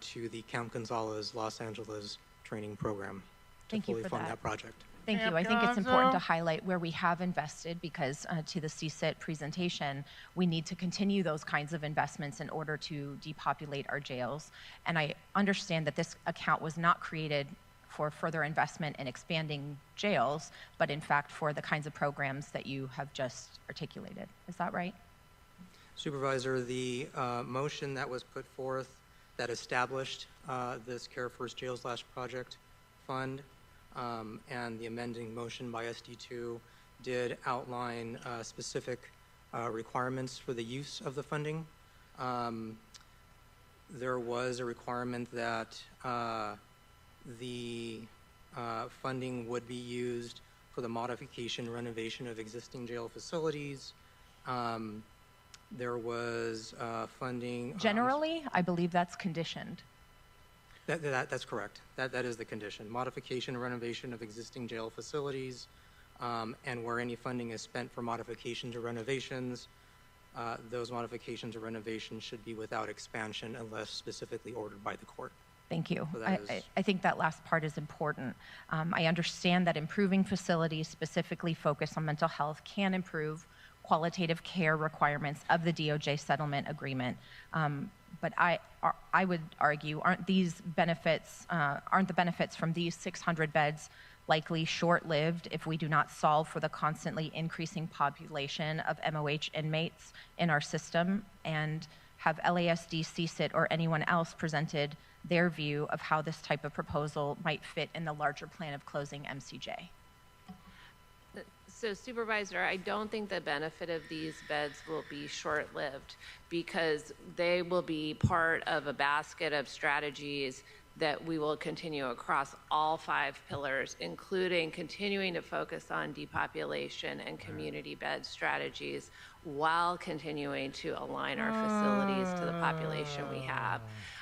to the Camp Gonzalez Los Angeles training program to Thank you fully for fund that. that project. Thank you. I think it's important to highlight where we have invested because to the CSIT presentation, we need to continue those kinds of investments in order to depopulate our jails. And I understand that this account was not created for further investment in expanding jails, but in fact for the kinds of programs that you have just articulated. Is that right? Supervisor, the motion that was put forth that established this Care First Jails Last Project Fund and the amending motion by SD2 did outline specific requirements for the use of the funding. There was a requirement that the funding would be used for the modification and renovation of existing jail facilities. There was funding. Generally, I believe that's conditioned. That's correct. That is the condition. Modification and renovation of existing jail facilities, and where any funding is spent for modifications or renovations, those modifications or renovations should be without expansion unless specifically ordered by the court. Thank you. So I think that last part is important. I understand that improving facilities specifically focused on mental health can improve qualitative care requirements of the DOJ settlement agreement. But I would argue, aren't the benefits from these 600 beds likely short-lived if we do not solve for the constantly increasing population of MOH inmates in our system? And have LASD, CSIT, or anyone else presented their view of how this type of proposal might fit in the larger plan of closing MCJ? So Supervisor, I don't think the benefit of these beds will be short-lived because they will be part of a basket of strategies that we will continue across all 5 pillars, including continuing to focus on depopulation and community bed strategies while continuing to align our facilities to the population we have.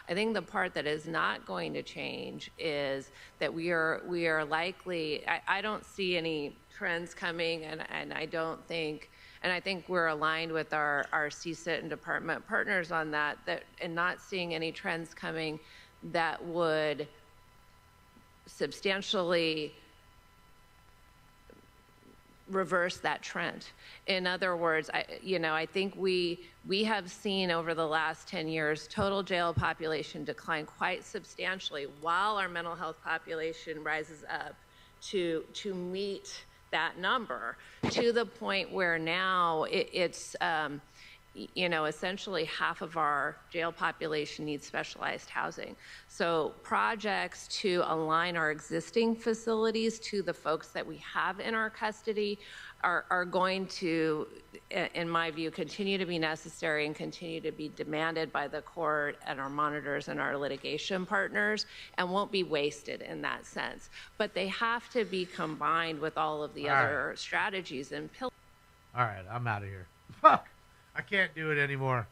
I think the part that is not going to change is that we are likely, I don't see any trends coming, and I don't think, and I think we're aligned with our CSIT and department partners on that, and not seeing any trends coming that would substantially reverse that trend. In other words, I think we have seen over the last 10 years total jail population decline quite substantially while our mental health population rises up to meet that number, to the point where now it's essentially half of our jail population needs specialized housing. So projects to align our existing facilities to the folks that we have in our custody are going to, in my view, continue to be necessary and continue to be demanded by the court and our monitors and our litigation partners, and won't be wasted in that sense. But they have to be combined with all of the other strategies and pillars. All right, I'm out of here. Fuck! I can't do it anymore.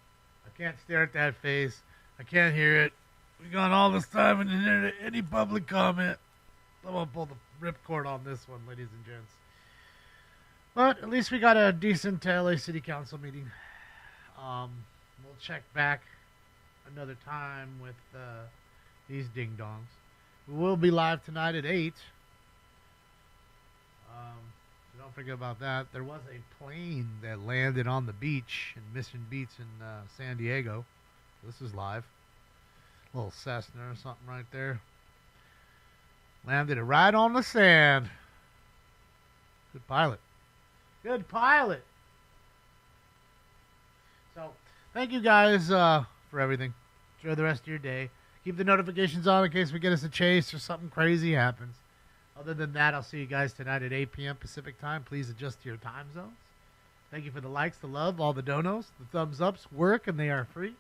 I can't stare at that face. I can't hear it. We've gone all this time and didn't hear any public comment. I'm going to pull the ripcord on this one, ladies and gents. But at least we got a decent LA City Council meeting. We'll check back another time with these ding-dongs. We will be live tonight at 8. So don't forget about that. There was a plane that landed on the beach in Mission Beach in San Diego. This is live. A little Cessna or something right there. Landed it right on the sand. Good pilot. Good pilot. So, thank you guys for everything. Enjoy the rest of your day. Keep the notifications on in case we get us a chase or something crazy happens. Other than that, I'll see you guys tonight at 8 p.m. Pacific time. Please adjust to your time zones. Thank you for the likes, the love, all the donos, the thumbs ups work, and they are free.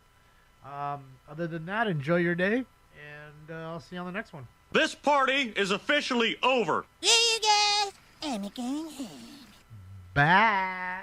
Other than that, enjoy your day, and I'll see you on the next one. This party is officially over. See you guys. I'm going home. Bye.